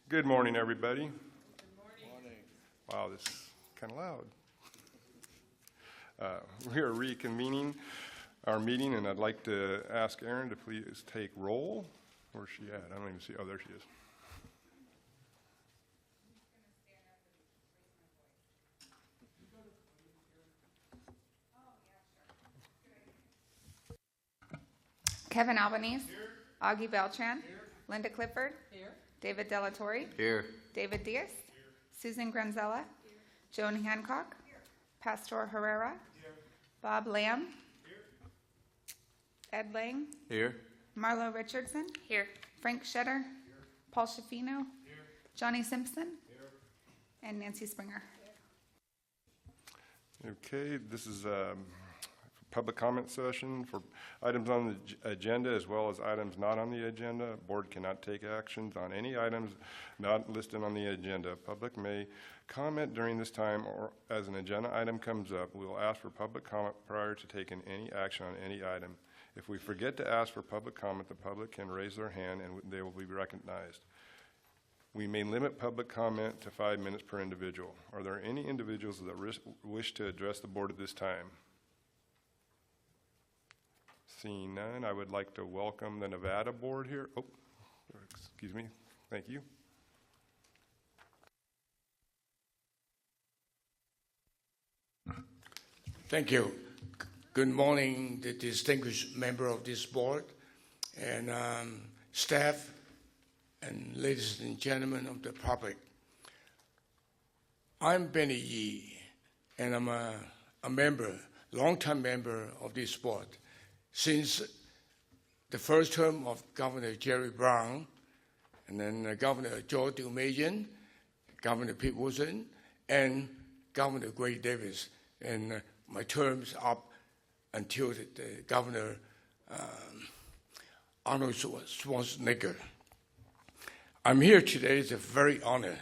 Good morning, everybody. Good morning. Wow, this is kind of loud. We are reconvening our meeting, and I'd like to ask Erin to please take roll. Where's she at? I don't even see. Oh, there she is. Kevin Albanese. Here. Augie Beltran. Here. Linda Clifford. Here. David Delatorre. Here. David Diaz. Here. Susan Granzella. Here. Joan Hancock. Here. Pastor Herrera. Here. Bob Lamb. Here. Ed Lang. Here. Marlo Richardson. Here. Frank Shetter. Here. Paul Shafino. Here. Johnny Simpson. Here. And Nancy Springer. Here. Okay, this is public comment session for items on the agenda as well as items not on the agenda. Board cannot take actions on any items not listed on the agenda. Public may comment during this time or as an agenda item comes up. We will ask for public comment prior to taking any action on any item. If we forget to ask for public comment, the public can raise their hand and they will be recognized. We may limit public comment to 5 minutes per individual. Are there any individuals that wish to address the board at this time? Seeing none, I would like to welcome the Nevada board here. Oh, excuse me. Thank you. Thank you. Good morning, the distinguished member of this board and staff and ladies and gentlemen of the public. I'm Benny Yee, and I'm a member, longtime member of this board. Since the first term of Governor Jerry Brown, and then Governor George Deumajian, Governor Pete Wilson, and Governor Gray Davis, and my term's up until the Governor Arnold Schwarzenegger. I'm here today. It's a very honor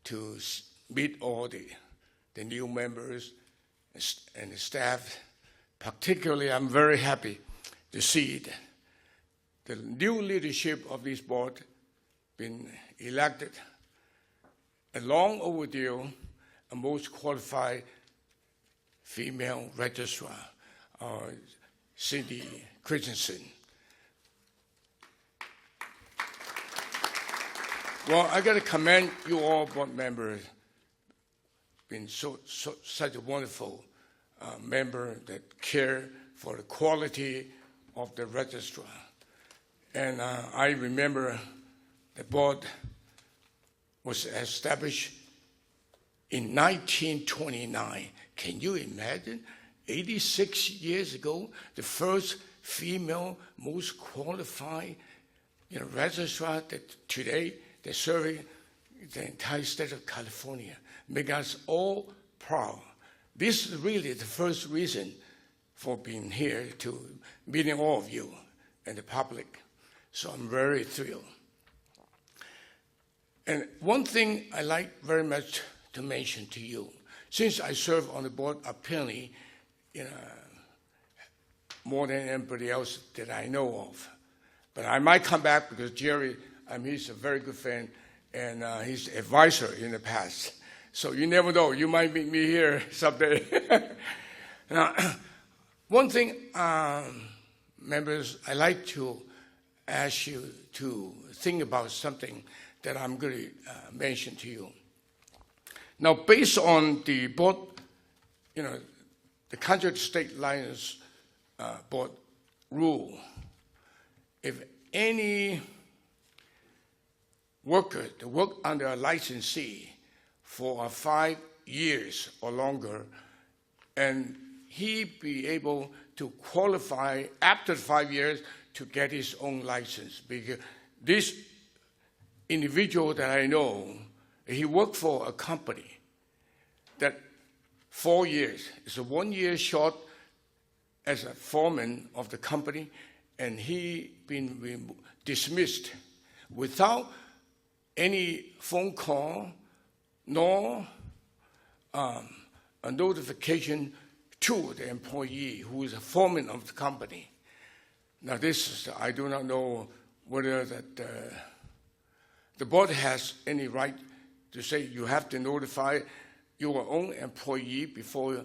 to meet all the new members and the staff. Particularly, I'm very happy to see the new leadership of this board been elected, a long overdue, a most qualified female registrar, Cindy Christensen. Well, I got to commend you all board members. Been such a wonderful member that care for the quality of the registrar. And I remember the board was established in 1929. Can you imagine? 86 years ago, the first female most qualified registrar that today they're serving the entire state of California. Make us all proud. This is really the first reason for being here to meeting all of you and the public. So I'm very thrilled. And one thing I like very much to mention to you, since I serve on the board apparently more than anybody else that I know of. But I might come back because Jerry, he's a very good friend and he's an advisor in the past. So you never know, you might meet me here someday. Now, one thing, members, I like to ask you to think about something that I'm going to mention to you. Now, based on the board, the Contractors State License Board rule, if any worker to work under a licensee for 5 years or longer, and he be able to qualify after 5 years to get his own license. Because this individual that I know, he worked for a company that 4 years, it's a 1 year short as a foreman of the company, and he been dismissed without any phone call nor a notification to the employee who is a foreman of the company. Now this is, I do not know whether that the board has any right to say you have to notify your own employee before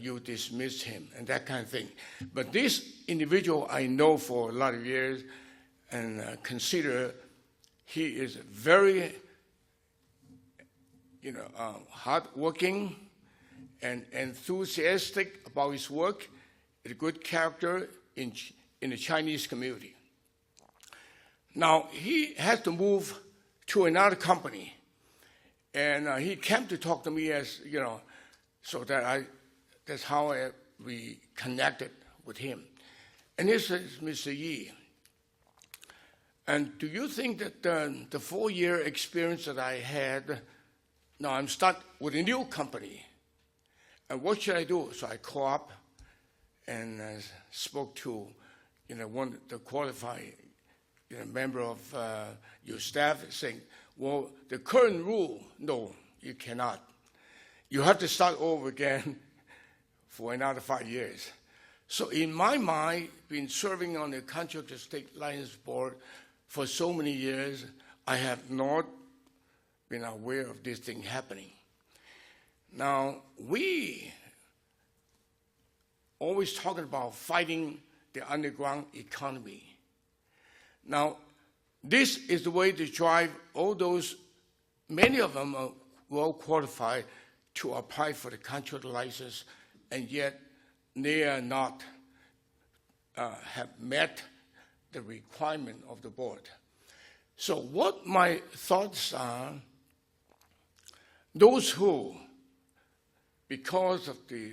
you dismiss him and that kind of thing. But this individual I know for a lot of years and consider he is very, hardworking and enthusiastic about his work, a good character in the Chinese community. Now, he had to move to another company, and he came to talk to me so that that's how we connected with him. And this is Mr. Yi. And do you think that the 4-year experience that I had, now I'm starting with a new company, and what should I do? So I called up and spoke to one the qualified member of your staff, saying, well, the current rule, no, you cannot. You have to start over again for another 5 years. So in my mind, been serving on the Contractors State License Board for so many years, I have not been aware of this thing happening. Now, we always talking about fighting the underground economy. Now, this is the way to drive all those, many of them are well qualified to apply for the contractor license, and yet they are not, have met the requirement of the board. So what my thoughts are, those who, because of the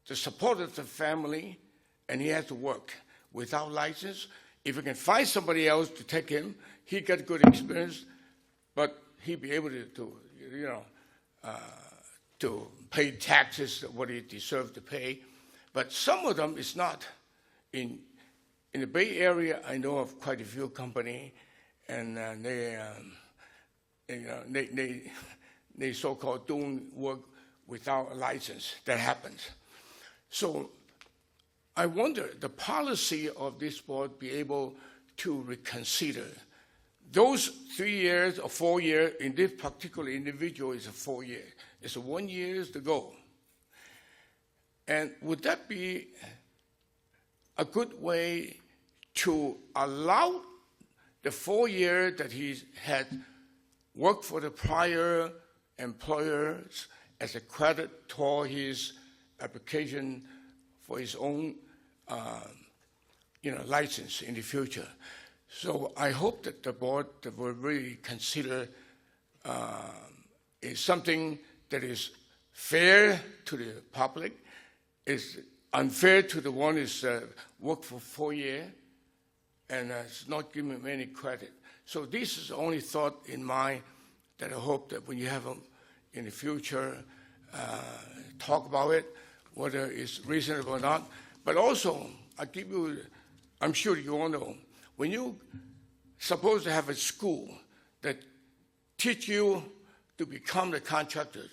support of the family, and he has to work without license, if we can find somebody else to take him, he got good experience, but he'd be able to pay taxes, what he deserved to pay. But some of them is not. In the Bay Area, I know of quite a few companies, and they so-called doing work without a license. That happens. So I wonder, the policy of this board be able to reconsider those 3 years or 4 years. In this particular individual, is a 4 year. It's 1 year to go. And would that be a good way to allow the 4 years that he had worked for the prior employers as a credit toward his application for his own license in the future? So I hope that the board will really consider is something that is fair to the public, is unfair to the one who's worked for 4 years, and it's not giving him any credit. So this is the only thought in mind that I hope that when you have them in the future, talk about it, whether it's reasonable or not. But also, I'm sure you all know, when you supposed to have a school that teach you to become the contractors,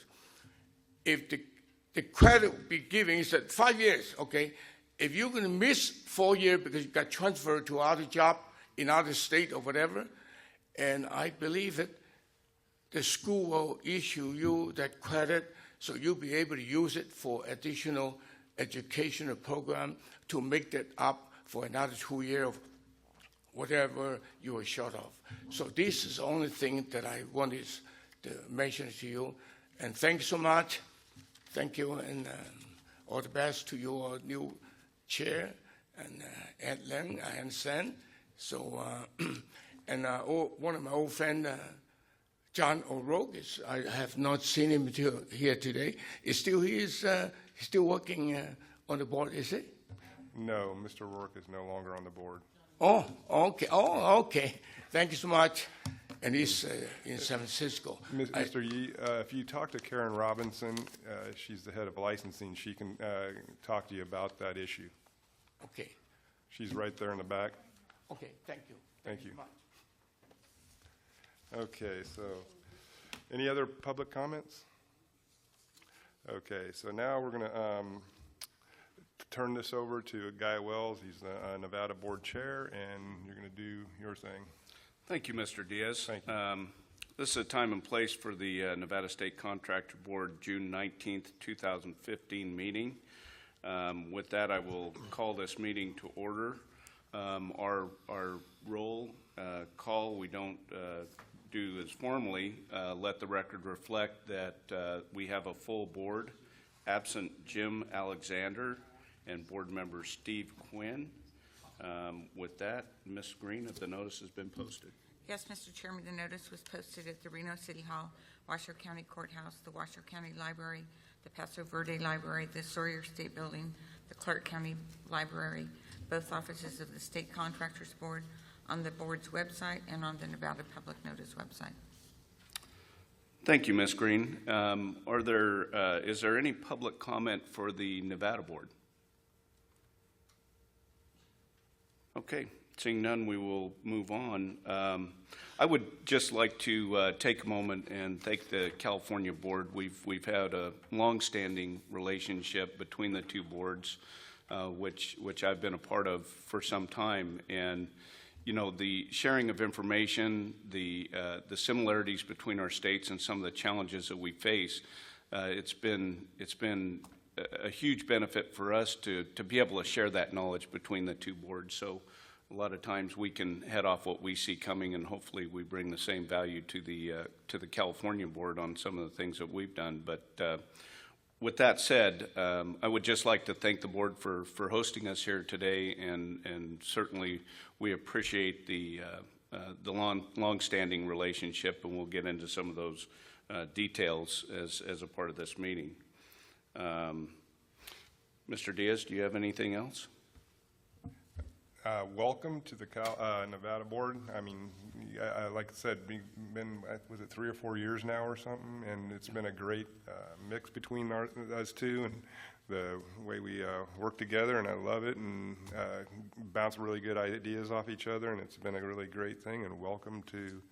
if the credit would be given is that 5 years, okay? If you're going to miss 4 years because you got transferred to other job in other state or whatever, and I believe that the school will issue you that credit so you'll be able to use it for additional educational program to make that up for another 2 years of whatever you were short of. So this is the only thing that I wanted to mention to you. And thanks so much. Thank you, and all the best to your new chair, and Ed Leng, I understand. So, and one of my old friends, John O'Rourke, I have not seen him here today. He's still working on the board, is he? No, Mr. Rourke is no longer on the board. Oh, okay. Oh, okay. Thank you so much. And he's in San Francisco. Mr. Yi, if you talk to Karen Robinson, she's the head of licensing, she can talk to you about that issue. Okay. She's right there in the back. Okay, thank you. Thank you. So much. Okay, so any other public comments? Okay, so now we're going to turn this over to Guy Wells. He's the Nevada Board Chair, and you're going to do your thing. Thank you, Mr. Diaz. Thank you. This is a time and place for the Nevada State Contractor Board June 19th, 2015 meeting. With that, I will call this meeting to order. Our roll call, we don't do as formally. Let the record reflect that we have a full board, absent Jim Alexander and board member Steve Quinn. With that, Ms. Green, if the notice has been posted. Yes, Mr. Chairman, the notice was posted at the Reno City Hall, Washoe County Courthouse, the Washoe County Library, the Paso Verde Library, the Sawyer State Building, the Clark County Library, both offices of the State Contractors Board, on the board's website, and on the Nevada Public Notice website. Thank you, Ms. Green. Is there any public comment for the Nevada Board? Okay, seeing none, we will move on. I would just like to take a moment and thank the California Board. We've had a long-standing relationship between the two boards, which I've been a part of for some time. And you know, the sharing of information, the similarities between our states and some of the challenges that we face, it's been a huge benefit for us to be able to share that knowledge between the two boards. So a lot of times we can head off what we see coming, and hopefully we bring the same value to the California board on some of the things that we've done. But with that said, I would just like to thank the board for hosting us here today, and certainly we appreciate the long-standing relationship, and we'll get into some of those details as a part of this meeting. Mr. Diaz, do you have anything else? Welcome to the Nevada Board. I mean, like I said, we've been, was it 3 or 4 years now or something, and it's been a great mix between us two, and the way we work together, and I love it, and bounce really good ideas off each other, and it's been a really great thing. And welcome to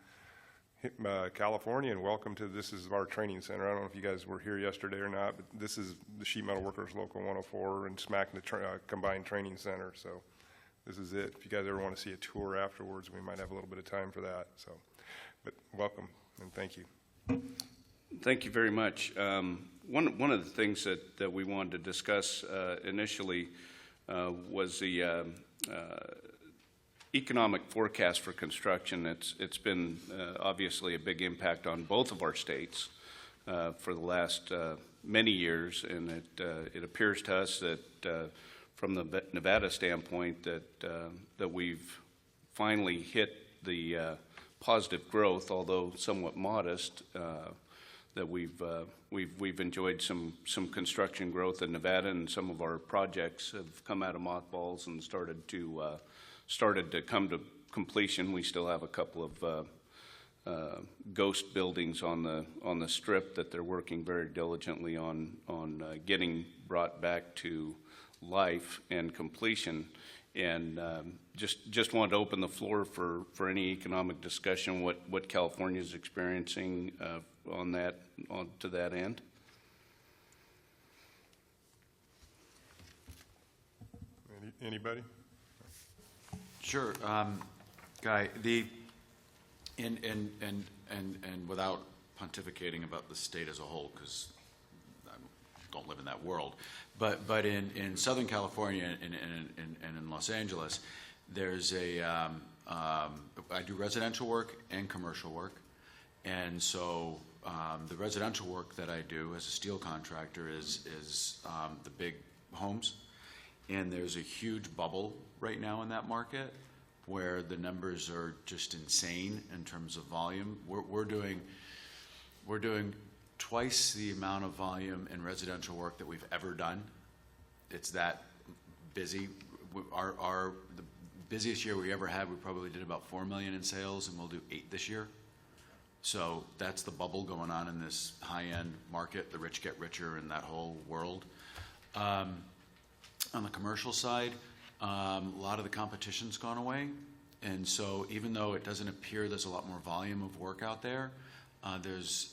California, and welcome to, this is our training center. I don't know if you guys were here yesterday or not, but this is the Sheet Metal Workers Local 104 and smack in the combined training center. So this is it. If you guys ever want to see a tour afterwards, we might have a little bit of time for that. So, but welcome and thank you. Thank you very much. One of the things that we wanted to discuss initially was the economic forecast for construction. It's been obviously a big impact on both of our states for the last many years, and it appears to us that from the Nevada standpoint that we've finally hit the positive growth, although somewhat modest. That we've enjoyed some construction growth in Nevada, and some of our projects have come out of mothballs and started to come to completion. We still have a couple of ghost buildings on the strip that they're working very diligently on getting brought back to life and completion. And just wanted to open the floor for any economic discussion, what California is experiencing to that end. Anybody? Sure, Guy. And without pontificating about the state as a whole, because I don't live in that world, but in Southern California and in Los Angeles, there's I do residential work and commercial work, and so the residential work that I do as a steel contractor is the big homes, and there's a huge bubble right now in that market where the numbers are just insane in terms of volume. We're doing twice the amount of volume in residential work that we've ever done. It's that busy. The busiest year we ever had, we probably did about $4 million in sales, and we'll do $8 million this year. So that's the bubble going on in this high-end market. The rich get richer in that whole world. On the commercial side, a lot of the competition's gone away, and so even though it doesn't appear there's a lot more volume of work out there, there's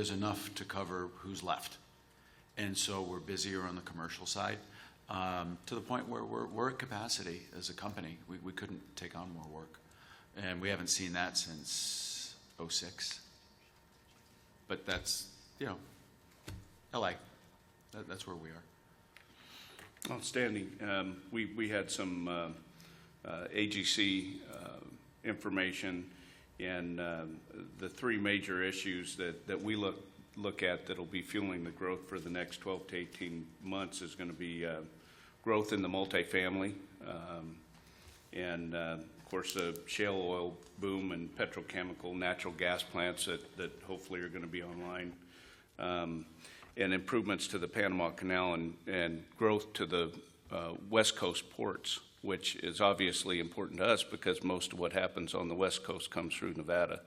enough to cover who's left, and so we're busier on the commercial side to the point where we're at capacity as a company. We couldn't take on more work, And we haven't seen that since '06. But that's, LA. That's where we are. Outstanding. We had some AGC information, and the three major issues that we look at that'll be fueling the growth for the next 12 to 18 months is going to be growth in the multifamily, and of course the shale oil boom and petrochemical natural gas plants that hopefully are going to be online, and improvements to the Panama Canal and growth to the West Coast ports, which is obviously important to us because most of what happens on the West Coast comes through Nevada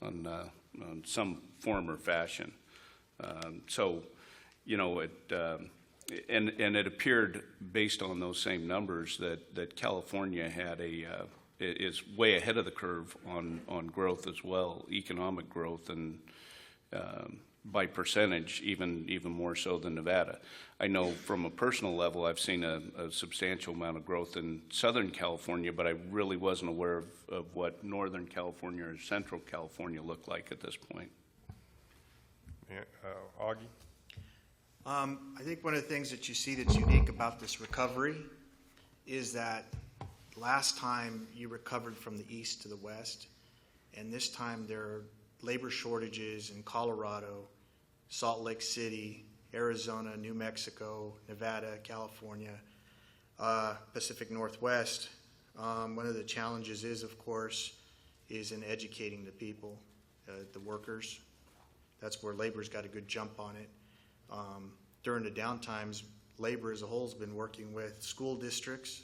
on some form or fashion. And it appeared based on those same numbers that California is way ahead of the curve on growth as well, economic growth, and by percentage even more so than Nevada. I know from a personal level I've seen a substantial amount of growth in Southern California, but I really wasn't aware of what Northern California or Central California looked like at this point. Yeah, Augie? I think one of the things that you see that's unique about this recovery is that last time you recovered from the east to the west, and this time there are labor shortages in Colorado, Salt Lake City, Arizona, New Mexico, Nevada, California, Pacific Northwest. One of the challenges is, of course, is in educating the people, the workers. That's where labor's got a good jump on it. During the downtimes, labor as a whole has been working with school districts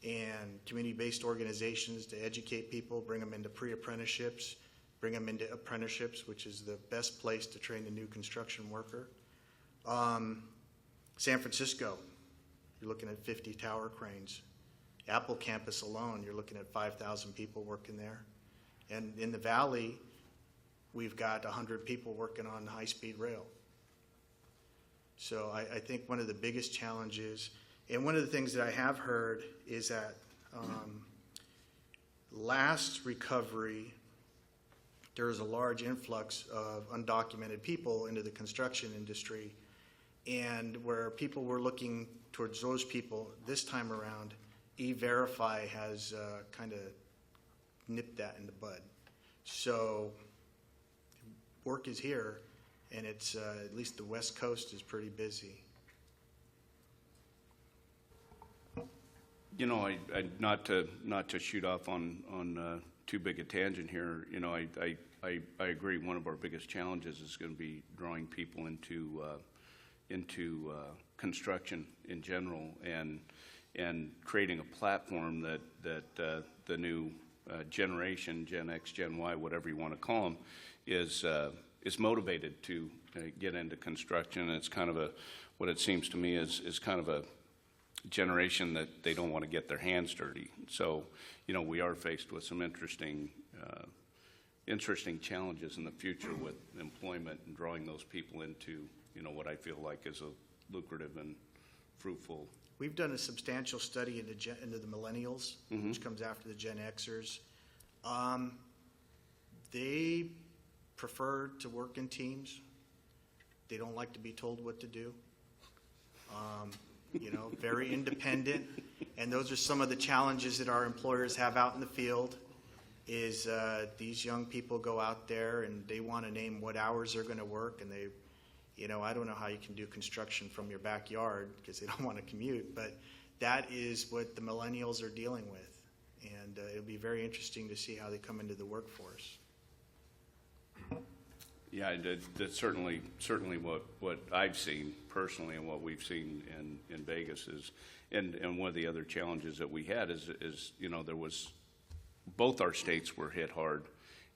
and community-based organizations to educate people, bring them into pre-apprenticeships, bring them into apprenticeships, which is the best place to train a new construction worker. San Francisco, you're looking at 50 tower cranes. Apple campus alone, you're looking at 5,000 people working there. And in the Valley, we've got 100 people working on high-speed rail. So I think one of the biggest challenges, and one of the things that I have heard is that last recovery, there was a large influx of undocumented people into the construction industry, and where people were looking towards those people, this time around, E-Verify has kind of nipped that in the bud. So work is here, and it's at least the West Coast is pretty busy. Not to shoot off on too big a tangent here. I agree. One of our biggest challenges is going to be drawing people into construction in general, and creating a platform that the new generation, Gen X, Gen Y, whatever you want to call them, is motivated to get into construction. And it's kind of what it seems to me is kind of a generation that they don't want to get their hands dirty. So, we are faced with some interesting challenges in the future with employment and drawing those people into, what I feel like is a lucrative and fruitful. We've done a substantial study into the millennials, which comes after the Gen Xers. They prefer to work in teams. They don't like to be told what to do. Very independent. And those are some of the challenges that our employers have out in the field is these young people go out there and they want to name what hours they're going to work. And they, I don't know how you can do construction from your backyard because they don't want to commute. But that is what the millennials are dealing with. And it'll be very interesting to see how they come into the workforce. Yeah, that's certainly what I've seen personally, and what we've seen in Vegas is, and one of the other challenges that we had is there was, both our states were hit hard,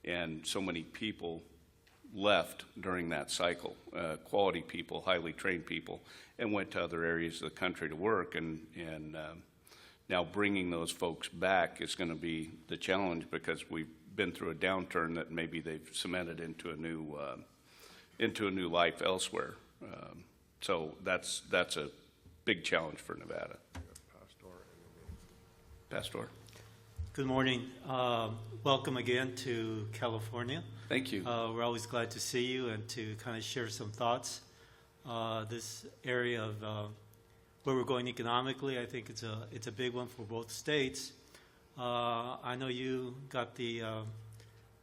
and so many people left during that cycle, quality people, highly trained people, and went to other areas of the country to work, and now bringing those folks back is going to be the challenge, because we've been through a downturn that maybe they've cemented into a new life elsewhere. So that's a big challenge for Nevada. Pastor. Good morning. Welcome again to California. Thank you. We're always glad to see you and to kind of share some thoughts. This area of where we're going economically, I think it's a big one for both states. I know you got the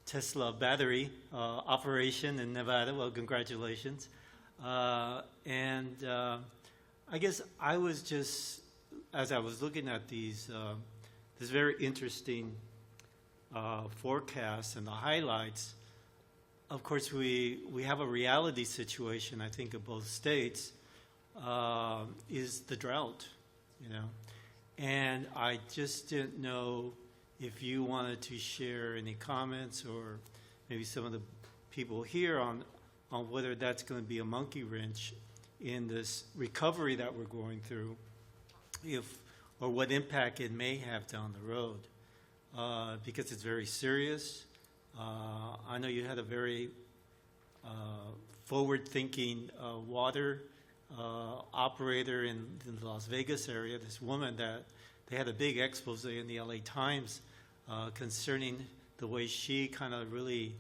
Tesla battery operation in Nevada. Well, congratulations. And I guess I was just, as I was looking at these, this very interesting forecast and the highlights. Of course, we have a reality situation, I think, of both states, is the drought, you know. And I just didn't know if you wanted to share any comments or maybe some of the people here on whether that's going to be a monkey wrench in this recovery that we're going through, or what impact it may have down the road, because it's very serious. I know you had a very forward-thinking water operator in the Las Vegas area, this woman that they had a big expose in the LA Times concerning the way she kind of really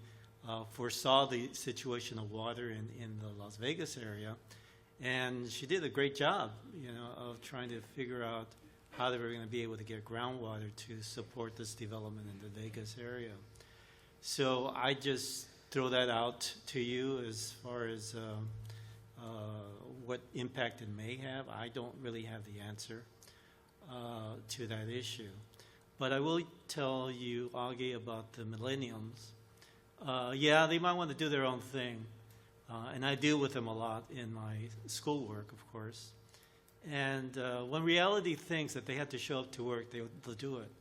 foresaw the situation of water in the Las Vegas area. And she did a great job, you know, of trying to figure out how they were going to be able to get groundwater to support this development in the Vegas area. So I just throw that out to you as far as what impact it may have. I don't really have the answer to that issue. But I will tell you, Augie, about the millenniums. Yeah, they might want to do their own thing. And I deal with them a lot in my schoolwork, of course. And when reality thinks that they have to show up to work, they'll do it.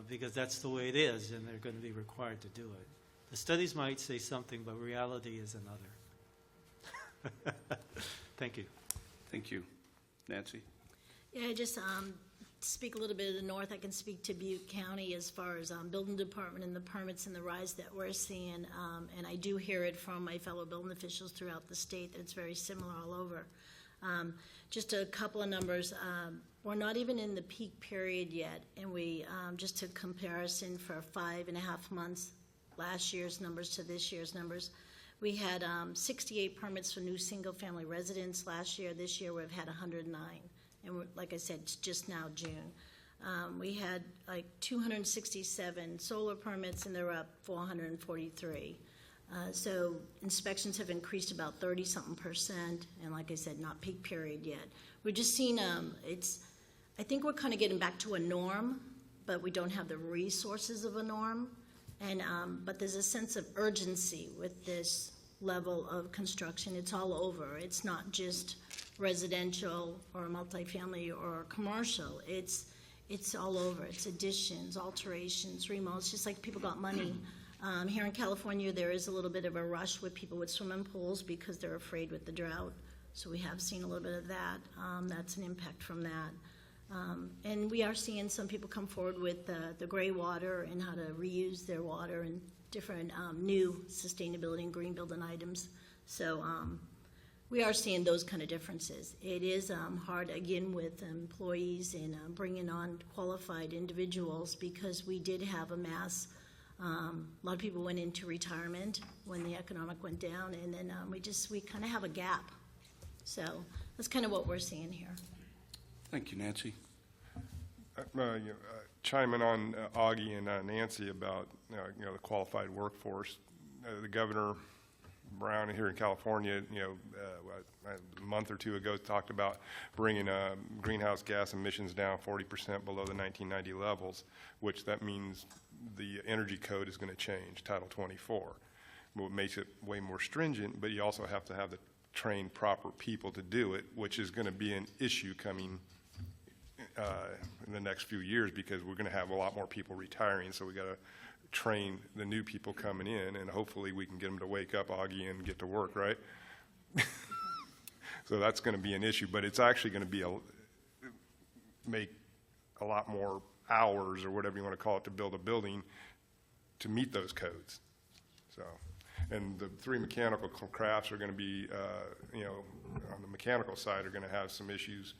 Because that's the way it is, and they're going to be required to do it. The studies might say something, but reality is another. Thank you. Thank you. Nancy? Yeah, just speak a little bit of the north. I can speak to Butte County as far as building department and the permits and the rise that we're seeing. And I do hear it from my fellow building officials throughout the state that it's very similar all over. Just a couple of numbers. We're not even in the peak period yet, and we just a comparison for 5.5 months, last year's numbers to this year's numbers. We had 68 permits for new single-family residents last year. This year we've had 109, and like I said, it's just now June. We had like 267 solar permits, and they're up 443. So inspections have increased about 30-something%, and like I said, not peak period yet. We're just seeing, I think we're kind of getting back to a norm, but we don't have the resources of a norm. And but there's a sense of urgency with this level of construction. It's all over. It's not just residential or multifamily or commercial. It's all over. It's additions, alterations, remodels, just like people got money. Here in California, there is a little bit of a rush with people with swimming pools because they're afraid with the drought. So we have seen a little bit of that. That's an impact from that. And we are seeing some people come forward with the gray water and how to reuse their water and different new sustainability and green building items. So we are seeing those kind of differences. It is hard, again, with employees and bringing on qualified individuals because we did have a mass. A lot of people went into retirement when the economic went down, and then we kind of have a gap. So that's kind of what we're seeing here. Thank you, Nancy. Chime in on Augie and Nancy about the qualified workforce. The Governor Brown here in California, a month or two ago talked about bringing greenhouse gas emissions down 40% below the 1990 levels, which that means the energy code is going to change, Title 24. It makes it way more stringent, but you also have to have the trained proper people to do it, which is going to be an issue coming in the next few years because we're going to have a lot more people retiring, so we got to train the new people coming in, and hopefully we can get them to wake up, Augie, and get to work, right? So that's going to be an issue, but it's actually going to be make a lot more hours or whatever you want to call it to build a building to meet those codes. So, and the 3 mechanical crafts are going to be, on the mechanical side are going to have some issues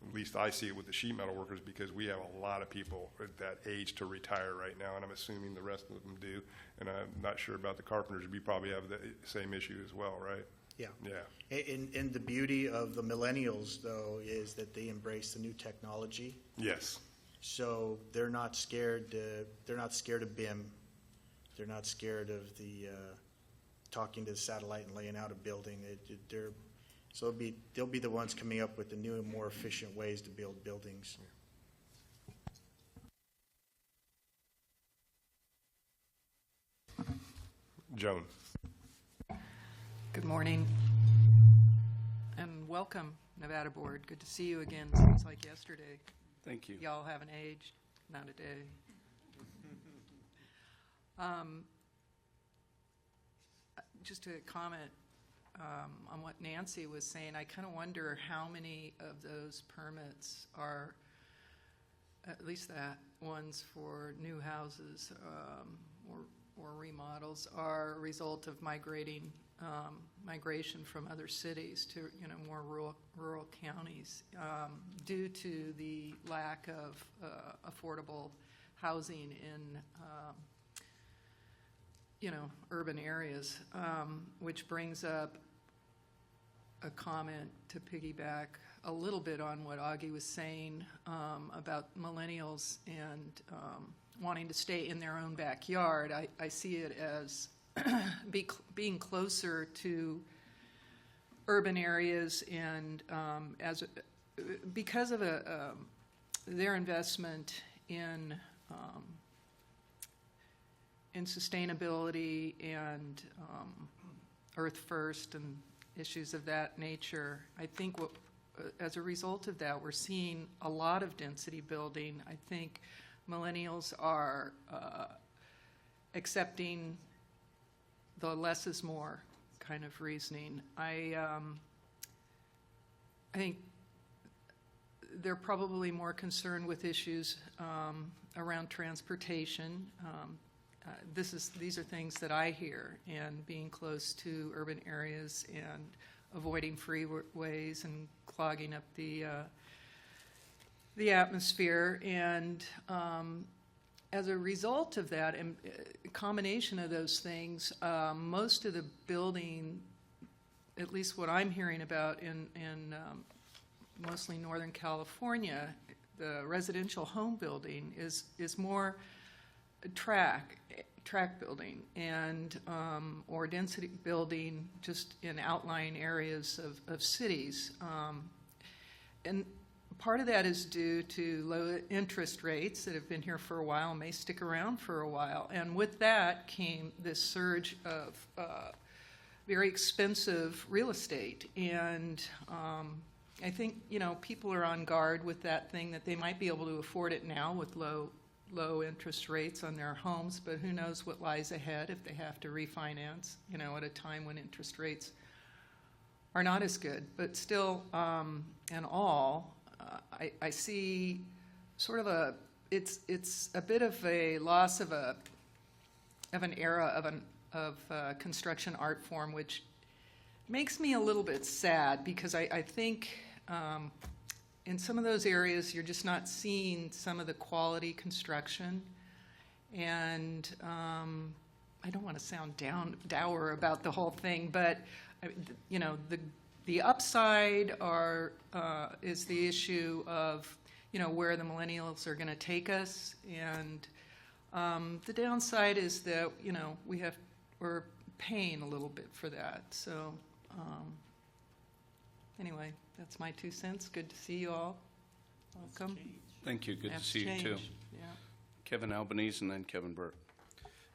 at least I see it with the sheet metal workers, because we have a lot of people at that age to retire right now, and I'm assuming the rest of them do. And I'm not sure about the carpenters. We probably have the same issue as well, right? Yeah. Yeah. And the beauty of the millennials, though, is that they embrace the new technology. Yes. So they're not scared of BIM. They're not scared of the talking to the satellite and laying out a building. So they'll be the ones coming up with the new and more efficient ways to build buildings. Joan. Good morning, and welcome, Nevada Board. Good to see you again. Seems like yesterday. Thank you. Y'all haven't aged, not a day. Just to comment on what Nancy was saying, I kind of wonder how many of those permits are, at least that ones for new houses or remodels, are a result of migration from other cities to more rural counties due to the lack of affordable housing in urban areas, which brings up a comment to piggyback a little bit on what Augie was saying about millennials and wanting to stay in their own backyard. I see it as being closer to urban areas, and because of their investment in sustainability and Earth First and issues of that nature. I think as a result of that, we're seeing a lot of density building. I think millennials are accepting the less is more kind of reasoning. I think they're probably more concerned with issues around transportation. These are things that I hear, and being close to urban areas and avoiding freeways and clogging up the atmosphere. And as a result of that, and a combination of those things, most of the building, at least what I'm hearing about in mostly Northern California, the residential home building is more tract building and or density building just in outlying areas of cities. And part of that is due to low interest rates that have been here for a while and may stick around for a while. And with that came this surge of very expensive real estate. And I think, people are on guard with that thing, that they might be able to afford it now with low interest rates on their homes, but who knows what lies ahead if they have to refinance, at a time when interest rates are not as good. But still, in all, I see sort of it's a bit of a loss of an era of construction art form, which makes me a little bit sad, because I think in some of those areas you're just not seeing some of the quality construction. And I don't want to sound dour about the whole thing, but the upside is the issue of where the millennials are going to take us, and the downside is that we're paying a little bit for that. So anyway, that's my 2 cents. Good to see you all. Welcome. Thank you. Good to That's see you too. change. Yeah. Kevin Albanese and then Kevin Burt.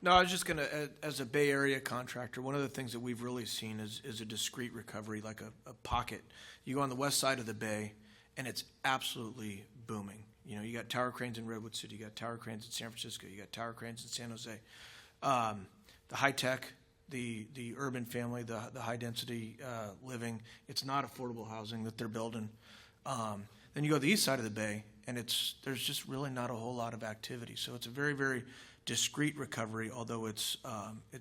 No, I was just going to, as a Bay Area contractor, one of the things that we've really seen is a discrete recovery, like a pocket. You go on the west side of the Bay, and it's absolutely booming. You got tower cranes in Redwood City, you got tower cranes in San Francisco, you got tower cranes in San Jose. The high tech, the urban family, the high density living, it's not affordable housing that they're building. Then you go to the east side of the Bay, and there's just really not a whole lot of activity. So it's a very, very discrete recovery, although it's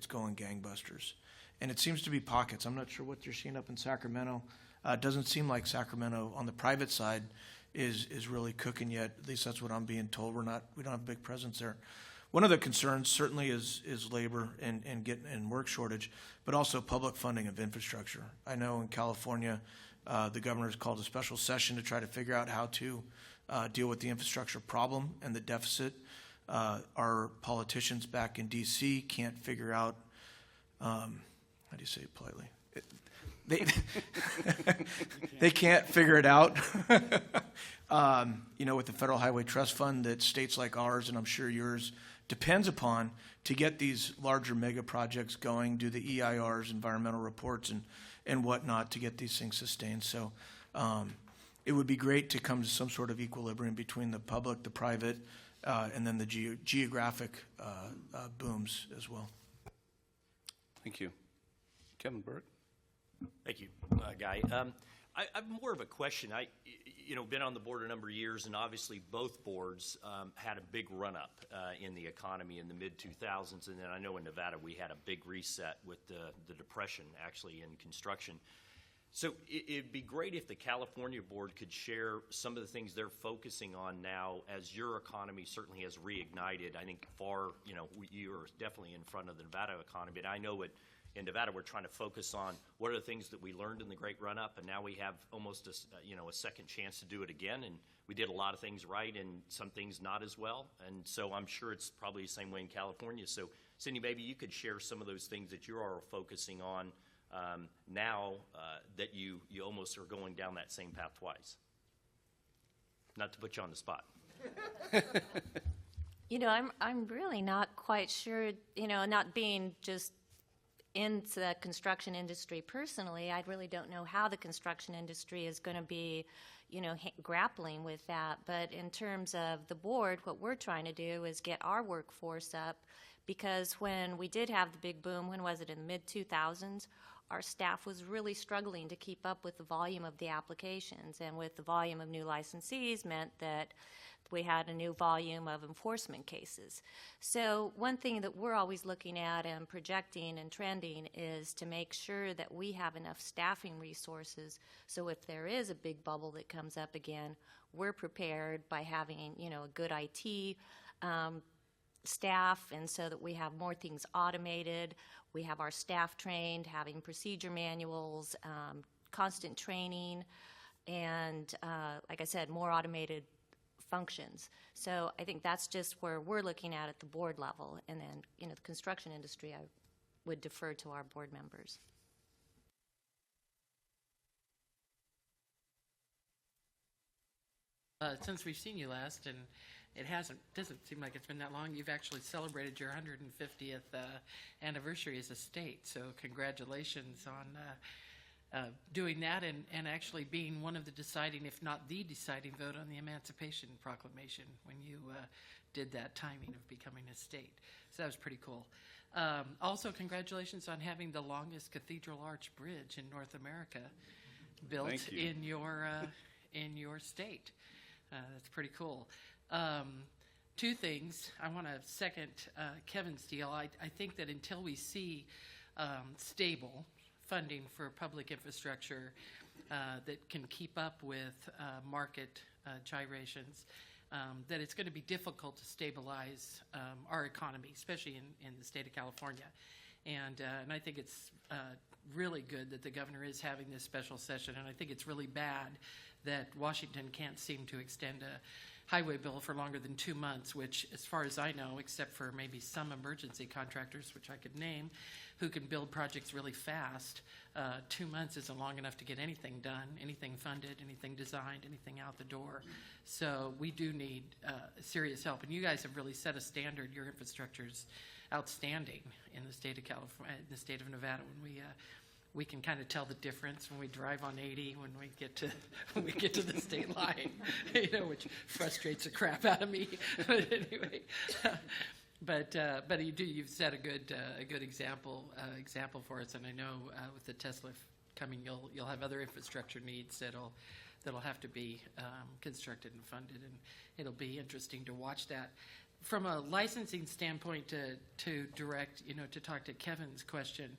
going gangbusters. And it seems to be pockets. I'm not sure what you're seeing up in Sacramento. It doesn't seem like Sacramento on the private side is really cooking yet. At least that's what I'm being told. We don't have a big presence there. One of the concerns certainly is labor and work shortage, but also public funding of infrastructure. I know in California, the governor's called a special session to try to figure out how to deal with the infrastructure problem and the deficit. Our politicians back in D.C. can't figure out, how do you say it politely? They can't figure it out, with the Federal Highway Trust Fund that states like ours, and I'm sure yours, depends upon to get these larger mega projects going, do the EIRs, environmental reports, and whatnot to get these things sustained. So it would be great to come to some sort of equilibrium between the public, the private, and then the geographic booms as well. Thank you. Kevin Burke? Thank you, Guy. I'm more of a question. Been on the board a number of years, and obviously both boards had a big run-up in the economy in the mid-2000s, and then I know in Nevada we had a big reset with the Depression, actually, in construction. So it'd be great if the California board could share some of the things they're focusing on now as your economy certainly has reignited. I think you're definitely in front of the Nevada economy, and I know in Nevada, we're trying to focus on what are the things that we learned in the great run-up, and now we have almost a second chance to do it again. And we did a lot of things right and some things not as well. And so I'm sure it's probably the same way in California. So Cindy, maybe you could share some of those things that you are focusing on now that you almost are going down that same path twice. Not to put you on the spot. I'm really not quite sure, not being just into the construction industry personally, I really don't know how the construction industry is going to be, grappling with that. But in terms of the board, what we're trying to do is get our workforce up, because when we did have the big boom, when was it, in the mid-2000s, our staff was really struggling to keep up with the volume of the applications, and with the volume of new licensees meant that we had a new volume of enforcement cases. So one thing that we're always looking at and projecting and trending is to make sure that we have enough staffing resources, so if there is a big bubble that comes up again, we're prepared by having, a good IT staff, and so that we have more things automated. We have our staff trained, having procedure manuals, constant training, and like I said, more automated functions. So I think that's just where we're looking at the board level, and then the construction industry, I would defer to our board members. Since we've seen you last, and it doesn't seem like it's been that long, you've actually celebrated your 150th anniversary as a state. So congratulations on doing that and actually being one of the deciding, if not the deciding vote on the Emancipation Proclamation when you did that timing of becoming a state. So that was pretty cool. Also, congratulations on having the longest cathedral arch bridge in North America built in your state. That's pretty cool. Two things. I want to second Kevin's deal. I think that until we see stable funding for public infrastructure that can keep up with market gyrations, that it's going to be difficult to stabilize our economy, especially in the state of California. And I think it's really good that the governor is having this special session, and I think it's really bad that Washington can't seem to extend a highway bill for longer than 2 months, which, as far as I know, except for maybe some emergency contractors, which I could name, who can build projects really fast, 2 months isn't long enough to get anything done, anything funded, anything designed, anything out the door. So we do need serious help. And you guys have really set a standard. Your infrastructure's outstanding in the state of California, in the state of Nevada. When we can kind of tell the difference when we drive on 80 when we get to the state line, which frustrates the crap out of me. But anyway, but you've set a good example for us, and I know with the Tesla coming, you'll have other infrastructure needs that'll have to be constructed and funded, and it'll be interesting to watch that. From a licensing standpoint, to talk to Kevin's question,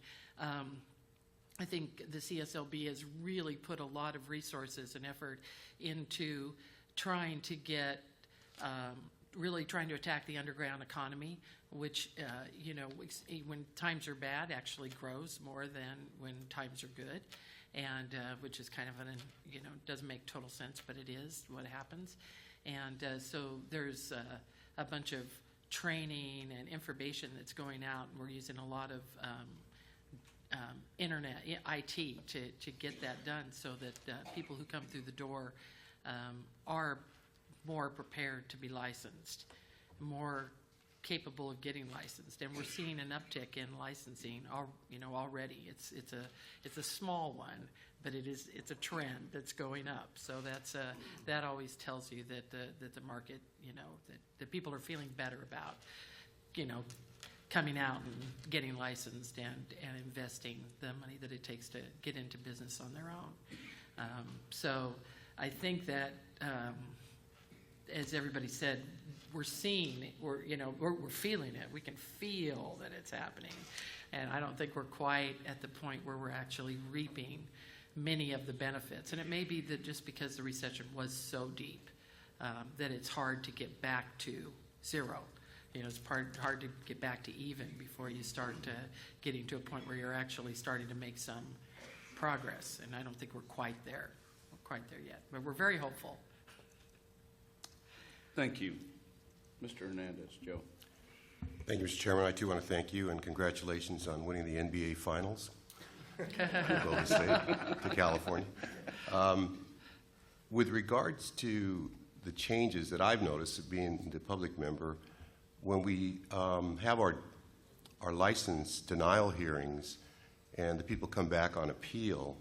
I think the CSLB has really put a lot of resources and effort into trying to get, really trying to attack the underground economy, which, when times are bad, actually grows more than when times are good, and which is kind of doesn't make total sense, but it is what happens. And so there's a bunch of training and information that's going out, and we're using a lot of internet, IT, to get that done so that people who come through the door are more prepared to be licensed, more capable of getting licensed, and we're seeing an uptick in licensing already. It's a small one, but it's a trend that's going up. So that always tells you that the market, that people are feeling better about coming out and getting licensed and investing the money that it takes to get into business on their own. So I think that, as everybody said, we're seeing it, we're feeling it. We can feel that it's happening. And I don't think we're quite at the point where we're actually reaping many of the benefits. And it may be that just because the recession was so deep, that it's hard to get back to zero. It's hard to get back to even before you start getting to a point where you're actually starting to make some progress. And I don't think we're quite there. Yet. But we're very hopeful. Thank you. Mr. Hernandez, Joe. Thank you, Mr. Chairman. I too want to thank you and congratulations on winning the NBA Finals. Golden State to California. With regards to the changes that I've noticed being the public member, when we have our license denial hearings and the people come back on appeal,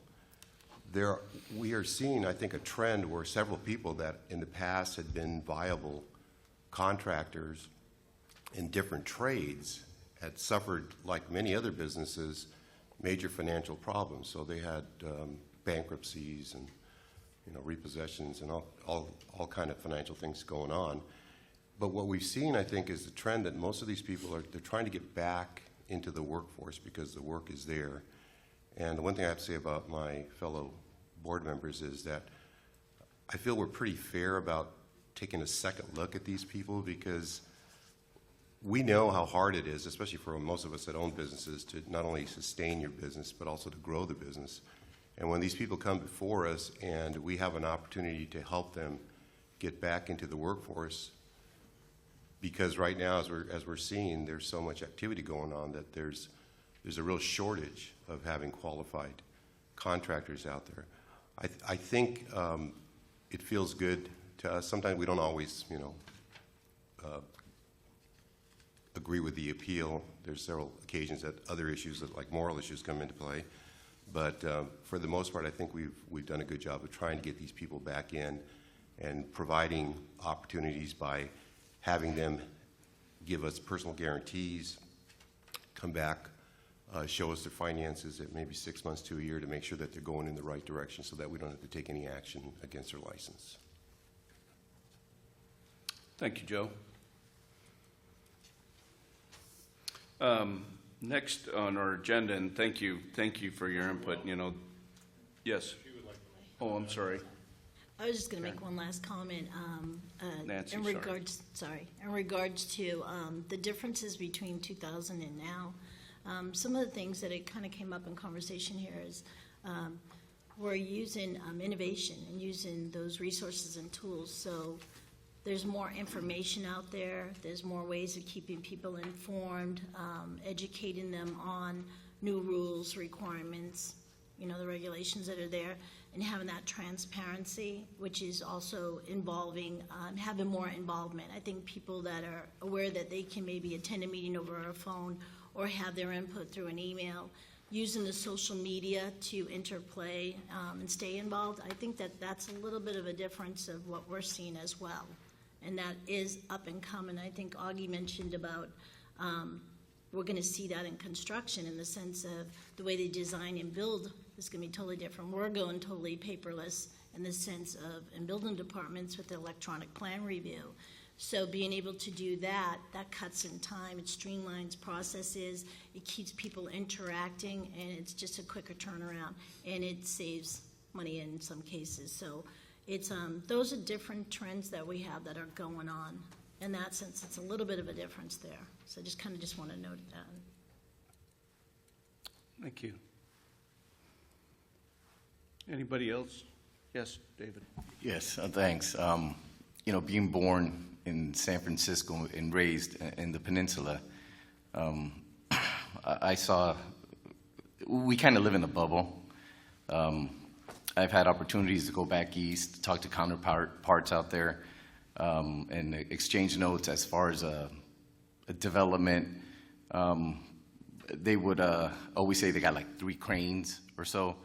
we are seeing, I think, a trend where several people that in the past had been viable contractors in different trades had suffered, like many other businesses, major financial problems. So they had bankruptcies and repossessions and all kind of financial things going on. But what we've seen, I think, is the trend that most of these people they're trying to get back into the workforce because the work is there. And the one thing I have to say about my fellow board members is that I feel we're pretty fair about taking a second look at these people, because we know how hard it is, especially for most of us that own businesses, to not only sustain your business but also to grow the business. And when these people come before us and we have an opportunity to help them get back into the workforce, because right now, as we're seeing, there's so much activity going on that there's a real shortage of having qualified contractors out there. I think it feels good to us. Sometimes we don't always, agree with the appeal. There's several occasions that other issues, like moral issues, come into play. But for the most part, I think we've done a good job of trying to get these people back in and providing opportunities by having them give us personal guarantees, come back, show us their finances at maybe 6 months to a year to make sure that they're going in the right direction so that we don't have to take any action against their license. Thank you, Joe. Next on our agenda, and thank you for your input. Yes. Oh, I'm sorry. I was just going to make one last comment. Nancy, in regards to the differences between 2000 and now. Some of the things that it kind of came up in conversation here is we're using innovation and using those resources and tools. So there's more information out there. There's more ways of keeping people informed, educating them on new rules, requirements, the regulations that are there, and having that transparency, which is also involving, having more involvement. I think people that are aware that they can maybe attend a meeting over a phone or have their input through an email, using the social media to interplay and stay involved. I think that that's a little bit of a difference of what we're seeing as well. And that is up and coming. I think Augie mentioned about we're going to see that in construction in the sense of the way they design and build is going to be totally different. We're going totally paperless in the sense of in building departments with the electronic plan review. So being able to do that cuts in time, it streamlines processes, it keeps people interacting, and it's just a quicker turnaround, and it saves money in some cases. So it's, those are different trends that we have that are going on. In that sense, it's a little bit of a difference there. So I just kind of just want to note that. Thank you. Anybody else? Yes, David. Yes, thanks. You know, being born in San Francisco and raised in the peninsula, I saw, we kind of live in a bubble. I've had opportunities to go back east, talk to counterparts out there, and exchange notes as far as a development. They would always say they got like 3 cranes or so.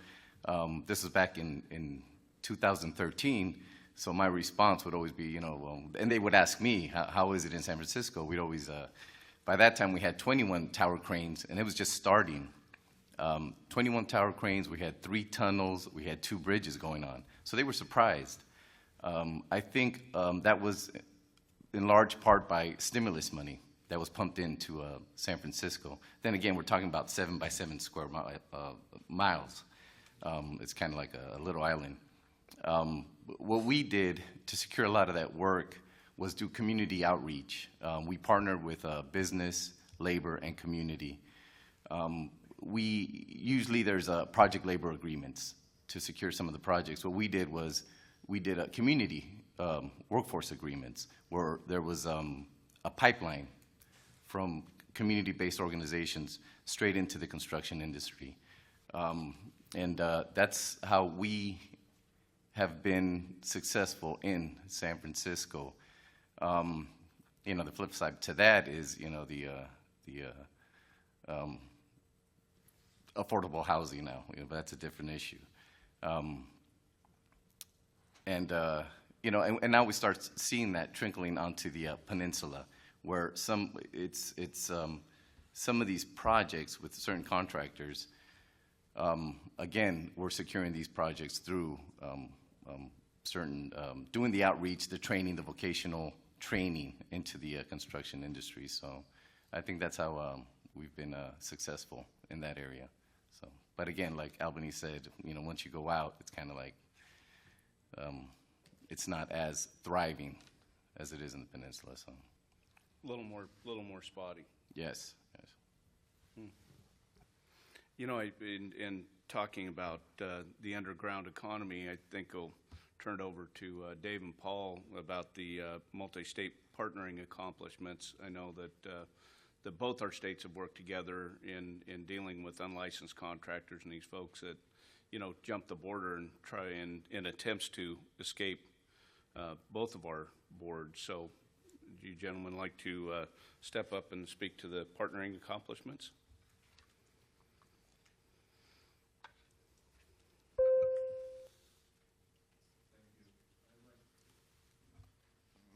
This was back in 2013, so my response would always be, you know, well, and they would ask me, how is it in San Francisco? We'd always, by that time we had 21 tower cranes, and it was just starting. 21 tower cranes, we had 3 tunnels, we had 2 bridges going on. So they were surprised. I think that was in large part by stimulus money that was pumped into San Francisco. Then again, we're talking about 7 by 7 square miles. It's kind of like a little island. What we did to secure a lot of that work was do community outreach. We partnered with business, labor, and community. Usually there's project labor agreements to secure some of the projects. What we did was we did a community workforce agreements where there was a pipeline from community-based organizations straight into the construction industry. And that's how we have been successful in San Francisco. You know, the flip side to that is, you know, the affordable housing now. You know, but that's a different issue. You know, and now we start seeing that trickling onto the peninsula, where some of these projects with certain contractors. Again, we're securing these projects through certain, doing the outreach, the training, the vocational training into the construction industry. So I think that's how we've been successful in that area. So, but again, like Albany said, you know, once you go out, it's kind of like, it's not as thriving as it is in the peninsula. So A little more spotty. yes, yes. You know, in talking about the underground economy, I think I'll turn it over to Dave and Paul about the multi-state partnering accomplishments. I know that both our states have worked together in dealing with unlicensed contractors and these folks that, you know, jump the border and try in attempts to escape both of our boards. So, do you gentlemen like to step up and speak to the partnering accomplishments?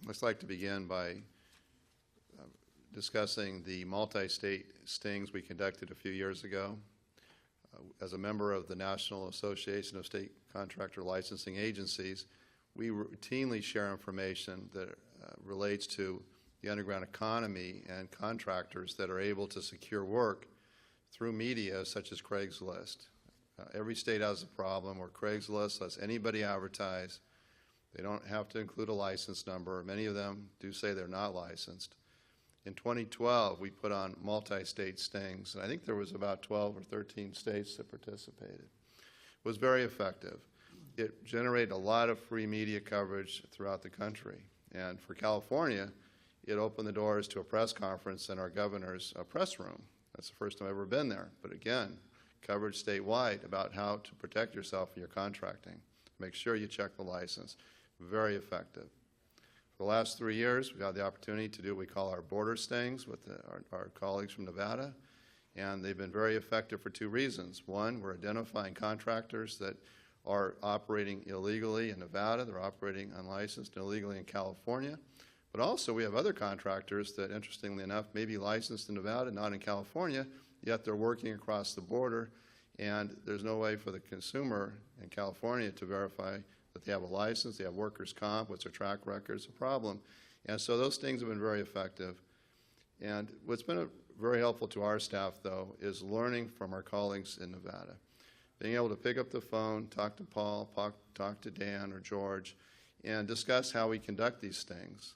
I'd just like to begin by discussing the multi-state stings we conducted a few years ago. As a member of the National Association of State Contractor Licensing Agencies, we routinely share information that relates to the underground economy and contractors that are able to secure work through media such as Craigslist. Every state has a problem where Craigslist lets anybody advertise. They don't have to include a license number. Many of them do say they're not licensed. In 2012, we put on multi-state stings, and I think there was about 12 or 13 states that participated. It was very effective. It generated a lot of free media coverage throughout the country. And for California, it opened the doors to a press conference in our governor's press room. That's the first time I've ever been there. But again, coverage statewide about how to protect yourself in your contracting. Make sure you check the license. Very effective. For the last 3 years, we've had the opportunity to do what we call our border stings with our colleagues from Nevada, and they've been very effective for 2 reasons. One, we're identifying contractors that are operating illegally in Nevada. They're operating unlicensed and illegally in California. But also, we have other contractors that, interestingly enough, may be licensed in Nevada, not in California, yet they're working across the border, and there's no way for the consumer in California to verify that they have a license, they have workers' comp, what's their track record, it's a problem. And so those things have been very effective. And what's been very helpful to our staff, though, is learning from our colleagues in Nevada. being able to pick up the phone, talk to Paul, talk to Dan or George, and discuss how we conduct these stings.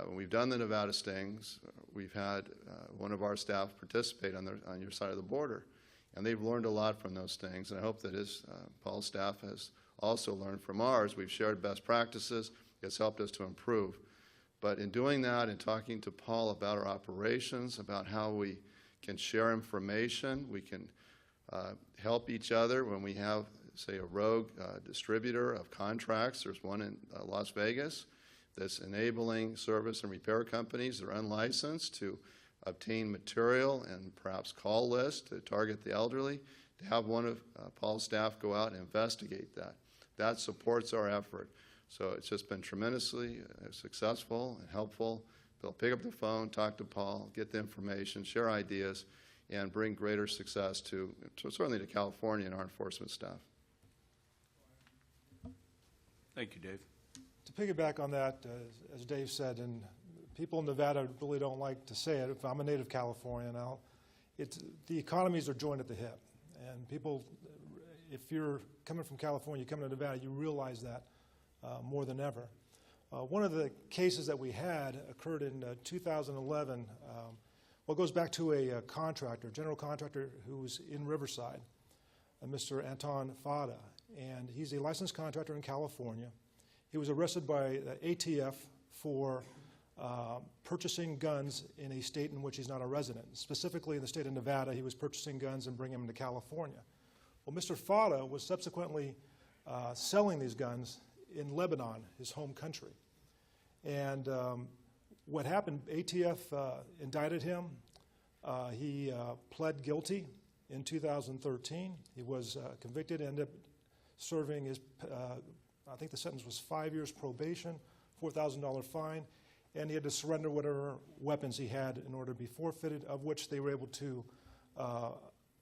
When we've done the Nevada stings, we've had one of our staff participate on your side of the border, and they've learned a lot from those stings, and I hope that Paul's staff has also learned from ours. We've shared best practices. It's helped us to improve. But in doing that and talking to Paul about our operations, about how we can share information, we can help each other when we have, say, a rogue distributor of contracts. There's one in Las Vegas that's enabling service and repair companies that are unlicensed to obtain material and perhaps call lists to target the elderly, to have one of Paul's staff go out and investigate that. That supports our effort. So it's just been tremendously successful and helpful. They'll pick up the phone, talk to Paul, get the information, share ideas, and bring greater success to certainly to California and our enforcement staff. Thank you, Dave. To piggyback on that, as Dave said, and people in Nevada really don't like to say it, if I'm a native Californian, the economies are joined at the hip. And people, if you're coming from California, you come to Nevada, you realize that more than ever. One of the cases that we had occurred in 2011. Well, it goes back to a contractor, general contractor who was in Riverside, Mr. Anton Fada, and he's a licensed contractor in California. He was arrested by the ATF for purchasing guns in a state in which he's not a resident. Specifically in the state of Nevada, he was purchasing guns and bringing them to California. Well, Mr. Fada was subsequently selling these guns in Lebanon, his home country. And what happened, ATF indicted him. He pled guilty in 2013. He was convicted, ended up serving his, I think the sentence was 5 years probation, $4,000 fine, and he had to surrender whatever weapons he had in order to be forfeited, of which they were able to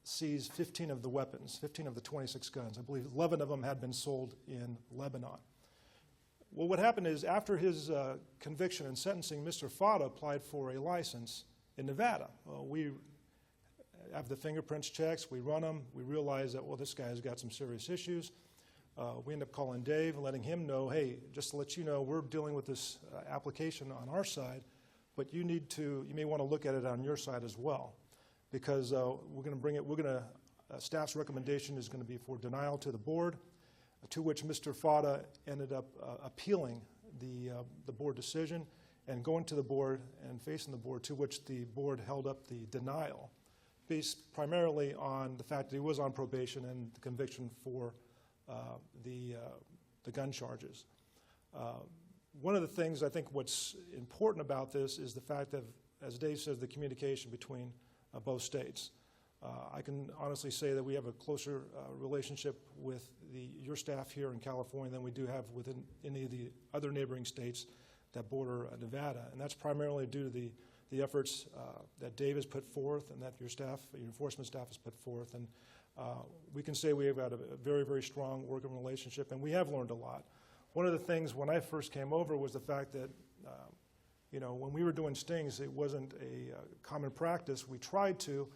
seize 15 of the weapons, 15 of the 26 guns. I believe 11 of them had been sold in Lebanon. Well, what happened is after his conviction and sentencing, Mr. Fada applied for a license in Nevada. We have the fingerprints checks, we run them, we realize that, well, this guy's got some serious issues. We end up calling Dave and letting him know, hey, just to let you know, we're dealing with this application on our side, but you may want to look at it on your side as well, because we're going to staff's recommendation is going to be for denial to the board, to which Mr. Fada ended up appealing the board decision and going to the board and facing the board, to which the board held up the denial, based primarily on the fact that he was on probation and the conviction for the gun charges. One of the things I think what's important about this is the fact that, as Dave says, the communication between both states. I can honestly say that we have a closer relationship with your staff here in California than we do have within any of the other neighboring states that border Nevada, and that's primarily due to the efforts that Dave has put forth and that your enforcement staff has put forth. And we can say we have got a very, very strong working relationship, and we have learned a lot. One of the things when I first came over was the fact that, when we were doing stings, it wasn't a common practice. We tried to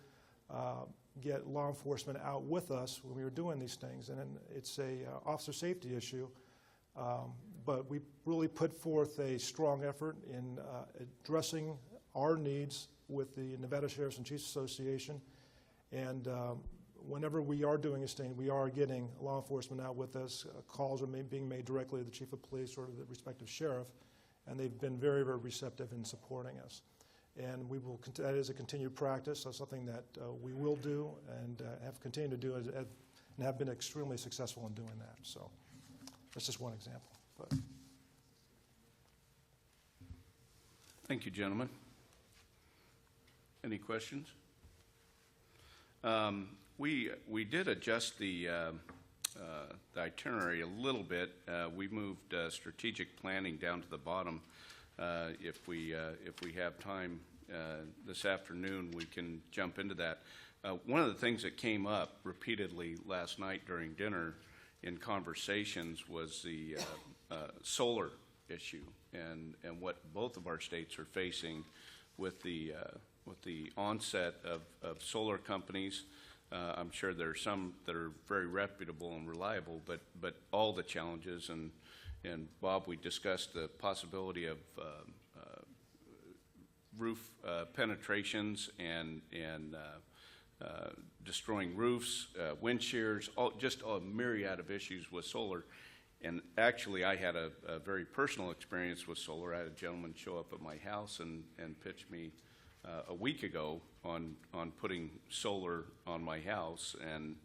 get law enforcement out with us when we were doing these things, and it's a officer safety issue. But we really put forth a strong effort in addressing our needs with the Nevada Sheriffs and Chiefs Association, and whenever we are doing a sting, we are getting law enforcement out with us. Calls are being made directly to the chief of police or the respective sheriff, and they've been very, very receptive in supporting us. And we will. That is a continued practice. That's something that we will do and have continued to do, and have been extremely successful in doing that. So that's just one example. But. Thank you, gentlemen. Any questions? We did adjust the itinerary a little bit. We moved strategic planning down to the bottom. If we have time this afternoon, we can jump into that. One of the things that came up repeatedly last night during dinner in conversations was the solar issue and what both of our states are facing with the onset of solar companies. I'm sure there are some that are very reputable and reliable, but all the challenges, and Bob, we discussed the possibility of roof penetrations and destroying roofs, wind shears, just a myriad of issues with solar. And actually, I had a very personal experience with solar. I had a gentleman show up at my house and pitch me a week ago on putting solar on my house, and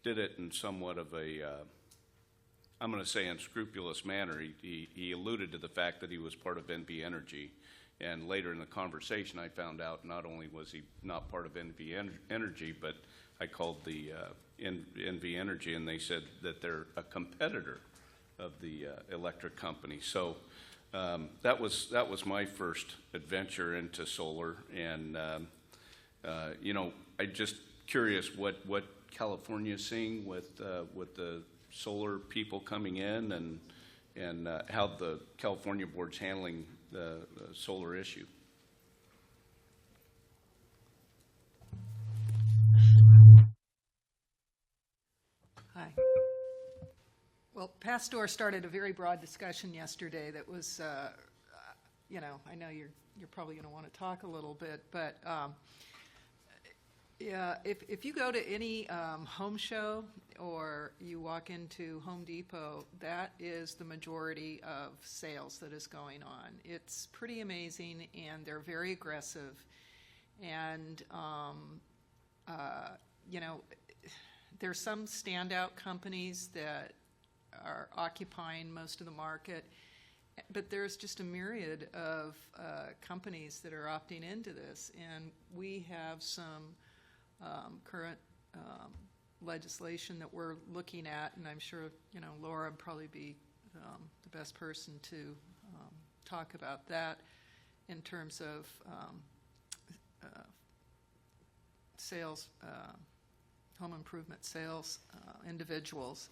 did it in somewhat of a, I'm going to say unscrupulous manner. He alluded to the fact that he was part of NV Energy, and later in the conversation I found out not only was he not part of NV Energy, but I called the NV Energy, and they said that they're a competitor of the electric company. So that was my first adventure into solar, and you know, I'm just curious what California is seeing with the solar people coming in, and how the California board's handling the solar issue. Hi. Well, Pastor started a very broad discussion yesterday that was, you know, I know you're probably going to want to talk a little bit, but yeah, if you go to any home show or you walk into Home Depot, that is the majority of sales that is going on. It's pretty amazing, and they're very aggressive. And, you know, there's some standout companies that are occupying most of the market, but there's just a myriad of companies that are opting into this. And we have some current legislation that we're looking at, and I'm sure, you know, Laura would probably be the best person to talk about that in terms of sales, home improvement sales, individuals,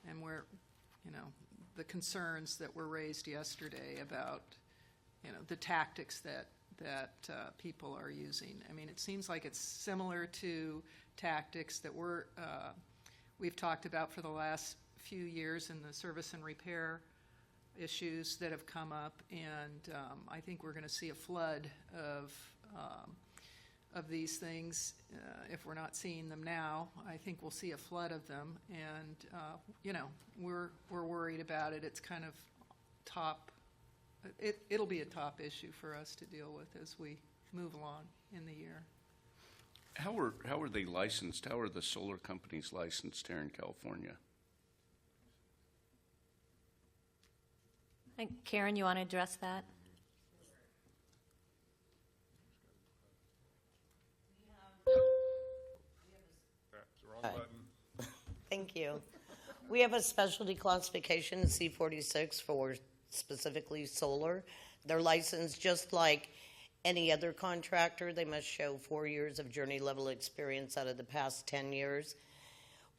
and where, you know, the concerns that were raised yesterday about, you know, the tactics that people are using. I mean, it seems like it's similar to tactics that we've talked about for the last few years in the service and repair issues that have come up, and I think we're going to see a flood of these things. If we're not seeing them now, I think we'll see a flood of them, and you know, we're worried about it. It's kind of top. It'll be a top issue for us to deal with as we move along in the year. How are they licensed? How are the solar companies licensed here in California? I think, Karen, you want to address that? That's the wrong button. Thank you. We have a specialty classification, C46, for specifically solar. They're licensed just like any other contractor. They must show 4 years of journey level experience out of the past 10 years.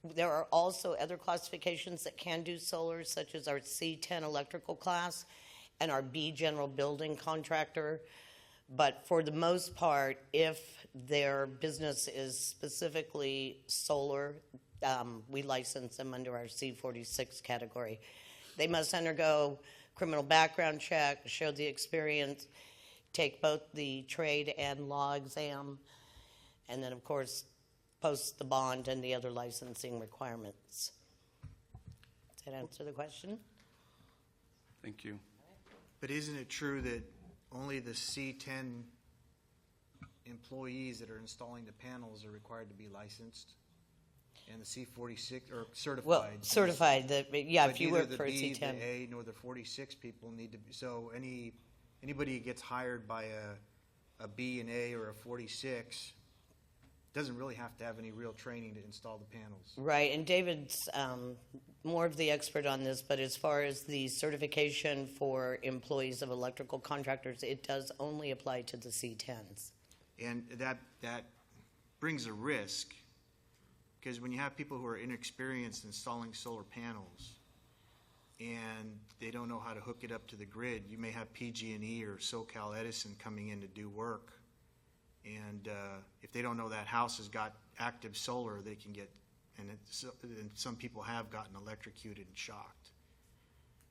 There are also other classifications that can do solar, such as our C10 electrical class and our B general building contractor. But for the most part, if their business is specifically solar, we license them under our C46 category. They must undergo criminal background check, show the experience, take both the trade and law exam, and then, of course, post the bond and the other licensing requirements. Does that answer the question? Thank you. But isn't it true that only the C10 employees that are installing the panels are required to be licensed? And the C46 or certified? Well, certified, yeah, if you work for a Neither C10. the B, the A, nor the 46 people need to be, so anybody who gets hired by a B, an A, or a 46 doesn't really have to have any real training to install the panels. Right, and David's more of the expert on this, but as far as the certification for employees of electrical contractors, it does only apply to the C10s. And that brings a risk, because when you have people who are inexperienced installing solar panels and they don't know how to hook it up to the grid, you may have PG&E or SoCal Edison coming in to do work, And if they don't know that house has got active solar, they can get, and some people have gotten electrocuted and shocked.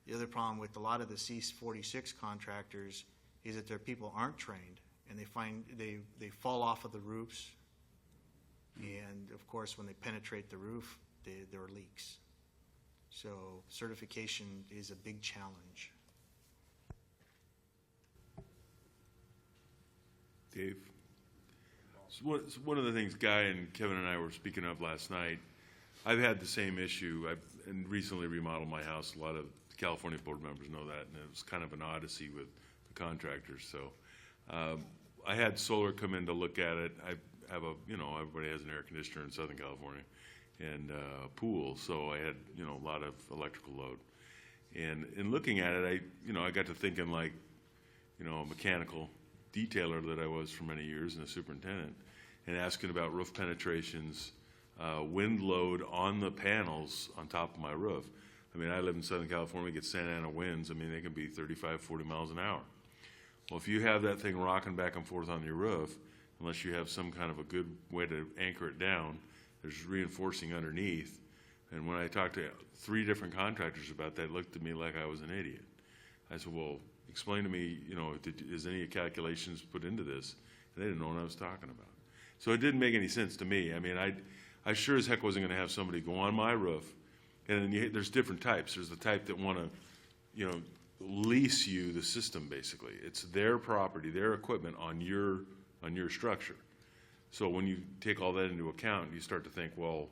The other problem with a lot of the C46 contractors is that their people aren't trained, and they fall off of the roofs. And of course, when they penetrate the roof, there are leaks. So certification is a big challenge. Dave? So one of the things Guy and Kevin and I were speaking of last night, I've had the same issue. I've recently remodeled my house. A lot of California board members know that, and it was kind of an odyssey with the contractors. So I had solar come in to look at it. I have everybody has an air conditioner in Southern California and a pool, so I had, a lot of electrical load. And in looking at it, I got to thinking like, a mechanical detailer that I was for many years and a superintendent, and asking about roof penetrations, wind load on the panels on top of my roof. I mean, I live in Southern California, we get Santa Ana winds. I mean, they can be 35, 40 miles an hour. Well, if you have that thing rocking back and forth on your roof, unless you have some kind of a good way to anchor it down, there's reinforcing underneath. And when I talked to 3 different contractors about that, it looked at me like I was an idiot. I said, well, explain to me, is any calculations put into this? And they didn't know what I was talking about. So it didn't make any sense to me. I mean, I sure as heck wasn't going to have somebody go on my roof. And then there's different types. There's the type that want to, lease you the system, basically. It's their property, their equipment on your structure. So when you take all that into account, you start to think, well,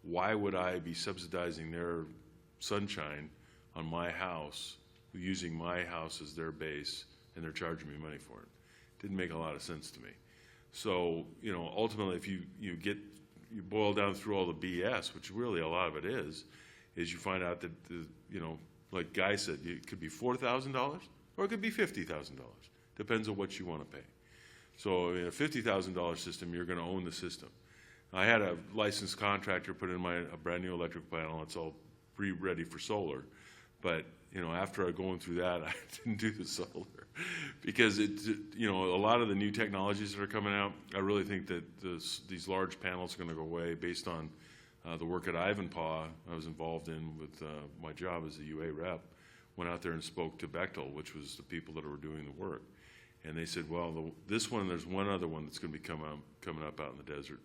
why would I be subsidizing their sunshine on my house, using my house as their base, and they're charging me money for it? Didn't make a lot of sense to me. So, ultimately, if you boil down through all the BS, which really a lot of it is you find out that, like Guy said, it could be $4,000 or it could be $50,000. Depends on what you want to pay. So in a $50,000 system, you're going to own the system. I had a licensed contractor put in a brand new electric panel. It's all ready for solar. But, after going through that, I didn't do the solar because a lot of the new technologies that are coming out, I really think that these large panels are going to go away based on the work at Ivanpah I was involved in with my job as a UA rep. Went out there and spoke to Bechtel, which was the people that were doing the work. And they said, well, this one, there's one other one that's going to be coming up out in the desert.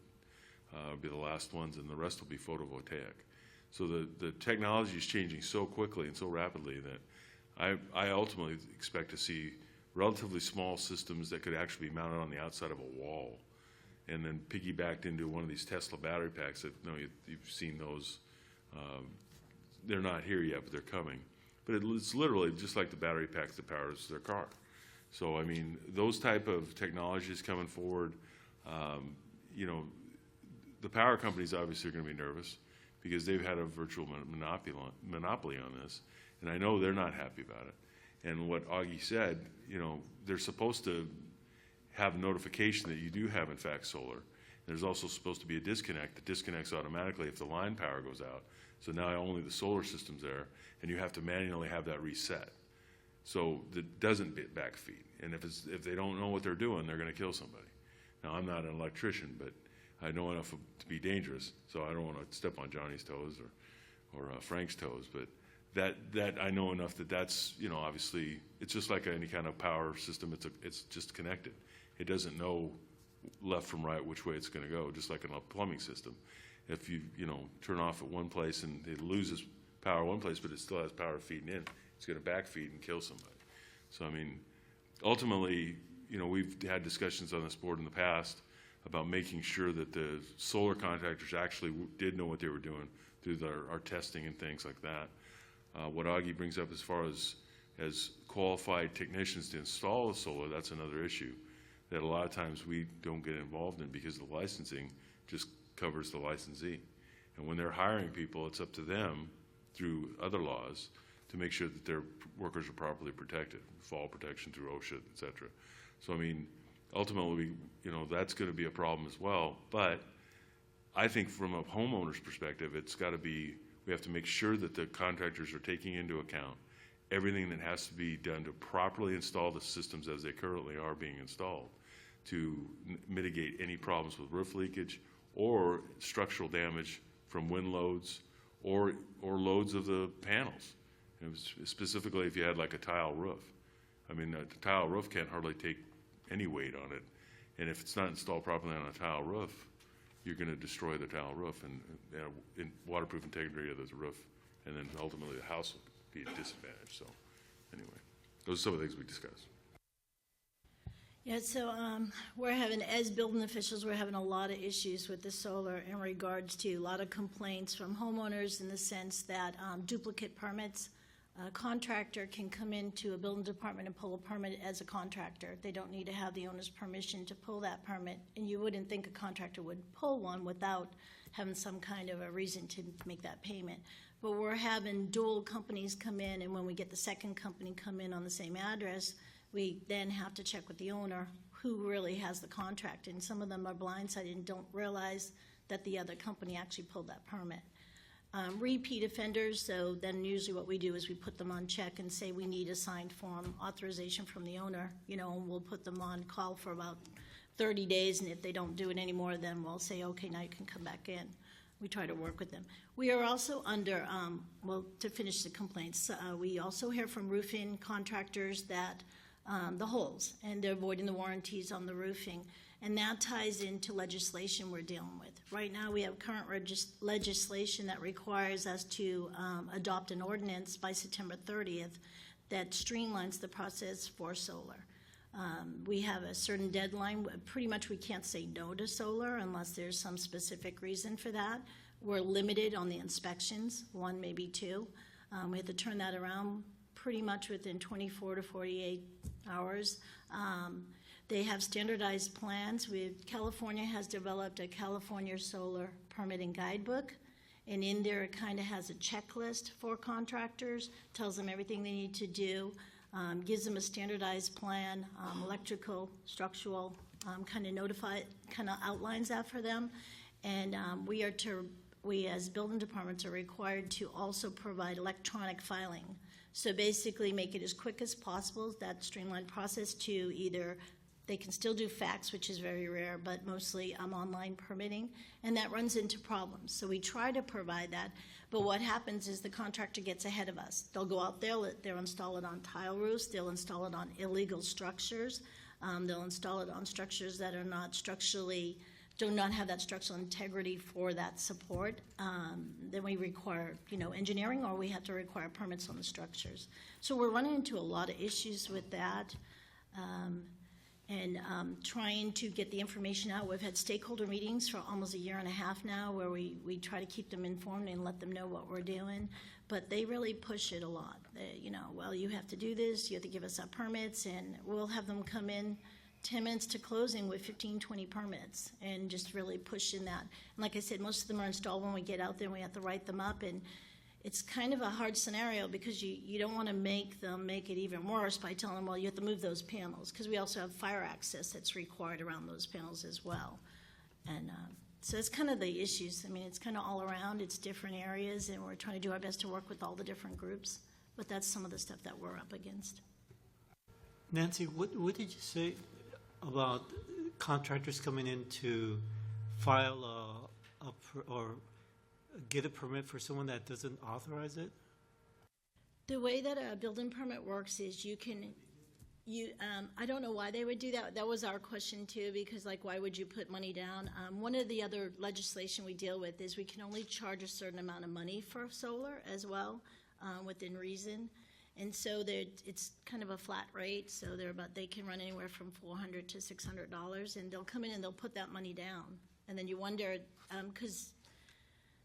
It'll be the last ones, and the rest will be photovoltaic. So the technology is changing so quickly and so rapidly that I ultimately expect to see relatively small systems that could actually be mounted on the outside of a wall and then piggybacked into one of these Tesla battery packs that, you've seen those. They're not here yet, but they're coming. But it's literally just like the battery packs that powers their car. So, I mean, those type of technologies coming forward, the power companies obviously are going to be nervous because they've had a virtual monopoly on this, and I know they're not happy about it. And what Augie said, they're supposed to have notification that you do have, in fact, solar. There's also supposed to be a disconnect that disconnects automatically if the line power goes out. So now only the solar system's there, and you have to manually have that reset. So it doesn't backfeed. And if they don't know what they're doing, they're going to kill somebody. Now, I'm not an electrician, but I know enough to be dangerous, so I don't want to step on Johnny's toes or Frank's toes. But that I know enough that's, obviously, it's just like any kind of power system. It's just connected. It doesn't know left from right which way it's going to go, just like in a plumbing system. If you, turn off at one place and it loses power one place, but it still has power feeding in, it's going to backfeed and kill somebody. So, I mean, ultimately, we've had discussions on this board in the past about making sure that the solar contractors actually did know what they were doing through our testing and things like that. What Augie brings up as far as qualified technicians to install the solar, that's another issue that a lot of times we don't get involved in because the licensing just covers the licensee. And when they're hiring people, it's up to them through other laws to make sure that their workers are properly protected, fall protection through OSHA, et cetera. So, I mean, ultimately, that's going to be a problem as well. But I think from a homeowner's perspective, we have to make sure that the contractors are taking into account everything that has to be done to properly install the systems as they currently are being installed. to mitigate any problems with roof leakage or structural damage from wind loads or loads of the panels. And specifically if you had like a tile roof. I mean, a tile roof can't hardly take any weight on it. And if it's not installed properly on a tile roof, you're going to destroy the tile roof and waterproof integrity of the roof, and then ultimately the house will be at disadvantage. So anyway, those are some of the things we discussed. Yeah, so we're having, as building officials, we're having a lot of issues with the solar in regards to a lot of complaints from homeowners in the sense that duplicate permits. A contractor can come into a building department and pull a permit as a contractor. They don't need to have the owner's permission to pull that permit, and you wouldn't think a contractor would pull one without having some kind of a reason to make that payment. But we're having dual companies come in, and when we get the second company come in on the same address, we then have to check with the owner who really has the contract, and some of them are blindsided and don't realize that the other company actually pulled that permit. Repeat offenders, so then usually what we do is we put them on check and say we need a signed form authorization from the owner, you know, and we'll put them on call for about 30 days, and if they don't do it anymore, then we'll say, okay, now you can come back in. We try to work with them. We are also under, well, to finish the complaints, we also hear from roofing contractors that the holes, and they're voiding the warranties on the roofing. And that ties into legislation we're dealing with. Right now, we have current legislation that requires us to adopt an ordinance by September 30th that streamlines the process for solar. We have a certain deadline. Pretty much we can't say no to solar unless there's some specific reason for that. We're limited on the inspections, 1, maybe 2. We have to turn that around pretty much within 24 to 48 hours. They have standardized plans. California has developed a California Solar Permitting Guidebook, and in there it kind of has a checklist for contractors, tells them everything they need to do, gives them a standardized plan, electrical, structural, kind of outlines that for them. And we as building departments are required to also provide electronic filing. So basically make it as quick as possible, that streamlined process, to either they can still do fax, which is very rare, but mostly online permitting, and that runs into problems. So we try to provide that, but what happens is the contractor gets ahead of us. They'll go out there, they'll install it on tile roofs, they'll install it on illegal structures, they'll install it on structures that are not structurally, do not have that structural integrity for that support. Then we require, engineering, or we have to require permits on the structures. So we're running into a lot of issues with that. And trying to get the information out. We've had stakeholder meetings for almost 1.5 years now where we try to keep them informed and let them know what we're doing, but they really push it a lot. Well, you have to do this, you have to give us our permits, and we'll have them come in 10 minutes to closing with 15, 20 permits, and just really pushing that. And like I said, most of them are installed when we get out there and we have to write them up, and it's kind of a hard scenario because you don't want to make them make it even worse by telling them, well, you have to move those panels, because we also have fire access that's required around those panels as well. And so it's kind of the issues. I mean, it's kind of all around. It's different areas, and we're trying to do our best to work with all the different groups. But that's some of the stuff that we're up against. Nancy, what did you say about contractors coming in to file or get a permit for someone that doesn't authorize it? The way that a building permit works is I don't know why they would do that. That was our question too, because why would you put money down? One of the other legislation we deal with is we can only charge a certain amount of money for solar as well, within reason. And so it's kind of a flat rate, so they can run anywhere from $400 to $600, and they'll come in and they'll put that money down. And then you wonder, because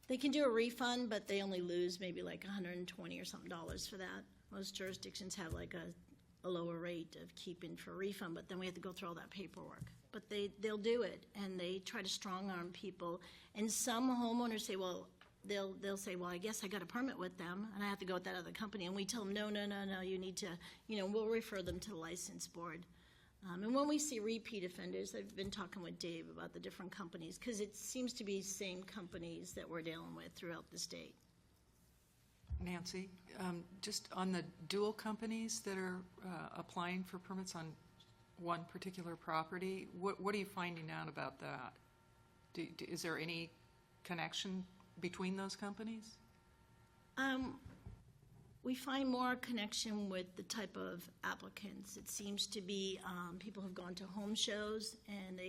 they can do a refund, but they only lose maybe $120 or something for that. Most jurisdictions have a lower rate of keeping for refund, but then we have to go through all that paperwork. But they'll do it, and they try to strong arm people. And some homeowners say, well, they'll say, well, I guess I got a permit with them, and I have to go with that other company. And we tell them, no, you need to, we'll refer them to the license board. And when we see repeat offenders, I've been talking with Dave about the different companies, because it seems to be the same companies that we're dealing with throughout the state. Nancy, just on the dual companies that are applying for permits on one particular property. What are you finding out about that? Is there any connection between those companies? We find more connection with the type of applicants. It seems to be people have gone to home shows and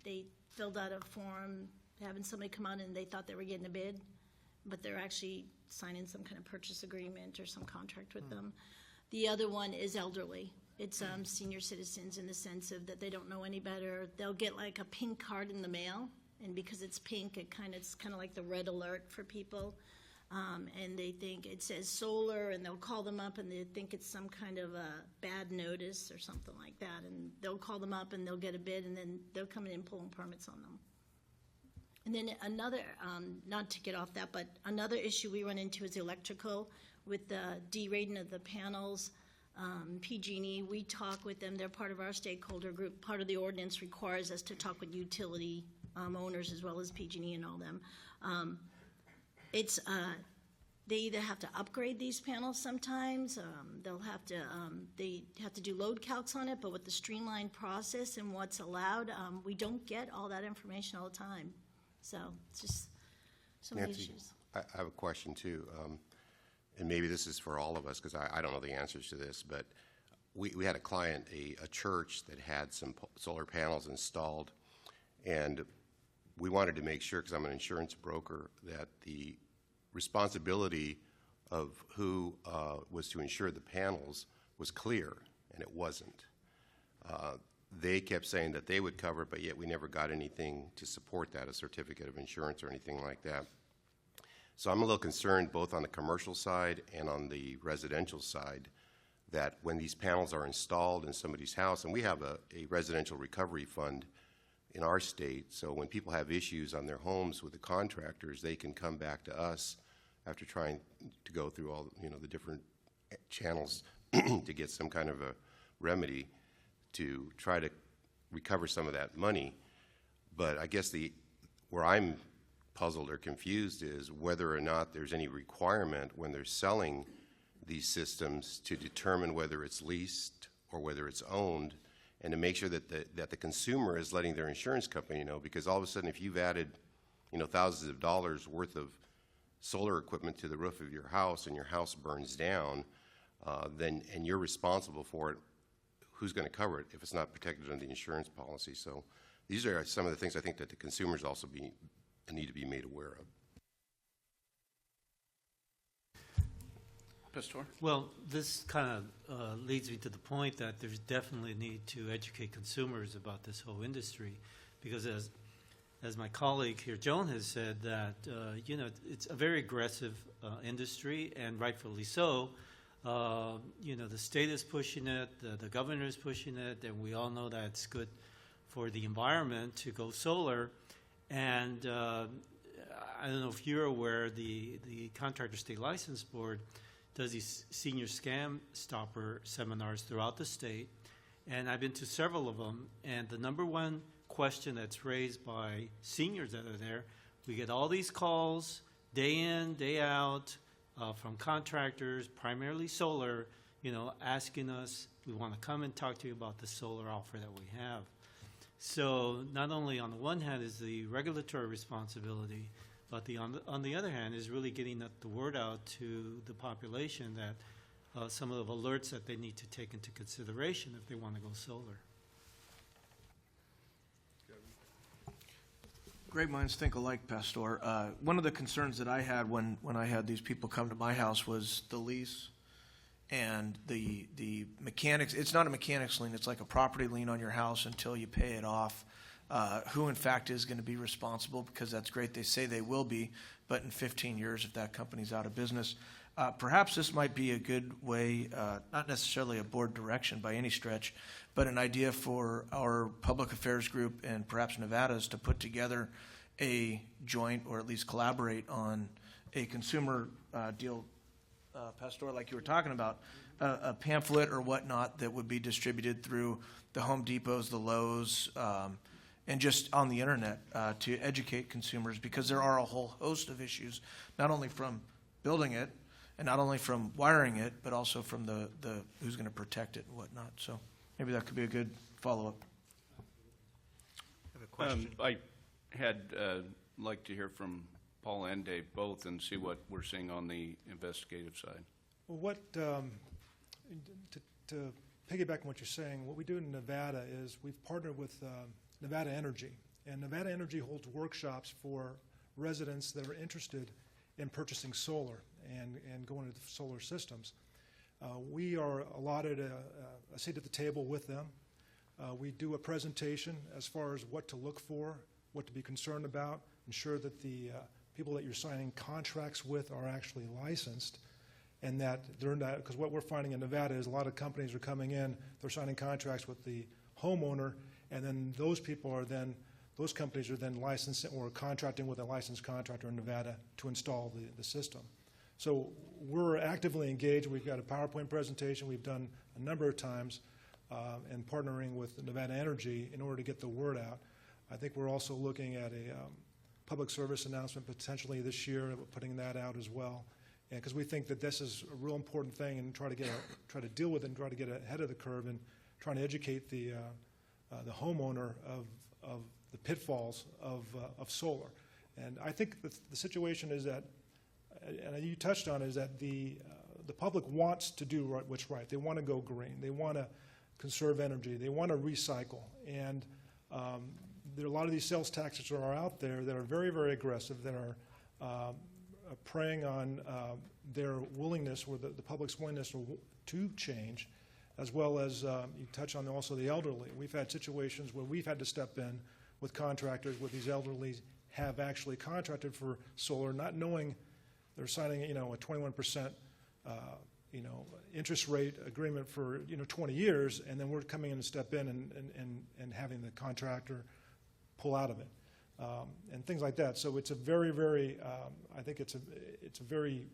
they filled out a form having somebody come out and they thought they were getting a bid, but they're actually signing some kind of purchase agreement or some contract with them. The other one is elderly. It's senior citizens in the sense of that they don't know any better. They'll get like a pink card in the mail, and because it's pink, it's kind of like the red alert for people. And they think it says solar, and they'll call them up and they think it's some kind of a bad notice or something like that. And they'll call them up and they'll get a bid, and then they'll come in and pull permits on them. And then another, not to get off that, but another issue we run into is electrical with the derating of the panels. PG&E, we talk with them. They're part of our stakeholder group. Part of the ordinance requires us to talk with utility owners as well as PG&E and all them. They either have to upgrade these panels sometimes. They have to do load calcs on it, but with the streamlined process and what's allowed, we don't get all that information all the time. So it's just some of the issues. I have a question too, and maybe this is for all of us because I don't know the answers to this, but we had a client, a church that had some solar panels installed, and we wanted to make sure, because I'm an insurance broker, that the responsibility of who was to insure the panels was clear, and it wasn't. They kept saying that they would cover it, but yet we never got anything to support that, a certificate of insurance or anything like that. So I'm a little concerned both on the commercial side and on the residential side that when these panels are installed in somebody's house, and we have a residential recovery fund in our state, so when people have issues on their homes with the contractors, they can come back to us after trying to go through all the different channels to get some kind of a remedy to try to recover some of that money. But I guess where I'm puzzled or confused is whether or not there's any requirement when they're selling these systems to determine whether it's leased or whether it's owned, and to make sure that the consumer is letting their insurance company know, because all of a sudden if you've added thousands of dollars worth of solar equipment to the roof of your house and your house burns down, and you're responsible for it, who's going to cover it if it's not protected under the insurance policy? So these are some of the things I think that the consumers also need to be made aware of. Pastor? Well, this kind of leads me to the point that there's definitely a need to educate consumers about this whole industry, because as my colleague here, Joan, has said, that it's a very aggressive industry, and rightfully so. The state is pushing it, the governor is pushing it, and we all know that it's good for the environment to go solar. And I don't know if you're aware, the Contractor State License Board does these senior scam stopper seminars throughout the state, and I've been to several of them, and the number one question that's raised by seniors that are there, we get all these calls day in, day out, from contractors, primarily solar, asking us, we want to come and talk to you about the solar offer that we have. So not only on the one hand is the regulatory responsibility, but on the other hand is really getting the word out to the population that some of the alerts that they need to take into consideration if they want to go solar. Great minds think alike, Pastor. One of the concerns that I had when I had these people come to my house was the lease and the mechanics. It's not a mechanics lien. It's like a property lien on your house until you pay it off. Who, in fact, is going to be responsible, because that's great. They say they will be, but in 15 years, if that company's out of business, perhaps this might be a good way, not necessarily a board direction by any stretch, but an idea for our public affairs group and perhaps Nevada's to put together a joint, or at least collaborate on a consumer deal, Pastor, like you were talking about, a pamphlet or whatnot that would be distributed through the Home Depots, the Lowe's, and just on the internet to educate consumers, because there are a whole host of issues, not only from building it and not only from wiring it, but also from the who's going to protect it and whatnot. So Maybe that could be a good follow-up. I have a question. I had like to hear from Paul and Dave both and see what we're seeing on the investigative side. Well, what, to piggyback on what you're saying, what we do in Nevada is we've partnered with Nevada Energy. And Nevada Energy holds workshops for residents that are interested in purchasing solar and going into solar systems. We are allotted a seat at the table with them. We do a presentation as far as what to look for, what to be concerned about, ensure that the people that you're signing contracts with are actually licensed, and that they're not, because what we're finding in Nevada is a lot of companies are coming in, they're signing contracts with the homeowner, and then those companies are then licensed or contracting with a licensed contractor in Nevada to install the system. So we're actively engaged. We've got a PowerPoint presentation we've done a number of times and partnering with Nevada Energy in order to get the word out. I think we're also looking at a public service announcement potentially this year, putting that out as well, because we think that this is a real important thing, and try to deal with it and try to get ahead of the curve and trying to educate the homeowner of the pitfalls of solar. And I think the situation is that, and you touched on, is that the public wants to do what's right. They want to go green. They want to conserve energy. They want to recycle. And there are a lot of these sales taxes that are out there that are very, very aggressive, that are preying on their willingness, or the public's willingness to change, as well as you touch on also the elderly. We've had situations where we've had to step in with contractors where these elderly have actually contracted for solar, not knowing they're signing, a 21% interest rate agreement for 20 years, and then we're coming in to step in and having the contractor pull out of it, and things like that. So it's a very, very, I think it's a very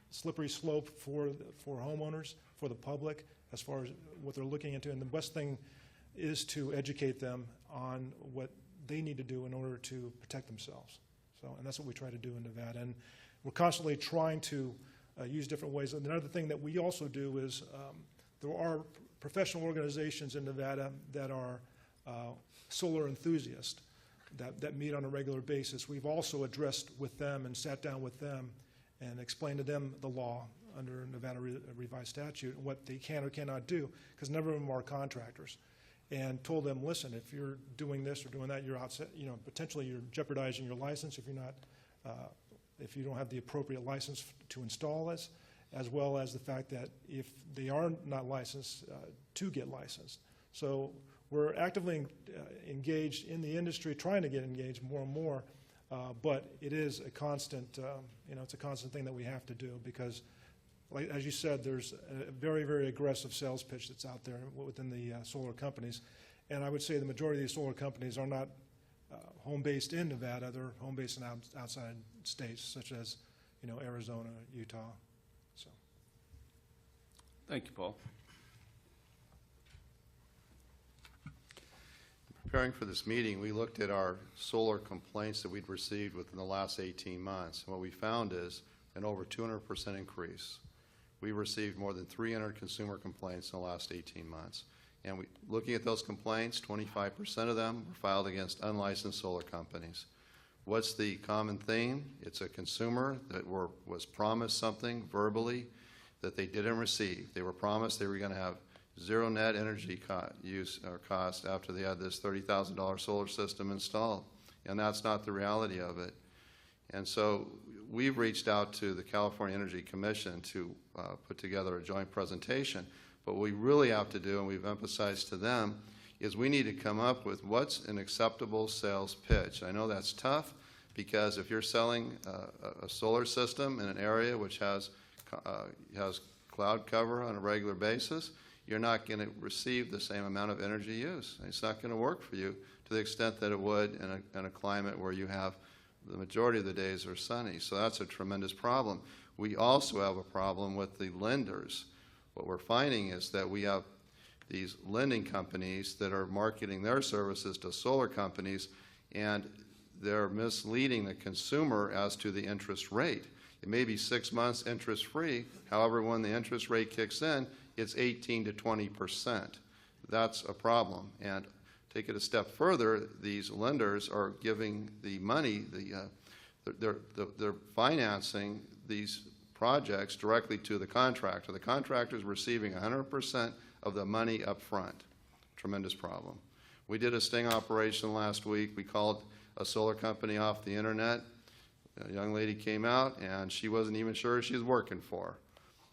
slippery slope for homeowners, for the public, as far as what they're looking into. And the best thing is to educate them on what they need to do in order to protect themselves. So, and that's what we try to do in Nevada. And we're constantly trying to use different ways. And another thing that we also do is there are professional organizations in Nevada that are solar enthusiasts that meet on a regular basis. We've also addressed with them and sat down with them and explained to them the law under Nevada revised statute and what they can or cannot do, because none of them are contractors. And told them, listen, if you're doing this or doing that, you're outside, potentially you're jeopardizing your license if you're not, if you don't have the appropriate license to install this, as well as the fact that if they are not licensed, to get licensed. So we're actively engaged in the industry, trying to get engaged more and more, but it is a constant, it's a constant thing that we have to do, because like, as you said, there's a very, very aggressive sales pitch that's out there within the solar companies. And I would say the majority of these solar companies are not home-based in Nevada. They're home-based in outside states, such as, Arizona, Utah. So. Thank you, Paul. Preparing for this meeting, we looked at our solar complaints that we'd received within the last 18 months. And what we found is an over 200% increase. We received more than 300 consumer complaints in the last 18 months. And looking at those complaints, 25% of them were filed against unlicensed solar companies. What's the common theme? It's a consumer that was promised something verbally that they didn't receive. They were promised they were going to have zero net energy use or cost after they had this $30,000 solar system installed. And that's not the reality of it. And so we've reached out to the California Energy Commission to put together a joint presentation. But what we really have to do, and we've emphasized to them, is we need to come up with what's an acceptable sales pitch. I know that's tough, because if you're selling a solar system in an area which has cloud cover on a regular basis, you're not going to receive the same amount of energy use. It's not going to work for you to the extent that it would in a climate where you have the majority of the days are sunny. So that's a tremendous problem. We also have a problem with the lenders. What we're finding is that we have these lending companies that are marketing their services to solar companies, and they're misleading the consumer as to the interest rate. It may be 6 months interest free. However, when the interest rate kicks in, it's 18 to 20%. that's a problem. And take it a step further, these lenders are giving the money, they're financing these projects directly to the contractor. The contractor is receiving 100% of the money up front. Tremendous problem. We did a sting operation last week. We called a solar company off the internet. A young lady came out, and she wasn't even sure she was working for.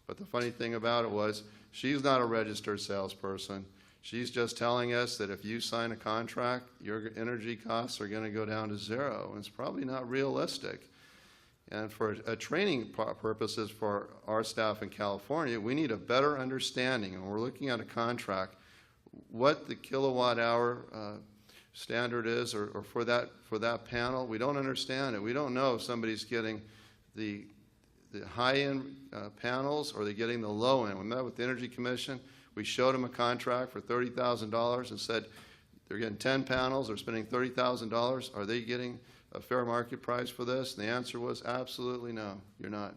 But the funny thing about it was, she's not a registered salesperson. She's just telling us that if you sign a contract, your energy costs are going to go down to zero. And it's probably not realistic. And for training purposes for our staff in California, we need a better understanding. And we're looking at a contract, what the kilowatt hour standard is, or for that panel. We don't understand it. We don't know if somebody's getting the high-end panels or they're getting the low-end. We met with the Energy Commission. We showed them a contract for $30,000 and said they're getting 10 panels, they're spending $30,000. Are they getting a fair market price for this? And the answer was absolutely no, you're not.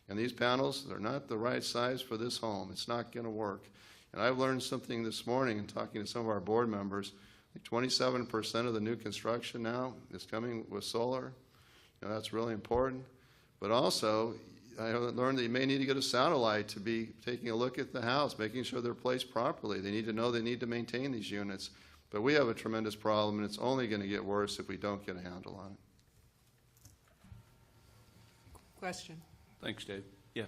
And these panels, they're not the right size for this home. It's not going to work. And I've learned something this morning in talking to some of our board members. 27% of the new construction now is coming with solar. That's really important. But also, I learned that you may need to get a satellite to be taking a look at the house, making sure they're placed properly. They need to know they need to maintain these units. But we have a tremendous problem, and it's only going to get worse if we don't get a handle on it. Question. Thanks, Dave. Yeah.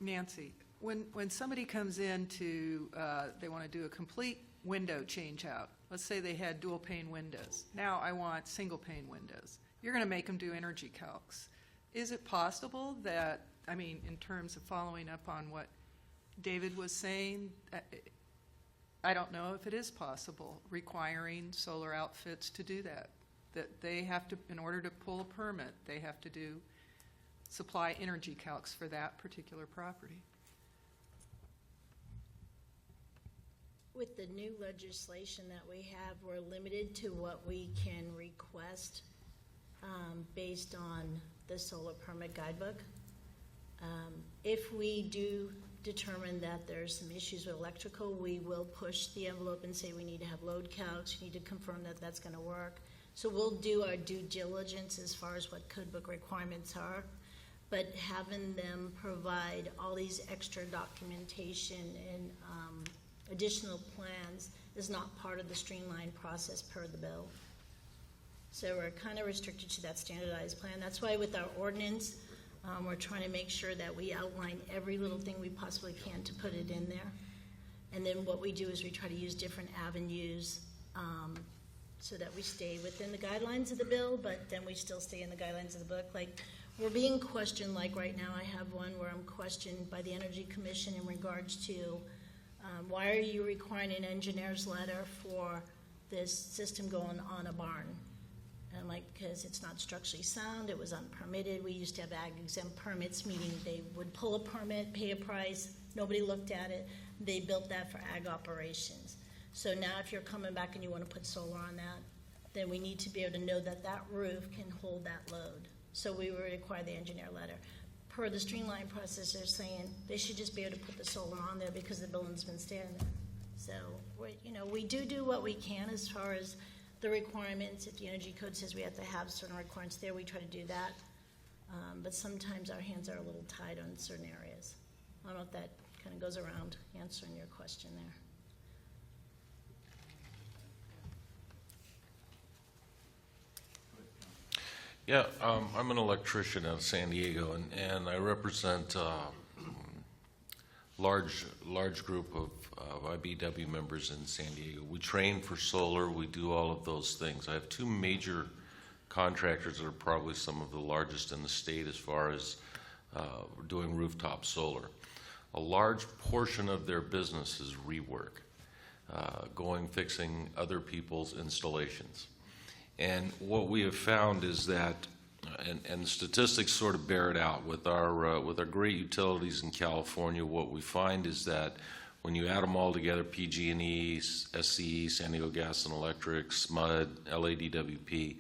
Nancy, when somebody comes in to, they want to do a complete window change out, let's say they had dual pane windows. Now I want single pane windows. You're going to make them do energy calcs. Is it possible that, I mean, in terms of following up on what David was saying, I don't know if it is possible requiring solar outfits to do that. That they have to, in order to pull a permit, they have to supply energy calcs for that particular property. With the new legislation that we have, we're limited to what we can request based on the solar permit guidebook. If we do determine that there's some issues with electrical, we will push the envelope and say we need to have load counts, we need to confirm that that's going to work. So we'll do our due diligence as far as what code book requirements are, but having them provide all these extra documentation and additional plans is not part of the streamlined process per the bill. So we're kind of restricted to that standardized plan. That's why with our ordinance, we're trying to make sure that we outline every little thing we possibly can to put it in there. And then what we do is we try to use different avenues so that we stay within the guidelines of the bill, but then we still stay in the guidelines of the book. Like, we're being questioned, like right now I have one where I'm questioned by the Energy Commission in regards to why are you requiring an engineer's letter for this system going on a barn? And I'm like, because it's not structurally sound, it was unpermitted. We used to have ag exempt permits, meaning they would pull a permit, pay a price, nobody looked at it. They built that for ag operations. So now if you're coming back and you want to put solar on that, then we need to be able to know that that roof can hold that load. So we would require the engineer letter. Per the streamline process, they're saying they should just be able to put the solar on there because the building's been standing there. So, we do what we can as far as the requirements. If the energy code says we have to have certain requirements there, we try to do that. But sometimes our hands are a little tied on certain areas. I don't know if that kind of goes around answering your question there. Yeah, I'm an electrician out of San Diego, and I represent a large group of IBW members in San Diego. We train for solar. We do all of those things. I have two major contractors that are probably some of the largest in the state as far as doing rooftop solar. A large portion of their business is rework, fixing other people's installations. And what we have found is that, and the statistics sort of bear it out, with our great utilities in California, what we find is that when you add them all together, PG&E, SCE, San Diego Gas and Electric, SMUD, LADWP,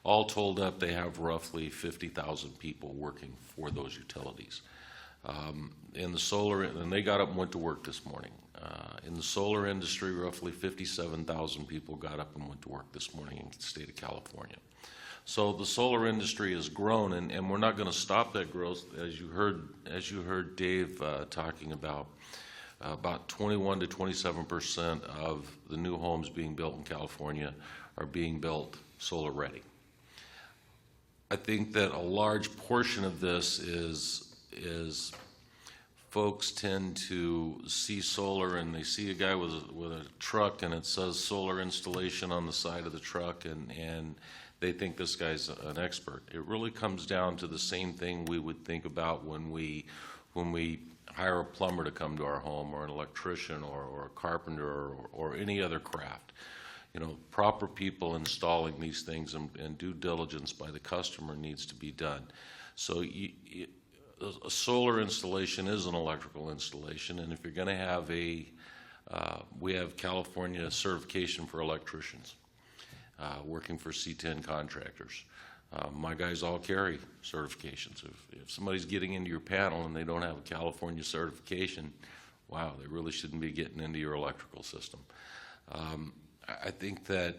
all told up they have roughly 50,000 people working for those utilities. In the solar, and they got up and went to work this morning. In the solar industry, roughly 57,000 people got up and went to work this morning in the state of California. So the solar industry has grown, and we're not going to stop that growth. As you heard Dave talking about 21 to 27% of the new homes being built in California are being built solar ready. I think that a large portion of this is folks tend to see solar, and they see a guy with a truck and it says solar installation on the side of the truck, and they think this guy's an expert. It really comes down to the same thing we would think about when we hire a plumber to come to our home, or an electrician, or a carpenter, or any other craft. You know, proper people installing these things, and due diligence by the customer needs to be done. So a solar installation is an electrical installation, and if you're going to have we have California certification for electricians working for C10 contractors. My guys all carry certifications. If somebody's getting into your panel and they don't have a California certification, wow, they really shouldn't be getting into your electrical system. I think that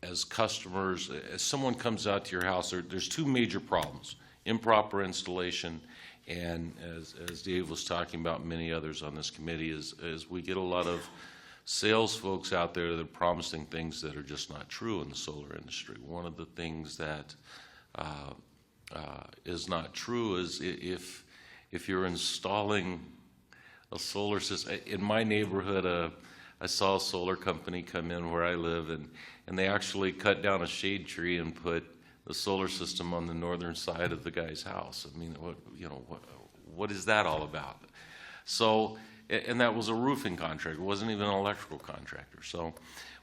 as customers, as someone comes out to your house, there's two major problems: improper installation, and as Dave was talking about, many others on this committee, is we get a lot of sales folks out there that are promising things that are just not true in the solar industry. One of the things that is not true is if you're installing a solar system. In my neighborhood, I saw a solar company come in where I live, and they actually cut down a shade tree and put the solar system on the northern side of the guy's house. I mean, what is that all about? So, and that was a roofing contractor. It wasn't even an electrical contractor. So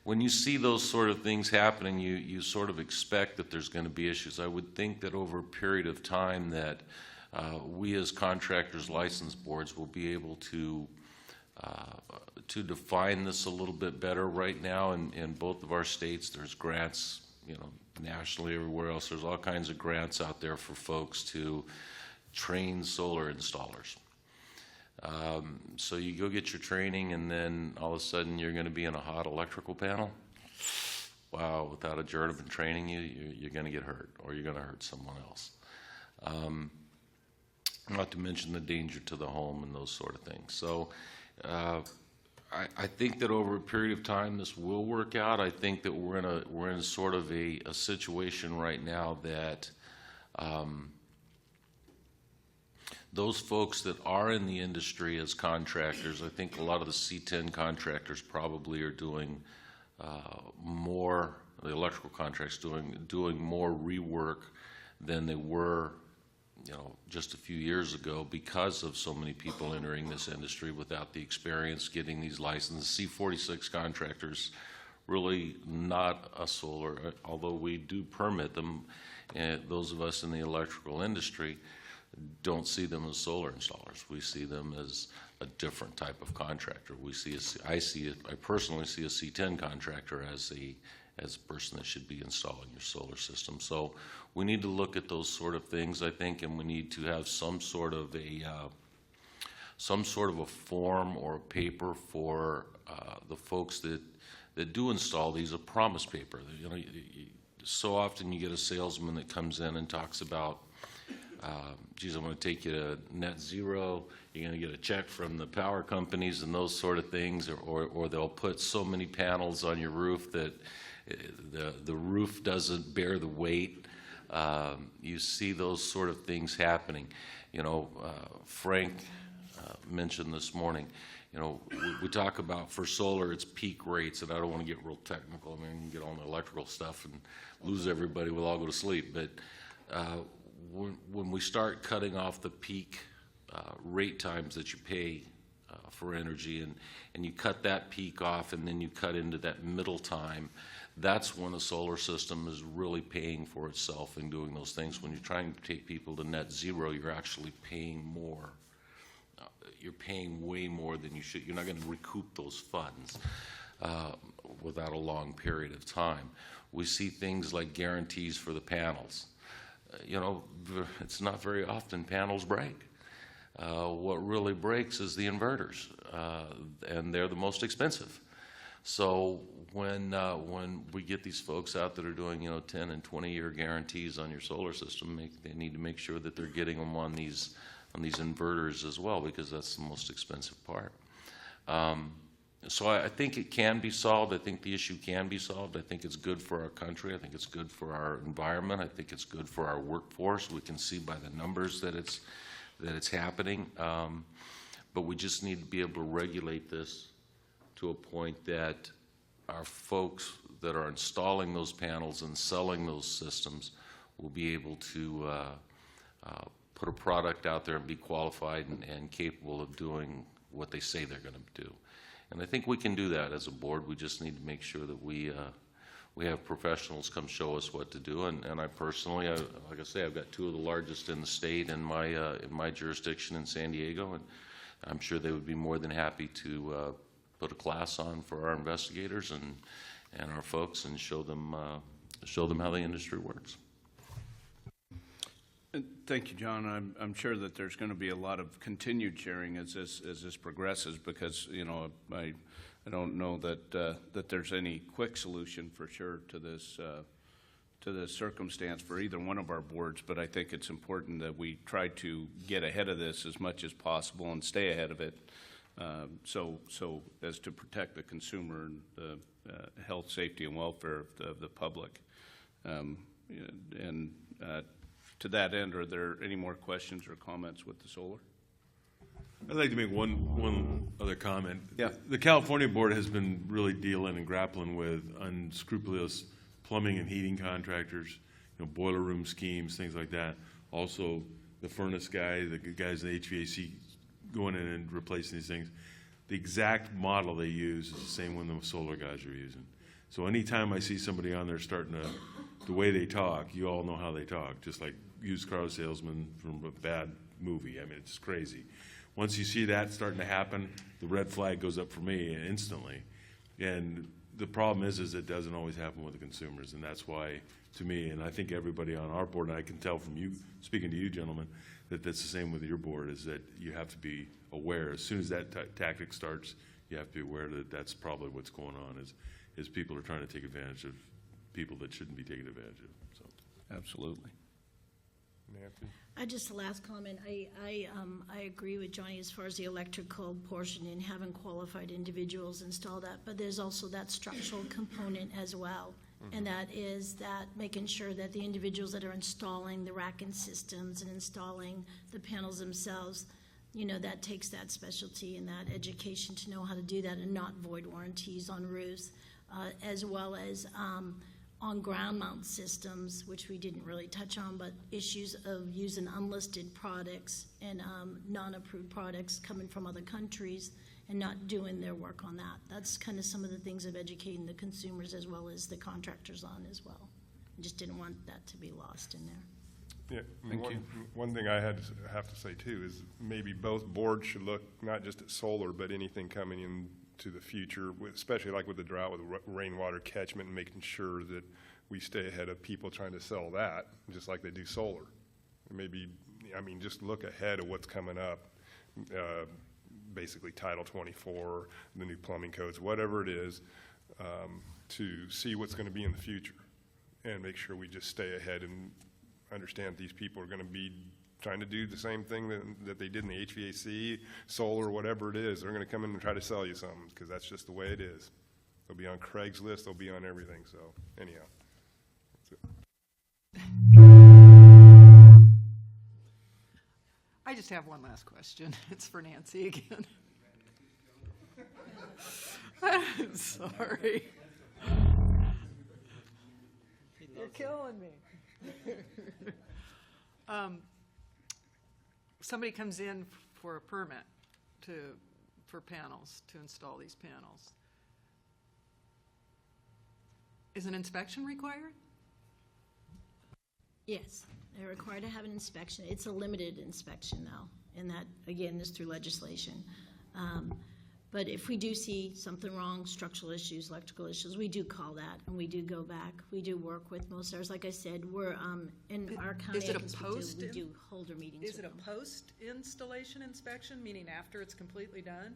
when you see those sort of things happening, you sort of expect that there's going to be issues. I would think that over a period of time that we as contractors license boards will be able to define this a little bit better. Right now in both of our states, there's grants, nationally, everywhere else. There's all kinds of grants out there for folks to train solar installers. So you go get your training, and then all of a sudden you're going to be in a hot electrical panel. Wow, without a journeyman training you're going to get hurt, or you're going to hurt someone else. Not to mention the danger to the home and those sort of things. So I think that over a period of time this will work out. I think that we're in sort of a situation right now that those folks that are in the industry as contractors, I think a lot of the C10 contractors probably are doing more, the electrical contractors doing more rework than they were just a few years ago, because of so many people entering this industry without the experience getting these licenses. C46 contractors, really not a solar, although we do permit them, and those of us in the electrical industry don't see them as solar installers. We see them as a different type of contractor. I personally see a C10 contractor as a person that should be installing your solar system. So we need to look at those sort of things, I think, and we need to have some sort of a form or a paper for the folks that do install these, a promise paper. So often you get a salesman that comes in and talks about, geez, I'm going to take you to net zero. You're going to get a check from the power companies and those sort of things, or they'll put so many panels on your roof that the roof doesn't bear the weight. You see those sort of things happening. Frank mentioned this morning, we talk about for solar it's peak rates, and I don't want to get real technical. I mean, get on the electrical stuff and lose everybody. We'll all go to sleep. But when we start cutting off the peak rate times that you pay for energy, and you cut that peak off, and then you cut into that middle time, that's when the solar system is really paying for itself in doing those things. When you're trying to take people to net zero, you're actually paying more. You're paying way more than you should. You're not going to recoup those funds without a long period of time. We see things like guarantees for the panels. It's not very often panels break. What really breaks is the inverters, and they're the most expensive. So when we get these folks out that are doing 10 and 20-year guarantees on your solar system, they need to make sure that they're getting them on these inverters as well, because that's the most expensive part. So I think it can be solved. I think the issue can be solved. I think it's good for our country. I think it's good for our environment. I think it's good for our workforce. We can see by the numbers that it's happening. But we just need to be able to regulate this to a point that our folks that are installing those panels and selling those systems will be able to put a product out there and be qualified and capable of doing what they say they're going to do. And I think we can do that as a board. We just need to make sure that we have professionals come show us what to do. And I personally, like I say, I've got two of the largest in the state in my jurisdiction in San Diego, and I'm sure they would be more than happy to put a class on for our investigators and our folks and show them how the industry works. Thank you, John. I'm sure that there's going to be a lot of continued sharing as this progresses, because I don't know that there's any quick solution for sure to this circumstance for either one of our boards. But I think it's important that we try to get ahead of this as much as possible and stay ahead of it, so as to protect the consumer and the health, safety, and welfare of the public. To that end, are there any more questions or comments with the solar? I'd like to make one other comment. Yeah. The California board has been really dealing and grappling with unscrupulous plumbing and heating contractors, boiler room schemes, things like that. Also, the furnace guy, the guys in the HVAC going in and replacing these things. The exact model they use is the same one the solar guys are using. So anytime I see somebody on there starting to, the way they talk, you all know how they talk, just like used car salesman from a bad movie. I mean, it's crazy. Once you see that starting to happen, the red flag goes up for me instantly. And the problem is it doesn't always happen with the consumers, and that's why, to me, and I think everybody on our board, and I can tell from you, speaking to you gentlemen, that that's the same with your board, is that you have to be aware. As soon as that tactic starts, you have to be aware that that's probably what's going on, is people are trying to take advantage of people that shouldn't be taken advantage of. So, absolutely. Nancy? Just the last comment. I agree with Johnny as far as the electrical portion and having qualified individuals install that, but there's also that structural component as well. Mm-hmm. And that is that making sure that the individuals that are installing the racking systems and installing the panels themselves, that takes that specialty and that education to know how to do that and not void warranties on roofs, as well as on ground mount systems, which we didn't really touch on, but issues of using unlisted products and non-approved products coming from other countries and not doing their work on that. That's kind of some of the things of educating the consumers as well as the contractors on as well. I just didn't want that to be lost in there. Yeah, Thank you. One thing I have to say too is maybe both boards should look not just at solar, but anything coming in to the future, especially like with the drought, with rainwater catchment, and making sure that we stay ahead of people trying to sell that, just like they do solar. Maybe, just look ahead of what's coming up, basically Title 24, the new plumbing codes, whatever it is, to see what's going to be in the future, and make sure we just stay ahead and understand these people are going to be trying to do the same thing that they did in the HVAC, solar, whatever it is. They're going to come in and try to sell you something, because that's just the way it is. They'll be on Craigslist, they'll be on everything. So anyhow, that's it. I just have one last question. It's for Nancy again. I'm sorry. You're killing me. Somebody comes in for a permit for panels, to install these panels. Is an inspection required? Yes, they're required to have an inspection. It's a limited inspection now, and that, again, is through legislation. But if we do see something wrong, structural issues, electrical issues, we do call that, and we do go back. We do work with most ours. Like I said, we're, in our county, Is it I a can speak post to, we in- do holder meetings Is with it a them. post-installation inspection, meaning after it's completely done?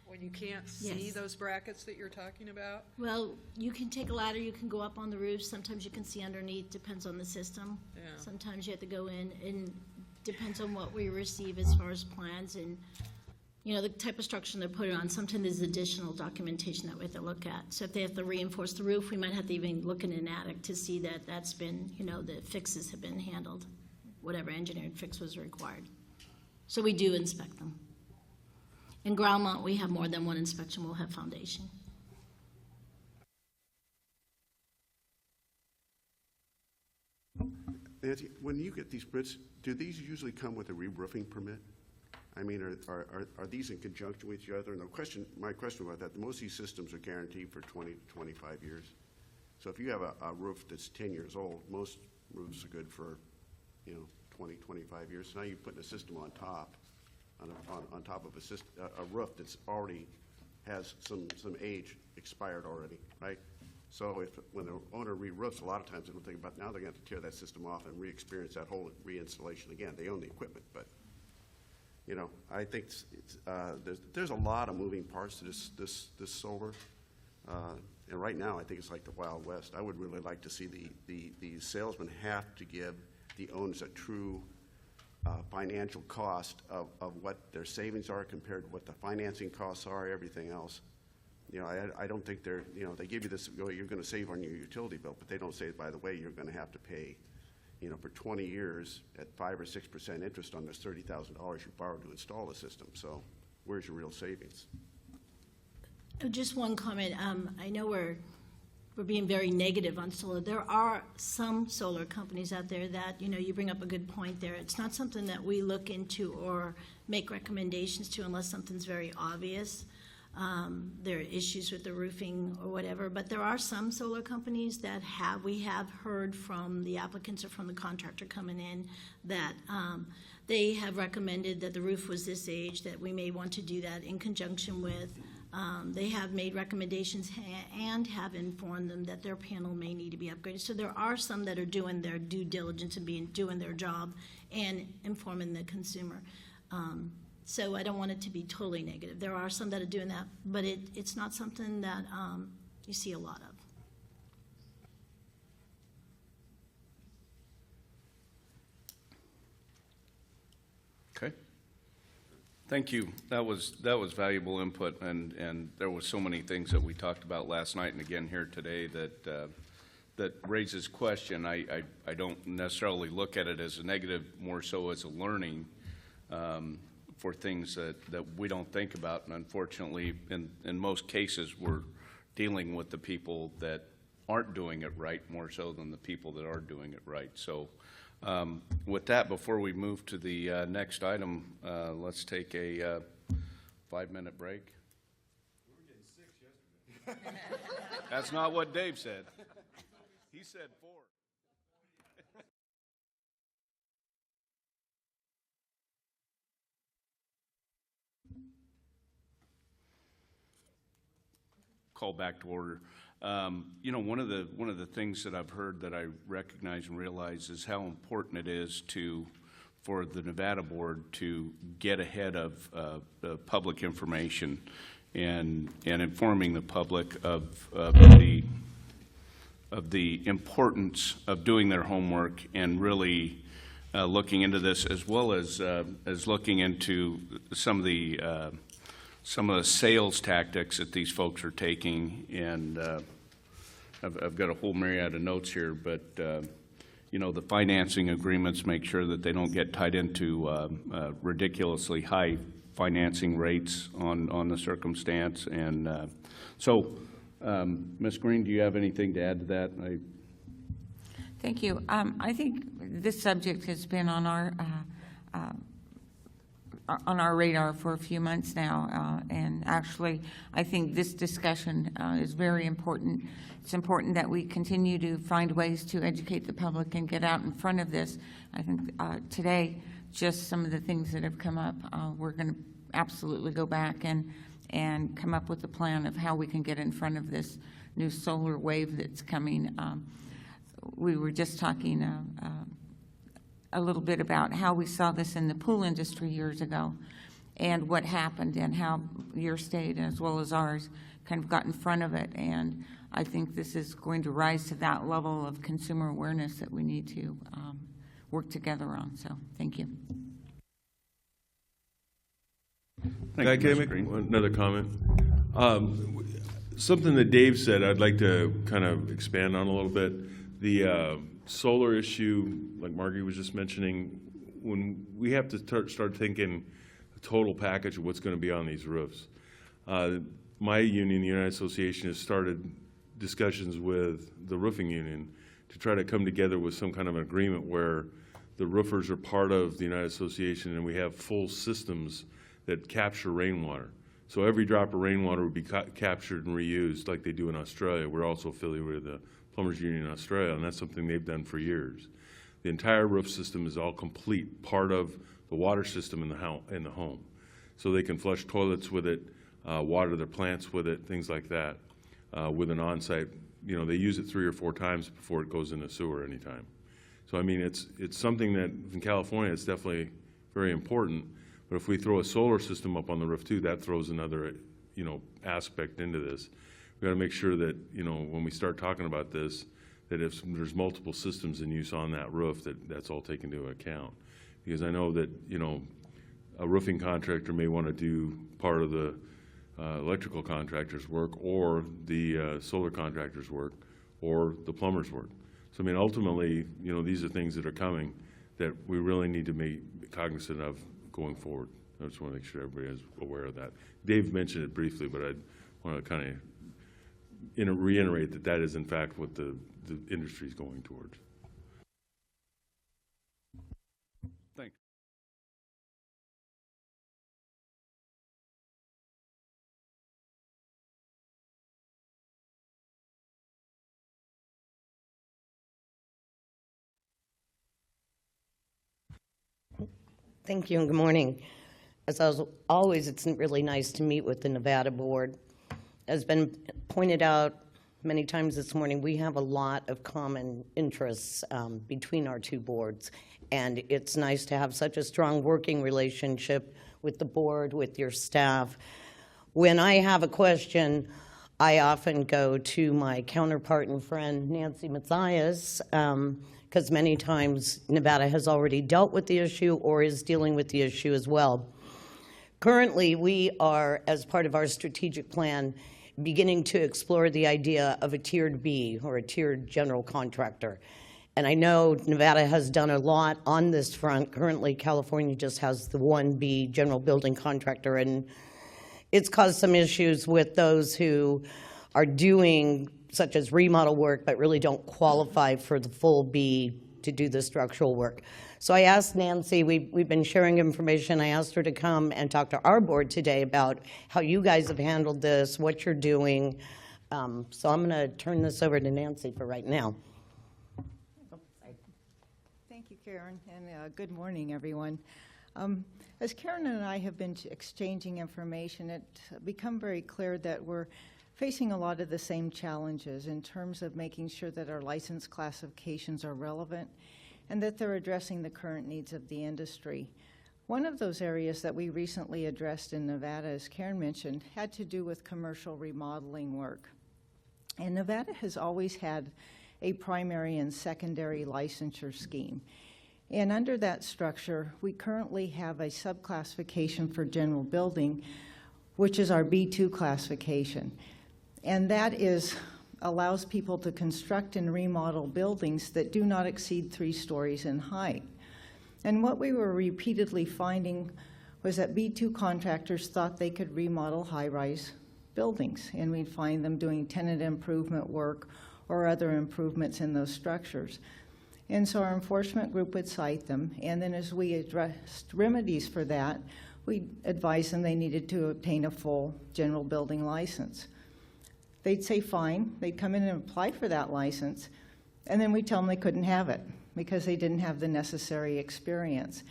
When you can't see Yes. those brackets that you're talking about? Well, you can take a ladder, you can go up on the roof, sometimes you can see underneath, depends on the system. Yeah. Sometimes you have to go in, and depends on what we receive as far as plans and, you know, the type of structure they're putting on. Sometimes there's additional documentation that we have to look at. So if they have to reinforce the roof, we might have to even look in an attic to see that that's been, you know, the fixes have been handled, whatever engineered fix was required. So we do inspect them. In ground mount, we have more than one inspection. We'll have foundation. Nancy, when you get these permits, do these usually come with a re-roofing permit? I mean, are these in conjunction with each other? And my question about that, most of these systems are guaranteed for 20 to 25 years. So if you have a roof that's 10 years old, most roofs are good for, 20, 25 years. So now you're putting a system on top, on top of a roof that's already has some age expired already, right? So when the owner re-roofs, a lot of times they don't think about, now they're going to have to tear that system off and re-experience that whole reinstallation again. They own the equipment, but, I think there's a lot of moving parts to this solar. And right now, I think it's like the Wild West. I would really like to see the salesmen have to give the owners a true financial cost of what their savings are compared to what the financing costs are, everything else. I don't think they give you this, you're going to save on your utility bill, but they don't say, by the way, you're going to have to pay, for 20 years at 5 or 6% interest on this $30,000 you borrowed to install the system. So where's your real savings? Just one comment. I know we're being very negative on solar. There are some solar companies out there that, you bring up a good point there. It's not something that we look into or make recommendations to unless something's very obvious. There are issues with the roofing or whatever, but there are some solar companies that we have heard from the applicants or from the contractor coming in that they have recommended that the roof was this age, that we may want to do that in conjunction with. They have made recommendations and have informed them that their panel may need to be upgraded. So there are some that are doing their due diligence and doing their job and informing the consumer. So I don't want it to be totally negative. There are some that are doing that, but it's not something that you see a lot of. Okay. Thank you. That was valuable input, and there was so many things that we talked about last night and again here today that raises question. I don't necessarily look at it as a negative, more so as a learning for things that we don't think about. And unfortunately, in most cases, we're dealing with the people that aren't doing it right more so than the people that are doing it right. So with that, before we move to the next item, let's take a 5-minute break. We were getting 6 yesterday. That's not what Dave said. He said 4. Call back to order. One of the things that I've heard that I recognize and realize is how important it is for the Nevada board to get ahead of the public information and informing the public of the importance of doing their homework and really looking into this, as well as looking into some of the sales tactics that these folks are taking. And I've got a whole myriad of notes here, but the financing agreements make sure that they don't get tied into ridiculously high financing rates on the circumstance. And so, Ms. Green, do you have anything to add to that? Thank you. I think this subject has been on our radar for a few months now, and actually, I think this discussion is very important. It's important that we continue to find ways to educate the public and get out in front of this. I think today, just some of the things that have come up, we're going to absolutely go back and and come up with a plan of how we can get in front of this new solar wave that's coming. We were just talking a little bit about how we saw this in the pool industry years ago and what happened and how your state as well as ours kind of got in front of it. And I think this is going to rise to that level of consumer awareness that we need to work together on. So thank you. Can I make another comment? Something that Dave said, I'd like to kind of expand on a little bit. The solar issue, like Margie was just mentioning, when we have to start thinking the total package of what's going to be on these roofs. My union, the United Association, has started discussions with the roofing union to try to come together with some kind of an agreement where the roofers are part of the United Association and we have full systems that capture rainwater. So every drop of rainwater would be captured and reused like they do in Australia. We're also affiliated with the Plumbers Union in Australia, and that's something they've done for years. The entire roof system is all complete, part of the water system in the home. So they can flush toilets with it, water their plants with it, things like that, with an on-site. You know, they use it 3 or 4 times before it goes in the sewer anytime. So, I mean, it's something that in California it's definitely very important. But if we throw a solar system up on the roof too, that throws another, you know, aspect into this. We got to make sure that, you know, when we start talking about this, that if there's multiple systems in use on that roof, that's all taken into account. Because I know that, you know, a roofing contractor may want to do part of the electrical contractor's work, or the solar contractor's work, or the plumber's work. So, I mean, ultimately, you know, these are things that are coming that we really need to be cognizant of going forward. I just want to make sure everybody is aware of that. Dave mentioned it briefly, but I want to kind of reiterate that that is in fact what the industry is going towards. Thanks. Thank you and good morning. As always, it's really nice to meet with the Nevada board. As been pointed out many times this morning, we have a lot of common interests between our two boards, and it's nice to have such a strong working relationship with the board, with your staff. When I have a question, I often go to my counterpart and friend, Nancy Mathias, because many times Nevada has already dealt with the issue or is dealing with the issue as well. Currently, we are, as part of our strategic plan, beginning to explore the idea of a tiered B, or a tiered general contractor. And I know Nevada has done a lot on this front. Currently, California just has the 1B general building contractor, and it's caused some issues with those who are doing such as remodel work, but really don't qualify for the full B to do the structural work. So I asked Nancy, we've been sharing information, I asked her to come and talk to our board today about how you guys have handled this, what you're doing. So I'm going to turn this over to Nancy for right now. Thank you, Karen, and good morning, everyone. As Karen and I have been exchanging information, it's become very clear that we're facing a lot of the same challenges in terms of making sure that our license classifications are relevant and that they're addressing the current needs of the industry. One of those areas that we recently addressed in Nevada, as Karen mentioned, had to do with commercial remodeling work. And Nevada has always had a primary and secondary licensure scheme. And under that structure, we currently have a subclassification for general building, which is our B2 classification. And that allows people to construct and remodel buildings that do not exceed 3 stories in height. And what we were repeatedly finding was that B2 contractors thought they could remodel high-rise buildings, and we'd find them doing tenant improvement work or other improvements in those structures. And so our enforcement group would cite them, and then as we addressed remedies for that, we advised them they needed to obtain a full general building license. They'd say fine, they'd come in and apply for that license, and then we'd tell them they couldn't have it because they didn't have the necessary experience.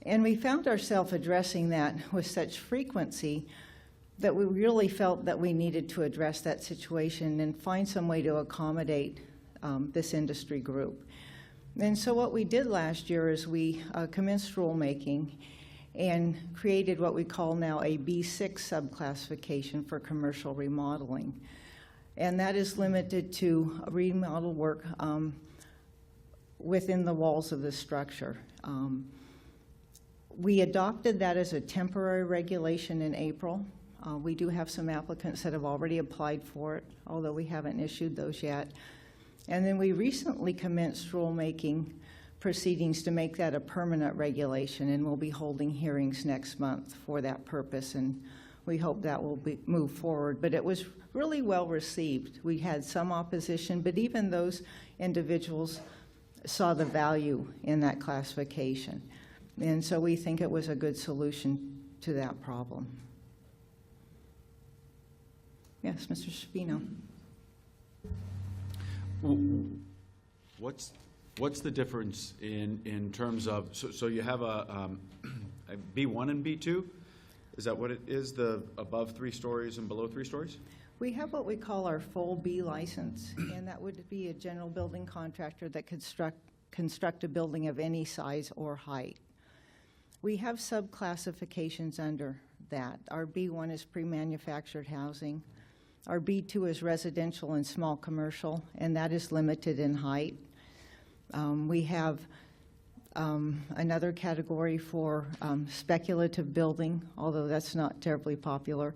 And we found ourselves addressing that with such frequency that we really felt that we needed to address that situation and find some way to accommodate this industry group. And so what we did last year is we commenced rulemaking and created what we call now a B6 subclassification for commercial remodeling. And that is limited to remodel work within the walls of the structure. We adopted that as a temporary regulation in April. We do have some applicants that have already applied for it, although we haven't issued those yet. And then we recently commenced rulemaking proceedings to make that a permanent regulation, and we'll be holding hearings next month for that purpose, and we hope that will move forward. But it was really well received. We had some opposition, but even those individuals saw the value in that classification. And so we think it was a good solution to that problem. Yes, Mr. Spino. What's the difference in terms of, so you have a B1 and B2? Is that what it is, the above 3 stories and below 3 stories? We have what we call our full B license, and that would be a general building contractor that could construct a building of any size or height. We have subclassifications under that. Our B1 is pre-manufactured housing. Our B2 is residential and small commercial, and that is limited in height. We have another category for speculative building, although that's not terribly popular.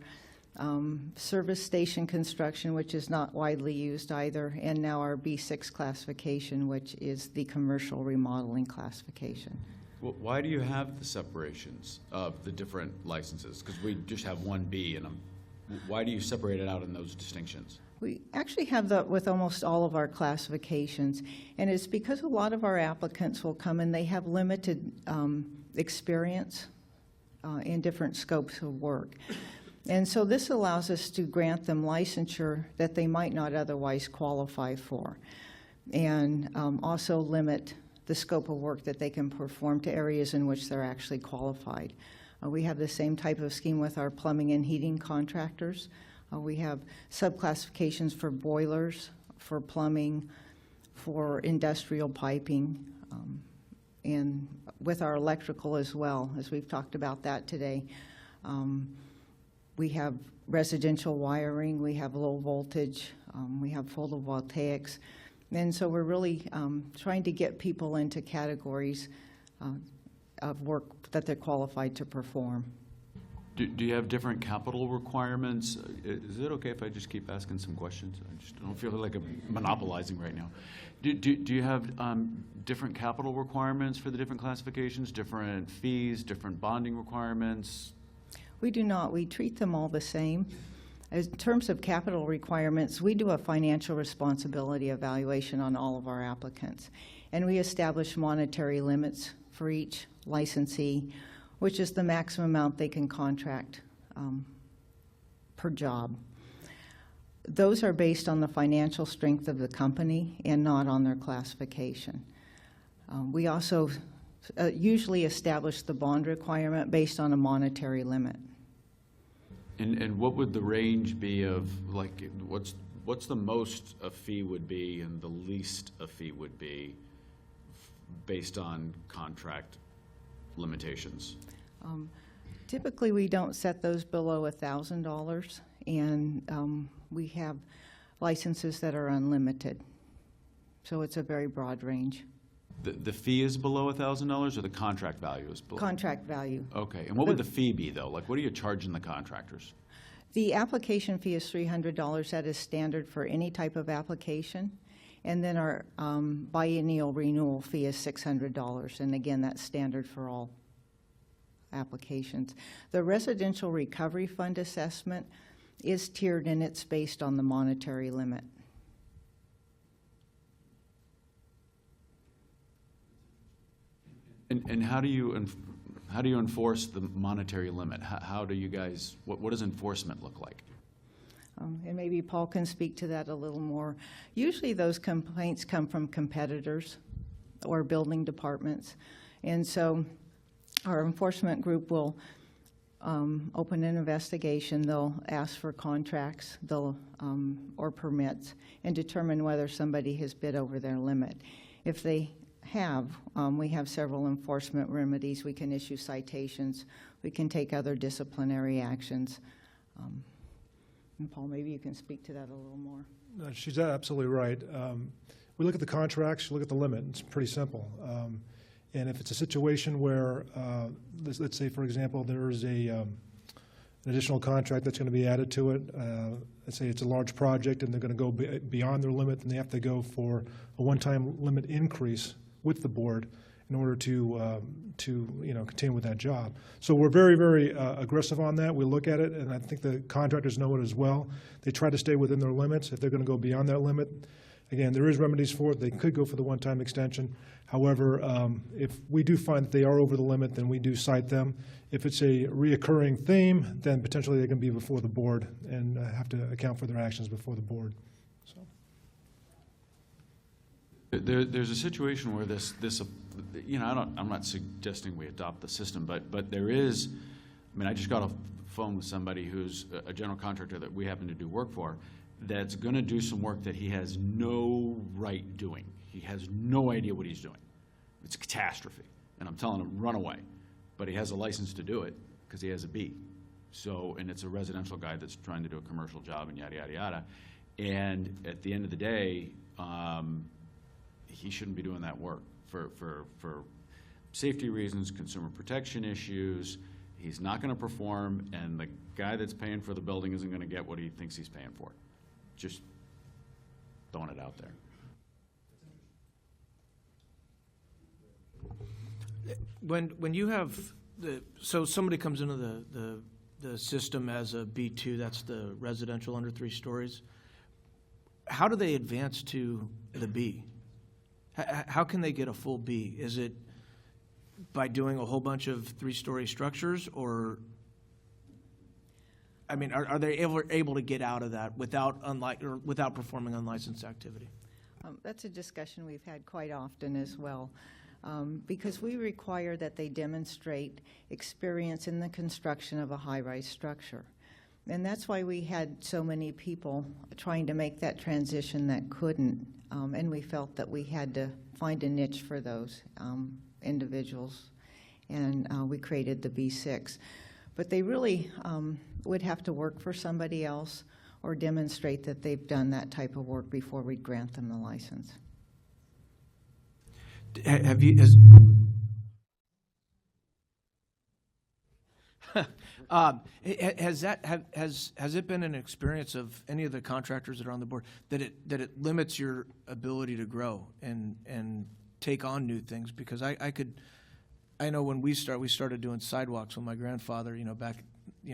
Service station construction, which is not widely used either, and now our B6 classification, which is the commercial remodeling classification. Well, why do you have the separations of the different licenses? Because we just have one B, and why do you separate it out in those distinctions? We actually have that with almost all of our classifications, and it's because a lot of our applicants will come and they have limited experience in different scopes of work. And so this allows us to grant them licensure that they might not otherwise qualify for, and also limit the scope of work that they can perform to areas in which they're actually qualified. We have the same type of scheme with our plumbing and heating contractors. We have subclassifications for boilers, for plumbing, for industrial piping, and with our electrical as well, as we've talked about that today. We have residential wiring, we have low voltage, we have photovoltaics, and so we're really trying to get people into categories of work that they're qualified to perform. Do you have different capital requirements? Is it okay if I just keep asking some questions? I just don't feel like I'm monopolizing right now. Do you have different capital requirements for the different classifications, different fees, different bonding requirements? We do not. We treat them all the same. In terms of capital requirements, we do a financial responsibility evaluation on all of our applicants, and we establish monetary limits for each licensee, which is the maximum amount they can contract per job. Those are based on the financial strength of the company and not on their classification. We also usually establish the bond requirement based on a monetary limit. And what would the range be of, like, what's the most a fee would be and the least a fee would be based on contract limitations? Typically, we don't set those below $1,000, and we have licenses that are unlimited. So it's a very broad range. The fee is below $1,000, or the contract value is below? Contract value. Okay, and what would the fee be, though? Like, what are you charging the contractors? The application fee is $300. That is standard for any type of application. And then our biennial renewal fee is $600. And again, that's standard for all applications. The residential recovery fund assessment is tiered, and it's based on the monetary limit. And how do you enforce the monetary limit? How do you guys, what does enforcement look like? And maybe Paul can speak to that a little more. Usually those complaints come from competitors or building departments. And so our enforcement group will open an investigation. They'll ask for contracts, or permits, and determine whether somebody has bid over their limit. If they have, we have several enforcement remedies. We can issue citations. We can take other disciplinary actions. And Paul, maybe you can speak to that a little more. She's absolutely right. We look at the contracts, you look at the limit. It's pretty simple. And if it's a situation where, let's say, for example, there's an additional contract that's going to be added to it, let's say it's a large project and they're going to go beyond their limit, then they have to go for a one-time limit increase with the board in order to continue with that job. So we're very, very aggressive on that. We look at it, and I think the contractors know it as well. They try to stay within their limits. If they're going to go beyond that limit, again, there is remedies for it. They could go for the one-time extension. However, if we do find that they are over the limit, then we do cite them. If it's a reoccurring theme, then potentially they can be before the board and have to account for their actions before the board. So. There's a situation where this, I'm not suggesting we adopt the system, but there is, I just got off the phone with somebody who's a general contractor that we happen to do work for, that's going to do some work that he has no right doing. He has no idea what he's doing. It's a catastrophe. And I'm telling him, run away. But he has a license to do it because he has a B. So, and it's a residential guy that's trying to do a commercial job and yada, yada, yada. And at the end of the day, he shouldn't be doing that work for safety reasons, consumer protection issues. He's not going to perform, and the guy that's paying for the building isn't going to get what he thinks he's paying for. Just throwing it out there. When you have so somebody comes into the system as a B2, that's the residential under 3 stories, how do they advance to the B? How can they get a full B? Is it by doing a whole bunch of 3-story structures, or are they able to get out of that without performing unlicensed activity? That's a discussion we've had quite often as well, because we require that they demonstrate experience in the construction of a high-rise structure. And that's why we had so many people trying to make that transition that couldn't, and we felt that we had to find a niche for those individuals, and we created the B6. But they really would have to work for somebody else or demonstrate that they've done that type of work before we'd grant them the license. Has it been an experience of any of the contractors that are on the board that it limits your ability to grow and take on new things? Because I know when we started doing sidewalks with my grandfather, back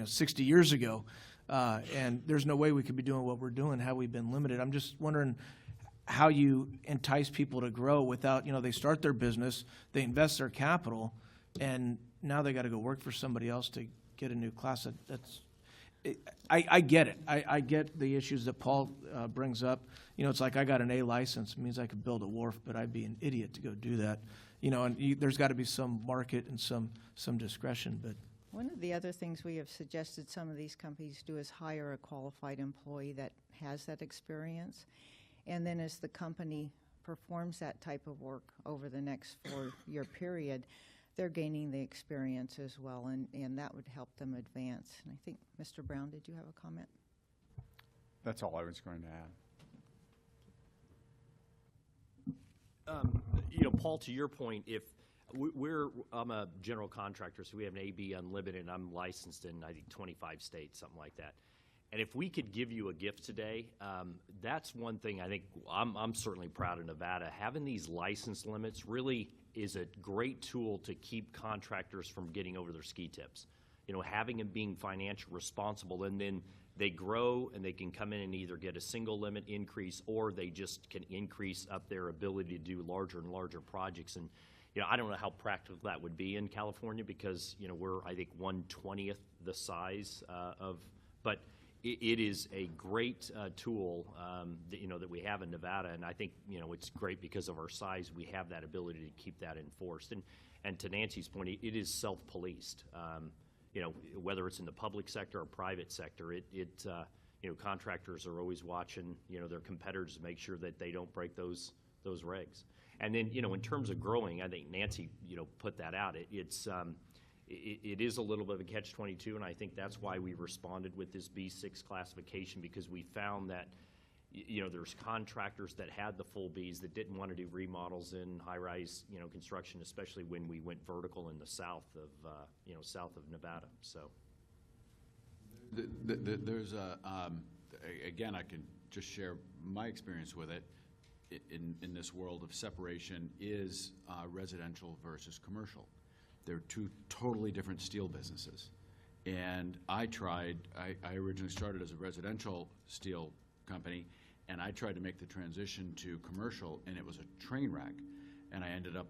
60 years ago, and there's no way we could be doing what we're doing had we been limited. I'm just wondering how you entice people to grow without, they start their business, they invest their capital, and now they got to go work for somebody else to get a new class. I get it. I get the issues that Paul brings up. It's like I got an A license. It means I could build a wharf, but I'd be an idiot to go do that. And there's got to be some market and some discretion. But one of the other things we have suggested some of these companies do is hire a qualified employee that has that experience. And then as the company performs that type of work over the next 4-year period, they're gaining the experience as well, and that would help them advance. And I think, Mr. Brown, did you have a comment? That's all I was going to add. Paul, to your point, if I'm a general contractor, so we have an AB Unlimited, and I'm licensed in, I think, 25 states, something like that. And if we could give you a gift today, that's one thing I think I'm certainly proud of Nevada. Having these license limits really is a great tool to keep contractors from getting over their ski tips. Having them being financially responsible, and then they grow and they can come in and either get a single limit increase, or they just can increase up their ability to do larger and larger projects. And I don't know how practical that would be in California, because we're, I think, 1/20th the size but it is a great tool that we have in Nevada, and I think it's great because of our size. We have that ability to keep that enforced, and to Nancy's point, it is self-policed. whether it's in the public sector or private sector, contractors are always watching, their competitors to make sure that they don't break those regs. And then, in terms of growing, I think Nancy, put that out. It is a little bit of a catch-22, and I think that's why we responded with this B6 classification, because we found that, there's contractors that had the full Bs that didn't want to do remodels in high-rise, construction, especially when we went vertical in the south of Nevada. So there's again, I can just share my experience with it in this world of separation is residential versus commercial. They're two totally different steel businesses. And I originally started as a residential steel company, and I tried to make the transition to commercial, and it was a train wreck. And I ended up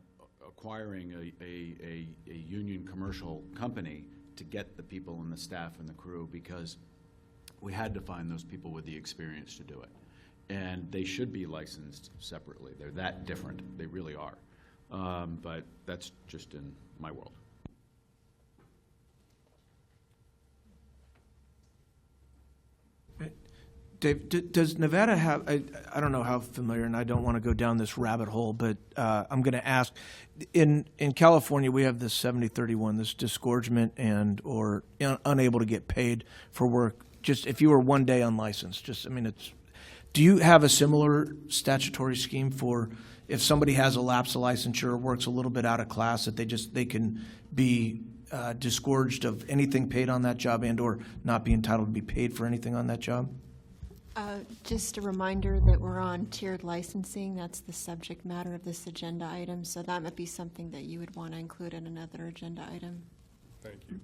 acquiring a union commercial company to get the people and the staff and the crew, because we had to find those people with the experience to do it. And they should be licensed separately. They're that different. They really are. But that's just in my world. Dave, does Nevada have, I don't know how familiar, and I don't want to go down this rabbit hole, but I'm going to ask, in California, we have this 70-31, this disgorgement or unable to get paid for work, just if you were one day unlicensed, do you have a similar statutory scheme for if somebody has a lapse of licensure or works a little bit out of class, that they can be disgorged of anything paid on that job and or not be entitled to be paid for anything on that job? Just a reminder that we're on tiered licensing. That's the subject matter of this agenda item, so that might be something that you would want to include in another agenda item. Thank you.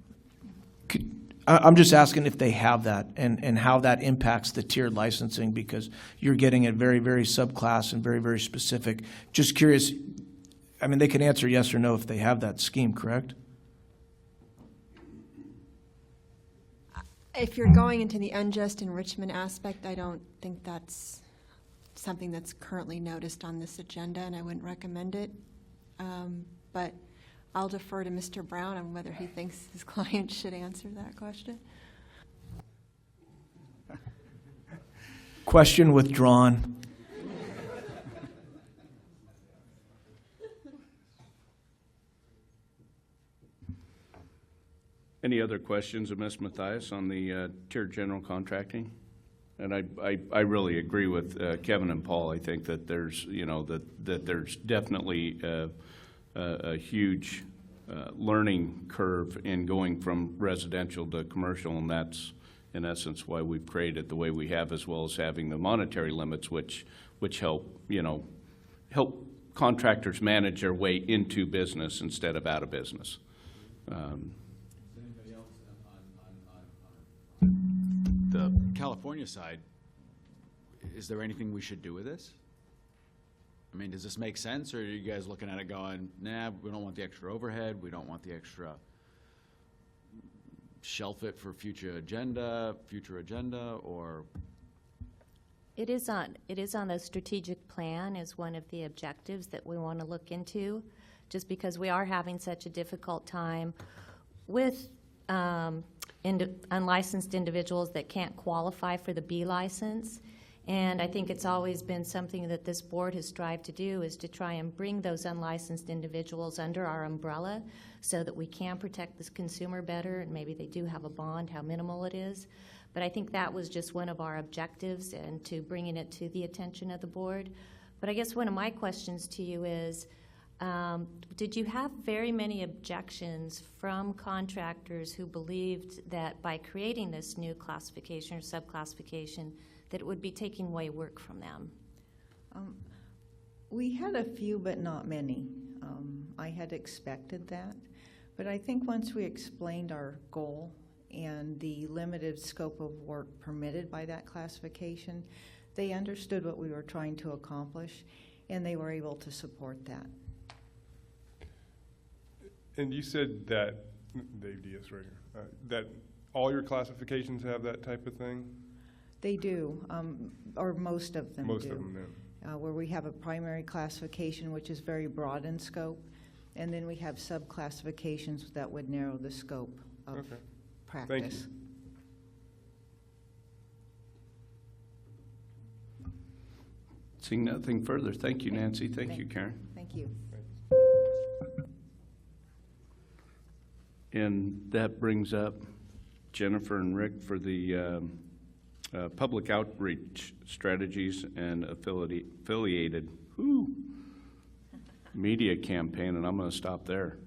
I'm just asking if they have that and how that impacts the tiered licensing, because you're getting it very, very subclass and very, very specific. Just curious, they can answer yes or no if they have that scheme, correct? If you're going into the unjust enrichment aspect, I don't think that's something that's currently noticed on this agenda, and I wouldn't recommend it. But I'll defer to Mr. Brown on whether he thinks his client should answer that question. Question withdrawn. Any other questions of Ms. Mathias on the tiered general contracting? And I really agree with Kevin and Paul. I think that there's, that there's definitely a huge learning curve in going from residential to commercial, and that's in essence why we've created the way we have, as well as having the monetary limits, which help help contractors manage their way into business instead of out of business. The California side, is there anything we should do with this? Does this make sense, or are you guys looking at it going, nah, we don't want the extra overhead, we don't want the extra, shelf it for future agenda, or? It is on the strategic plan as one of the objectives that we want to look into, just because we are having such a difficult time with unlicensed individuals that can't qualify for the B license. And I think it's always been something that this board has strived to do, is to try and bring those unlicensed individuals under our umbrella so that we can protect this consumer better, and maybe they do have a bond, how minimal it is. But I think that was just one of our objectives, and to bringing it to the attention of the board. But I guess one of my questions to you is, did you have very many objections from contractors who believed that by creating this new classification or subclassification, that it would be taking away work from them? We had a few, but not many. I had expected that. But I think once we explained our goal and the limited scope of work permitted by that classification, they understood what we were trying to accomplish, and they were able to support that. And you said that, Dave Diaz right here, that all your classifications have that type of thing? They do, or most of them do. Most of them do. Where we have a primary classification, which is very broad in scope, and then we have subclassifications that would narrow the scope of Okay. practice. Seeing nothing further, thank you, Nancy. Thank you, Karen. Thank you. And that brings up Jennifer and Rick for the public outreach strategies and affiliated media campaign, and I'm going to stop there.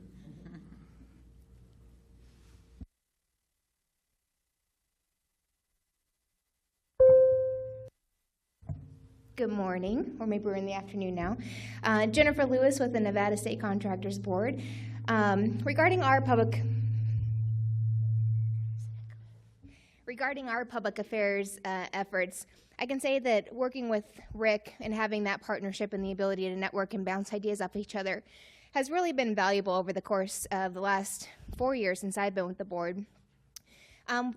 Good morning, or maybe we're in the afternoon now. Jennifer Lewis with the Nevada State Contractors Board. Regarding our public affairs efforts, I can say that working with Rick and having that partnership and the ability to network and bounce ideas off each other has really been valuable over the course of the last 4 years since I've been with the board.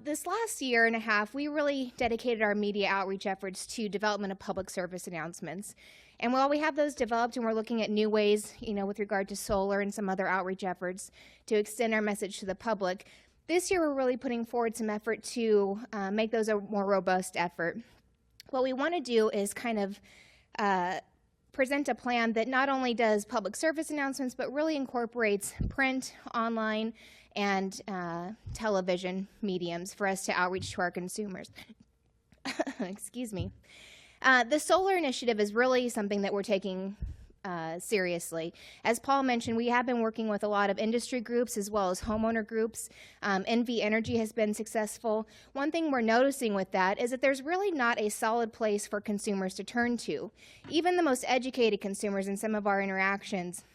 This last year and a half, we really dedicated our media outreach efforts to development of public service announcements. And while we have those developed and we're looking at new ways, with regard to solar and some other outreach efforts to extend our message to the public, this year we're really putting forward some effort to make those a more robust effort. What we want to do is kind of present a plan that not only does public service announcements, but really incorporates print, online, and television mediums for us to outreach to our consumers. Excuse me. The solar initiative is really something that we're taking seriously. As Paul mentioned, we have been working with a lot of industry groups as well as homeowner groups. NV Energy has been successful. One thing we're noticing with that is that there's really not a solid place for consumers to turn to. Even the most educated consumers in some of our interactions,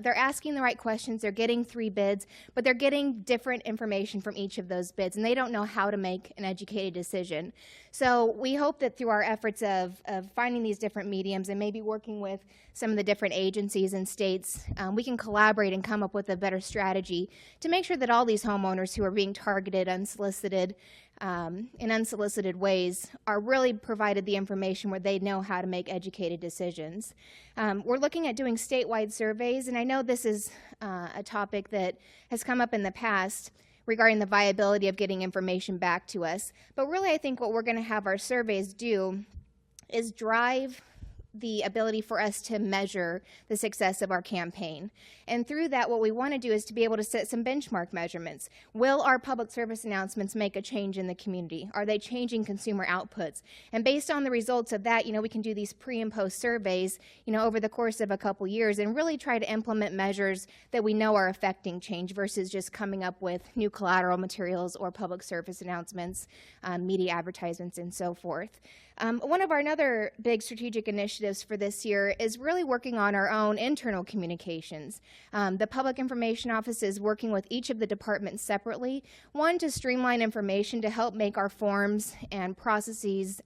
they're asking the right questions, they're getting 3 bids, but they're getting different information from each of those bids, and they don't know how to make an educated decision. So we hope that through our efforts of finding these different mediums and maybe working with some of the different agencies and states, we can collaborate and come up with a better strategy to make sure that all these homeowners who are being targeted unsolicited in unsolicited ways are really provided the information where they know how to make educated decisions. We're looking at doing statewide surveys, and I know this is a topic that has come up in the past regarding the viability of getting information back to us. But really, I think what we're going to have our surveys do is drive the ability for us to measure the success of our campaign. And through that, what we want to do is to be able to set some benchmark measurements. Will our public service announcements make a change in the community? Are they changing consumer outputs? And based on the results of that, we can do these pre and post surveys, over the course of a couple years and really try to implement measures that we know are affecting change versus just coming up with new collateral materials or public service announcements, media advertisements, and so forth. One of our another big strategic initiatives for this year is really working on our own internal communications. The Public Information Office is working with each of the departments separately, one to streamline information to help make our forms and processes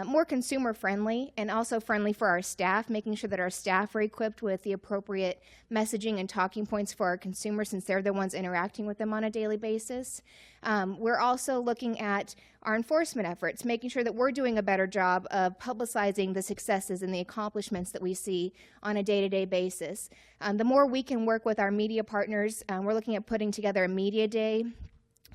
more consumer friendly and also friendly for our staff, making sure that our staff are equipped with the appropriate messaging and talking points for our consumers since they're the ones interacting with them on a daily basis. We're also looking at our enforcement efforts, making sure that we're doing a better job of publicizing the successes and the accomplishments that we see on a day-to-day basis. The more we can work with our media partners, we're looking at putting together a media day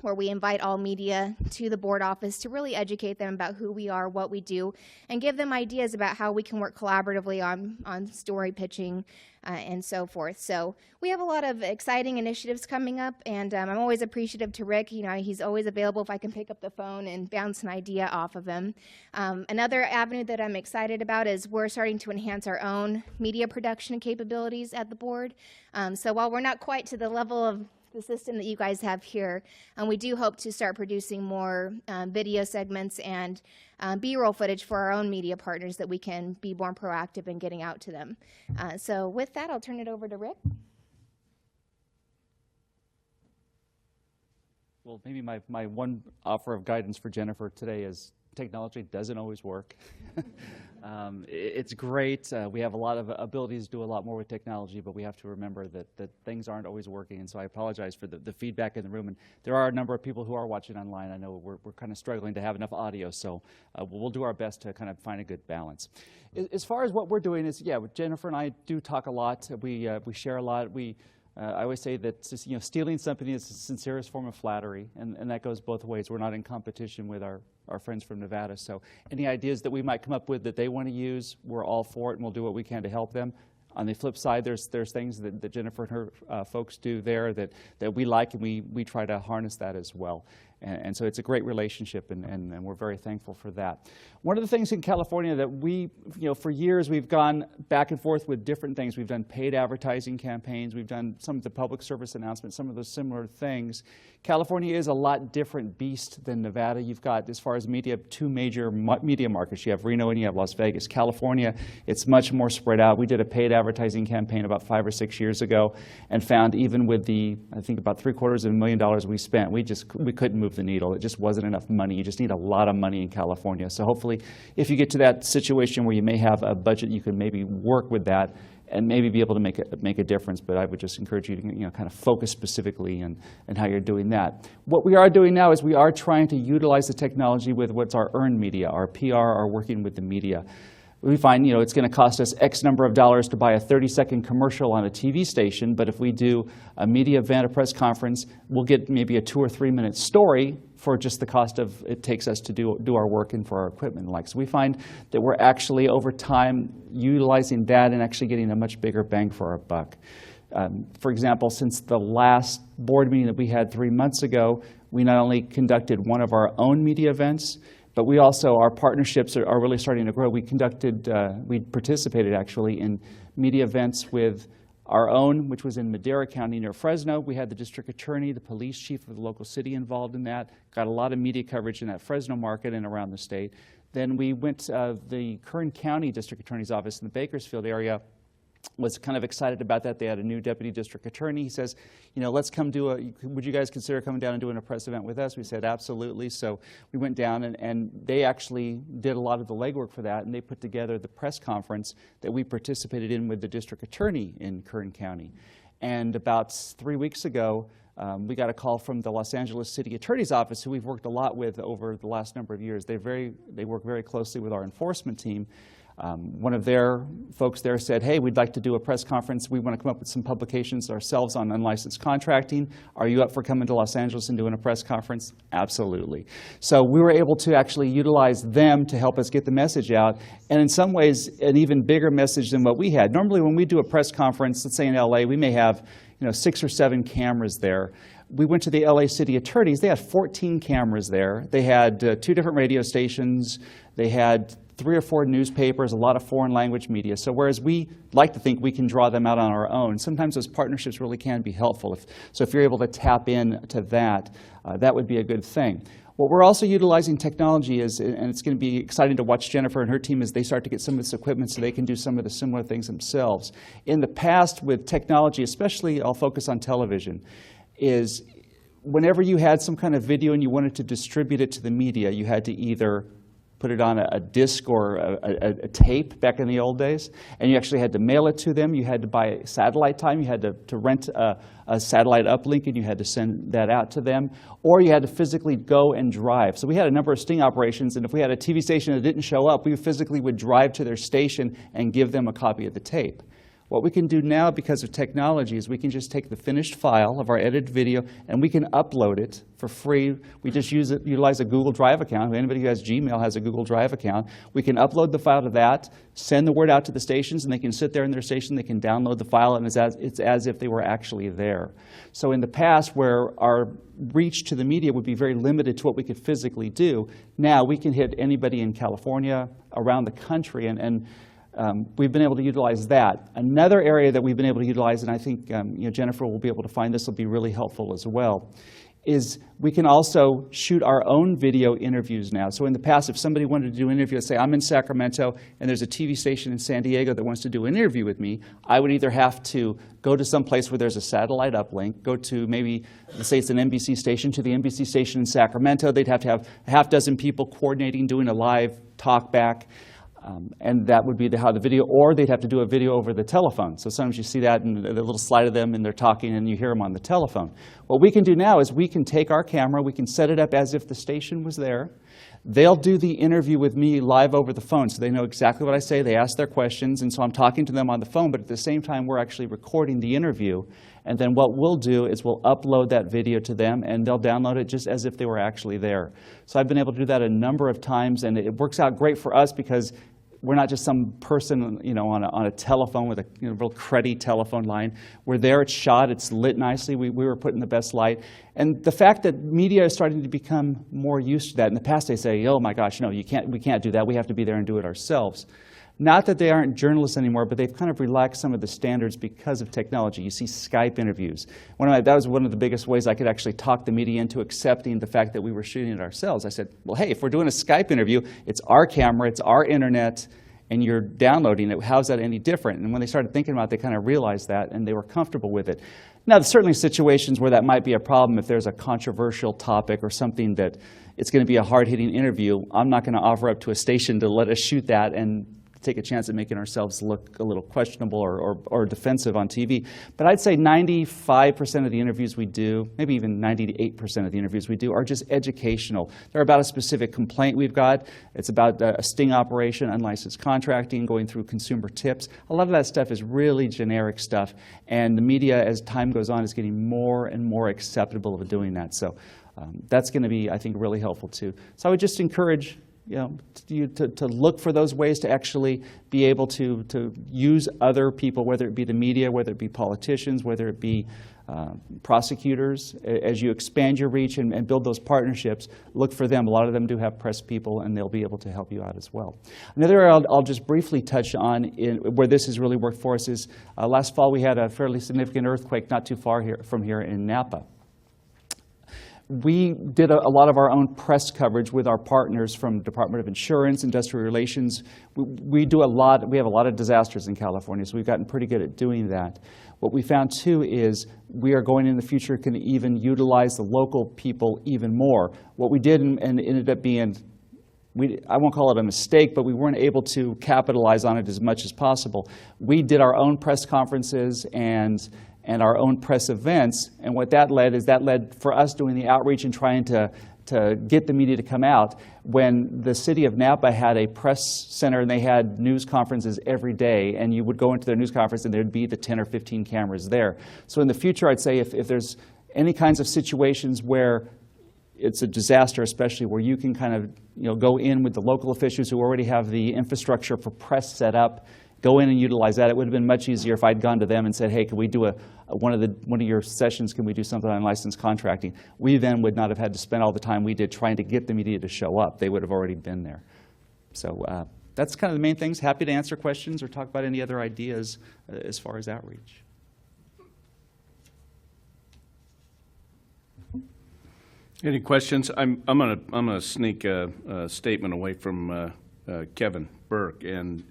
where we invite all media to the board office to really educate them about who we are, what we do, and give them ideas about how we can work collaboratively on story pitching and so forth. So we have a lot of exciting initiatives coming up, and I'm always appreciative to Rick. He's always available if I can pick up the phone and bounce an idea off of him. Another avenue that I'm excited about is we're starting to enhance our own media production capabilities at the board. So while we're not quite to the level of the system that you guys have here, we do hope to start producing more video segments and B-roll footage for our own media partners that we can be more proactive in getting out to them. So with that, I'll turn it over to Rick. Well, maybe my one offer of guidance for Jennifer today is technology doesn't always work. It's great. We have a lot of abilities to do a lot more with technology, but we have to remember that things aren't always working. And so I apologize for the feedback in the room. And there are a number of people who are watching online. I know we're kind of struggling to have enough audio, so we'll do our best to kind of find a good balance. As far as what we're doing is, yeah, Jennifer and I do talk a lot. We share a lot. We I always say that stealing something is the sincerest form of flattery, and that goes both ways. We're not in competition with our friends from Nevada. So any ideas that we might come up with that they want to use, we're all for it, and we'll do what we can to help them. On the flip side, there's things that Jennifer and her folks do there that we like, and we try to harness that as well. And so it's a great relationship, and we're very thankful for that. One of the things in California that we, for years we've gone back and forth with different things. We've done paid advertising campaigns. We've done some of the public service announcements, some of those similar things. California is a lot different beast than Nevada. You've got, as far as media, two major media markets. You have Reno and you have Las Vegas. California, it's much more spread out. We did a paid advertising campaign about 5 or 6 years ago and found even with the, I think about $750,000 we spent, we couldn't move the needle. It just wasn't enough money. You just need a lot of money in California. So hopefully, if you get to that situation where you may have a budget, you can maybe work with that and maybe be able to make a difference. But I would just encourage you to kind of focus specifically on how you're doing that. What we are doing now is we are trying to utilize the technology with what's our earned media, our PR, our working with the media. We find, it's going to cost us X number of dollars to buy a 30-second commercial on a TV station, but if we do a media event, a press conference, we'll get maybe a 2 or 3 minute story for just the cost of it takes us to do our work and for our equipment and like. So we find that we're actually, over time, utilizing that and actually getting a much bigger bang for our buck. For example, since the last board meeting that we had 3 months ago, we not only conducted one of our own media events, but we also, our partnerships are really starting to grow. We participated actually in media events with our own, which was in Madera County near Fresno. We had the district attorney, the police chief of the local city involved in that. Got a lot of media coverage in that Fresno market and around the state. Then we went to the Kern County District Attorney's Office in the Bakersfield area. Was kind of excited about that. They had a new deputy district attorney. He says, let's come would you guys consider coming down and doing a press event with us? We said, absolutely. So we went down and they actually did a lot of the legwork for that, and they put together the press conference that we participated in with the district attorney in Kern County. And about 3 weeks ago, we got a call from the Los Angeles City Attorney's Office, who we've worked a lot with over the last number of years. They work very closely with our enforcement team. One of their folks there said, hey, we'd like to do a press conference. We want to come up with some publications ourselves on unlicensed contracting. Are you up for coming to Los Angeles and doing a press conference? Absolutely. So we were able to actually utilize them to help us get the message out, and in some ways, an even bigger message than what we had. Normally, when we do a press conference, let's say in LA, we may have 6 or 7 cameras there. We went to the LA City Attorneys. They had 14 cameras there. They had 2 different radio stations. They had 3 or 4 newspapers, a lot of foreign language media. So whereas we like to think we can draw them out on our own, sometimes those partnerships really can be helpful. So if you're able to tap into that, that would be a good thing. What we're also utilizing technology is, and it's going to be exciting to watch Jennifer and her team as they start to get some of this equipment so they can do some of the similar things themselves. In the past with technology, especially I'll focus on television, is whenever you had some kind of video and you wanted to distribute it to the media, you had to either put it on a disc or a tape back in the old days, and you actually had to mail it to them. You had to buy satellite time. You had to rent a satellite uplink, and you had to send that out to them, or you had to physically go and drive. So we had a number of sting operations, and if we had a TV station that didn't show up, we physically would drive to their station and give them a copy of the tape. What we can do now because of technology is we can just take the finished file of our edited video and we can upload it for free. We just utilize a Google Drive account. Anybody who has Gmail has a Google Drive account. We can upload the file to that, send the word out to the stations, and they can sit there in their station, they can download the file, and it's as if they were actually there. So in the past, where our reach to the media would be very limited to what we could physically do, now we can hit anybody in California, around the country, and we've been able to utilize that. Another area that we've been able to utilize, and I think Jennifer will be able to find this will be really helpful as well, is we can also shoot our own video interviews now. So in the past, if somebody wanted to do an interview, let's say I'm in Sacramento and there's a TV station in San Diego that wants to do an interview with me, I would either have to go to some place where there's a satellite uplink, go to maybe, let's say it's an NBC station, to the NBC station in Sacramento. They'd have to have a half dozen people coordinating, doing a live talk back. And that would be how the video, or they'd have to do a video over the telephone. So sometimes you see that in the little slide of them and they're talking and you hear them on the telephone. What we can do now is we can take our camera, we can set it up as if the station was there, They'll do the interview with me live over the phone, so they know exactly what I say. They ask their questions, and so I'm talking to them on the phone, but at the same time, we're actually recording the interview. And then what we'll do is we'll upload that video to them, and they'll download it just as if they were actually there. So I've been able to do that a number of times, and it works out great for us because we're not just some person, on a telephone with a real cruddy telephone line. We're there, it's shot, it's lit nicely. We were put in the best light. And the fact that media is starting to become more used to that. In the past, they say, oh my gosh, no, we can't do that. We have to be there and do it ourselves. Not that they aren't journalists anymore, but they've kind of relaxed some of the standards because of technology. You see Skype interviews. That was one of the biggest ways I could actually talk the media into accepting the fact that we were shooting it ourselves. I said, well, hey, if we're doing a Skype interview, it's our camera, it's our internet, and you're downloading it. How's that any different? And when they started thinking about it, they kind of realized that, and they were comfortable with it. Now, there's certainly situations where that might be a problem if there's a controversial topic or something that it's going to be a hard-hitting interview. I'm not going to offer up to a station to let us shoot that and take a chance at making ourselves look a little questionable or defensive on TV. But I'd say 95% of the interviews we do, maybe even 98% of the interviews we do, are just educational. They're about a specific complaint we've got. It's about a sting operation, unlicensed contracting, going through consumer tips. A lot of that stuff is really generic stuff, and the media, as time goes on, is getting more and more acceptable of doing that. So that's going to be, I think, really helpful too. So I would just encourage you to look for those ways to actually be able to use other people, whether it be the media, whether it be politicians, whether it be prosecutors. As you expand your reach and build those partnerships, look for them. A lot of them do have press people, and they'll be able to help you out as well. Another area I'll just briefly touch on where this has really worked for us is last fall we had a fairly significant earthquake not too far from here in Napa. We did a lot of our own press coverage with our partners from Department of Insurance, Industrial Relations. We have a lot of disasters in California, so we've gotten pretty good at doing that. What we found too is we are going in the future can even utilize the local people even more. What we did and ended up being, I won't call it a mistake, but we weren't able to capitalize on it as much as possible. We did our own press conferences and our own press events, and what that led for us doing the outreach and trying to get the media to come out. When the city of Napa had a press center and they had news conferences every day, and you would go into their news conference and there'd be the 10 or 15 cameras there. So in the future, I'd say if there's any kinds of situations where it's a disaster, especially where you can kind of go in with the local officials who already have the infrastructure for press set up, go in and utilize that. It would have been much easier if I'd gone to them and said, hey, can we do one of your sessions, can we do something on licensed contracting? We then would not have had to spend all the time we did trying to get the media to show up. They would have already been there. So that's kind of the main things. Happy to answer questions or talk about any other ideas as far as outreach. Any questions? I'm gonna sneak a statement away from Kevin Burke, and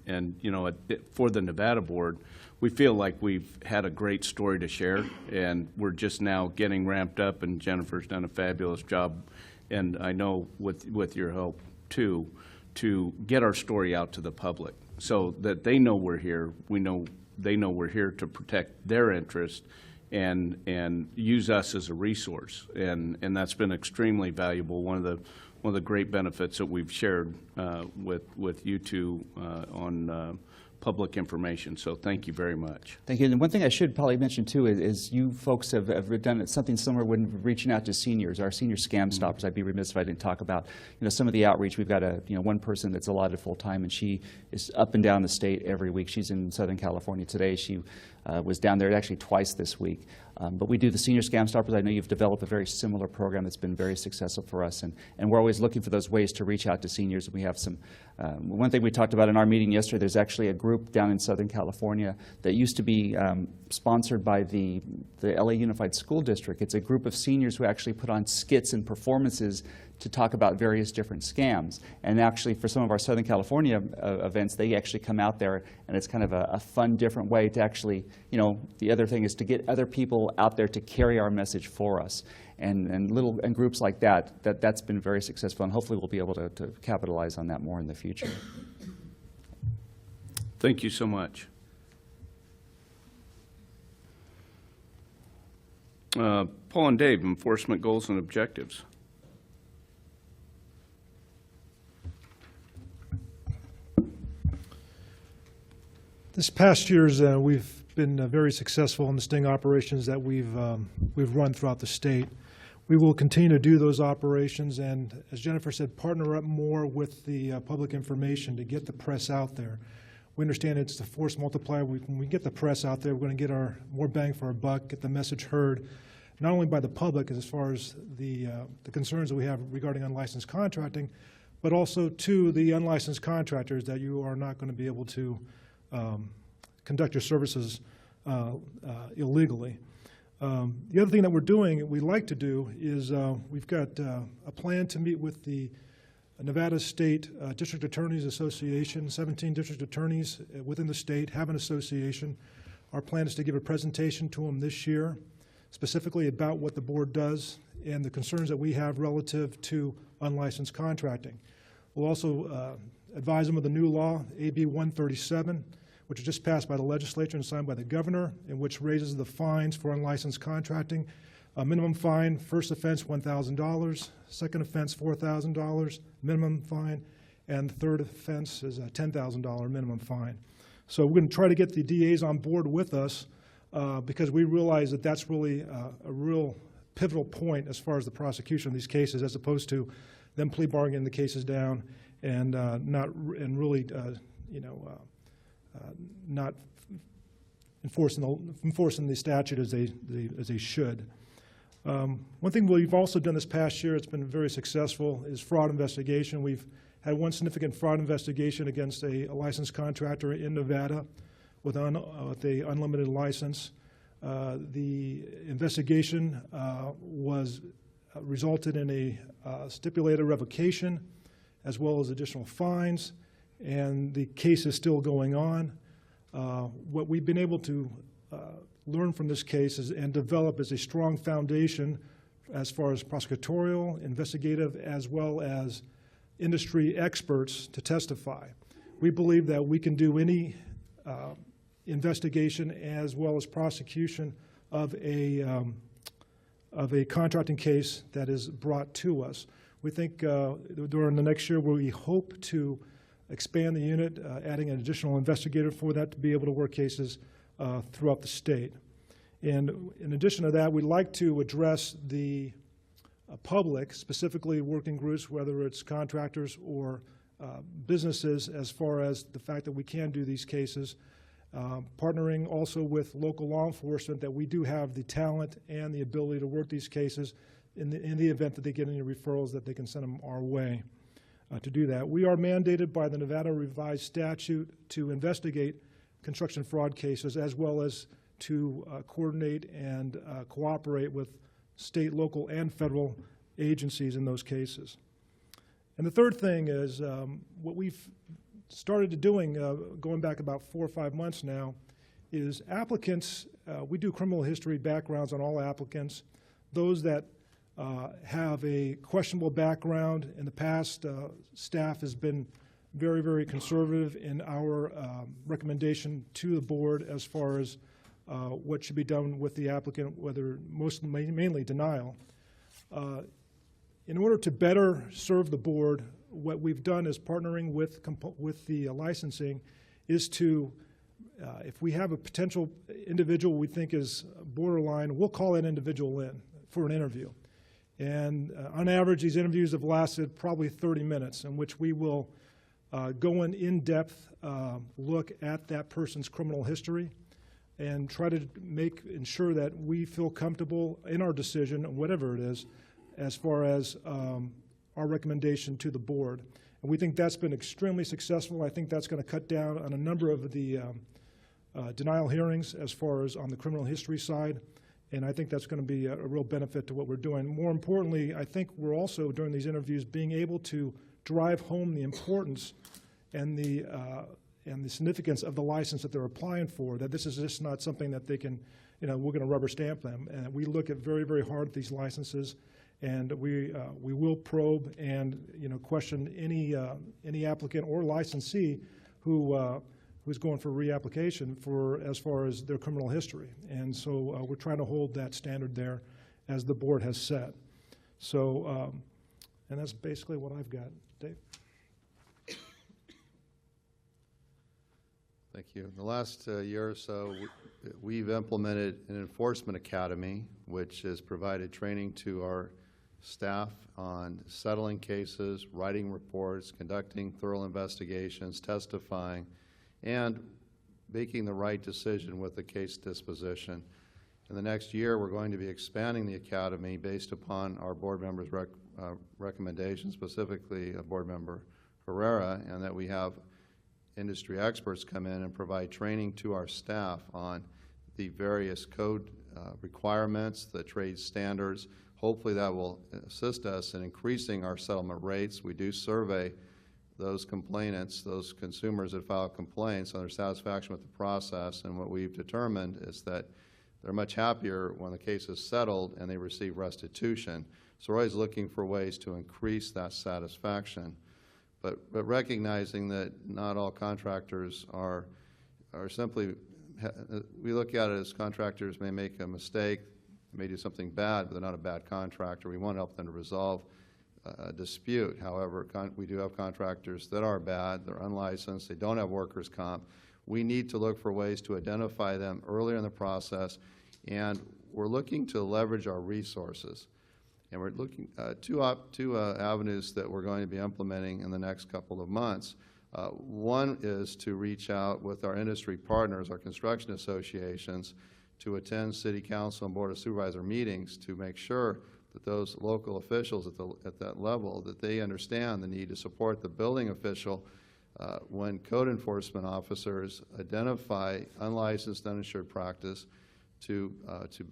for the Nevada board, we feel like we've had a great story to share, and we're just now getting ramped up, and Jennifer's done a fabulous job, and I know with your help too, to get our story out to the public so that they know we're here. They know we're here to protect their interest and use us as a resource, and that's been extremely valuable. One of the great benefits that we've shared with you two on public information. So thank you very much. Thank you. And one thing I should probably mention too is you folks have done something similar when reaching out to seniors, our senior scam stoppers. I'd be remiss if I didn't talk about some of the outreach. We've got one person that's allotted full time, and she is up and down the state every week. She's in Southern California today. She was down there actually twice this week. But we do the senior scam stoppers. I know you've developed a very similar program that's been very successful for us, and we're always looking for those ways to reach out to seniors. We have some, one thing we talked about in our meeting yesterday, there's actually a group down in Southern California that used to be sponsored by the LA Unified School District. It's a group of seniors who actually put on skits and performances to talk about various different scams. And actually for some of our Southern California events, they actually come out there, and it's kind of a fun, different way to actually, the other thing is to get other people out there to carry our message for us. And groups like that's been very successful, and hopefully we'll be able to capitalize on that more in the future. Thank you so much. Paul and Dave, enforcement goals and objectives. This past year's, we've been very successful in the sting operations that we've run throughout the state. We will continue to do those operations, and as Jennifer said, partner up more with the public information to get the press out there. We understand it's the force multiplier. When we get the press out there, we're going to get our more bang for our buck, get the message heard, not only by the public as far as the concerns that we have regarding unlicensed contracting, but also to the unlicensed contractors that you are not going to be able to conduct your services illegally. The other thing that we're doing, we like to do, is we've got a plan to meet with the Nevada State District Attorneys Association. 17 district attorneys within the state have an association. Our plan is to give a presentation to them this year, specifically about what the board does and the concerns that we have relative to unlicensed contracting. We'll also advise them of the new law, AB 137, which was just passed by the legislature and signed by the governor, and which raises the fines for unlicensed contracting. A minimum fine, first offense $1,000, second offense $4,000 minimum fine, and the third offense is a $10,000 minimum fine. So we're going to try to get the DAs on board with us because we realize that that's really a real pivotal point as far as the prosecution of these cases, as opposed to them plea bargaining the cases down and really not enforcing the statute as they should. One thing we've also done this past year, it's been very successful, is fraud investigation. We've had one significant fraud investigation against a licensed contractor in Nevada with an unlimited license. The investigation resulted in a stipulated revocation as well as additional fines, and the case is still going on. What we've been able to learn from this case and develop is a strong foundation as far as prosecutorial, investigative, as well as industry experts to testify. We believe that we can do any investigation as well as prosecution of a contracting case that is brought to us. We think during the next year we hope to expand the unit, adding an additional investigator for that to be able to work cases throughout the state. And in addition to that, we'd like to address the public, specifically working groups, whether it's contractors or businesses, as far as the fact that we can do these cases, partnering also with local law enforcement, that we do have the talent and the ability to work these cases in the event that they get any referrals, that they can send them our way to do that. We are mandated by the Nevada Revised Statute to investigate construction fraud cases, as well as to coordinate and cooperate with state, local, and federal agencies in those cases. And the third thing is what we've started doing, going back about 4 or 5 months now, is applicants, we do criminal history backgrounds on all applicants. Those that have a questionable background in the past, staff has been very, very conservative in our recommendation to the board as far as what should be done with the applicant, whether mainly denial. In order to better serve the board, what we've done is partnering with the licensing is to, if we have a potential individual we think is borderline, we'll call that individual in for an interview. And on average, these interviews have lasted probably 30 minutes, in which we will go in-depth look at that person's criminal history and try to ensure that we feel comfortable in our decision, whatever it is, as far as our recommendation to the board. And we think that's been extremely successful. I think that's going to cut down on a number of the denial hearings as far as on the criminal history side. And I think that's going to be a real benefit to what we're doing. More importantly, I think we're also, during these interviews, being able to drive home the importance and the significance of the license that they're applying for, that this is just not something that they can, we're going to rubber stamp them. And we look at very, very hard at these licenses, and we will probe and, question any applicant or licensee who's going for reapplication as far as their criminal history. And so we're trying to hold that standard there as the board has set. So, and that's basically what I've got. Dave? Thank you. The last year or so, we've implemented an enforcement academy, which has provided training to our staff on settling cases, writing reports, conducting thorough investigations, testifying, and making the right decision with the case disposition. In the next year, we're going to be expanding the academy based upon our board members' recommendations, specifically Board Member Herrera, and that we have industry experts come in and provide training to our staff on the various code requirements, the trade standards. Hopefully that will assist us in increasing our settlement rates. We do survey those complainants, those consumers that file complaints on their satisfaction with the process, and what we've determined is that they're much happier when the case is settled and they receive restitution. So we're always looking for ways to increase that satisfaction. But recognizing that not all contractors are simply, we look at it as contractors may make a mistake, may do something bad, but they're not a bad contractor. We want to help them to resolve a dispute. However, we do have contractors that are bad, they're unlicensed, they don't have workers' comp. We need to look for ways to identify them earlier in the process, and we're looking to leverage our resources. And we're looking at two avenues that we're going to be implementing in the next couple of months. One is to reach out with our industry partners, our construction associations, to attend City Council and Board of Supervisor meetings to make sure that those local officials at that level, that they understand the need to support the building official when code enforcement officers identify unlicensed, uninsured practice, to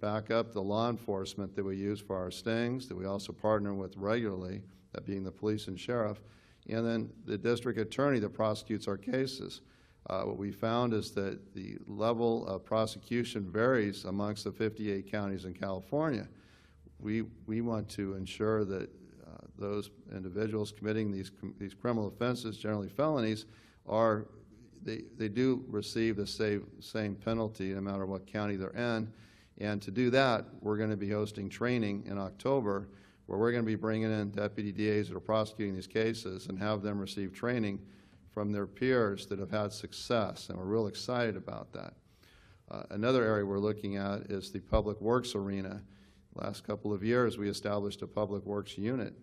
back up the law enforcement that we use for our stings, that we also partner with regularly, that being the police and sheriff, and then the district attorney that prosecutes our cases. What we found is that the level of prosecution varies amongst the 58 counties in California. We want to ensure that those individuals committing these criminal offenses, generally felonies, they do receive the same penalty no matter what county they're in. And to do that, we're going to be hosting training in October where we're going to be bringing in deputy DAs that are prosecuting these cases and have them receive training from their peers that have had success, and we're real excited about that. Another area we're looking at is the public works arena. Last couple of years, we established a public works unit.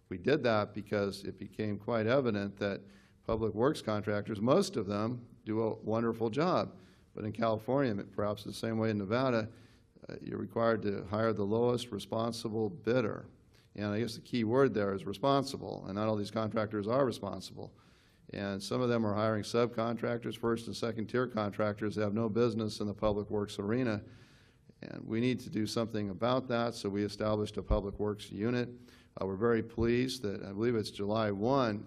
We did that because it became quite evident that public works contractors, most of them, do a wonderful job. But in California, perhaps the same way in Nevada, you're required to hire the lowest responsible bidder. And I guess the key word there is responsible, and not all these contractors are responsible. And some of them are hiring subcontractors, first and second tier contractors that have no business in the public works arena. And we need to do something about that, so we established a public works unit. We're very pleased that, I believe it's July 1,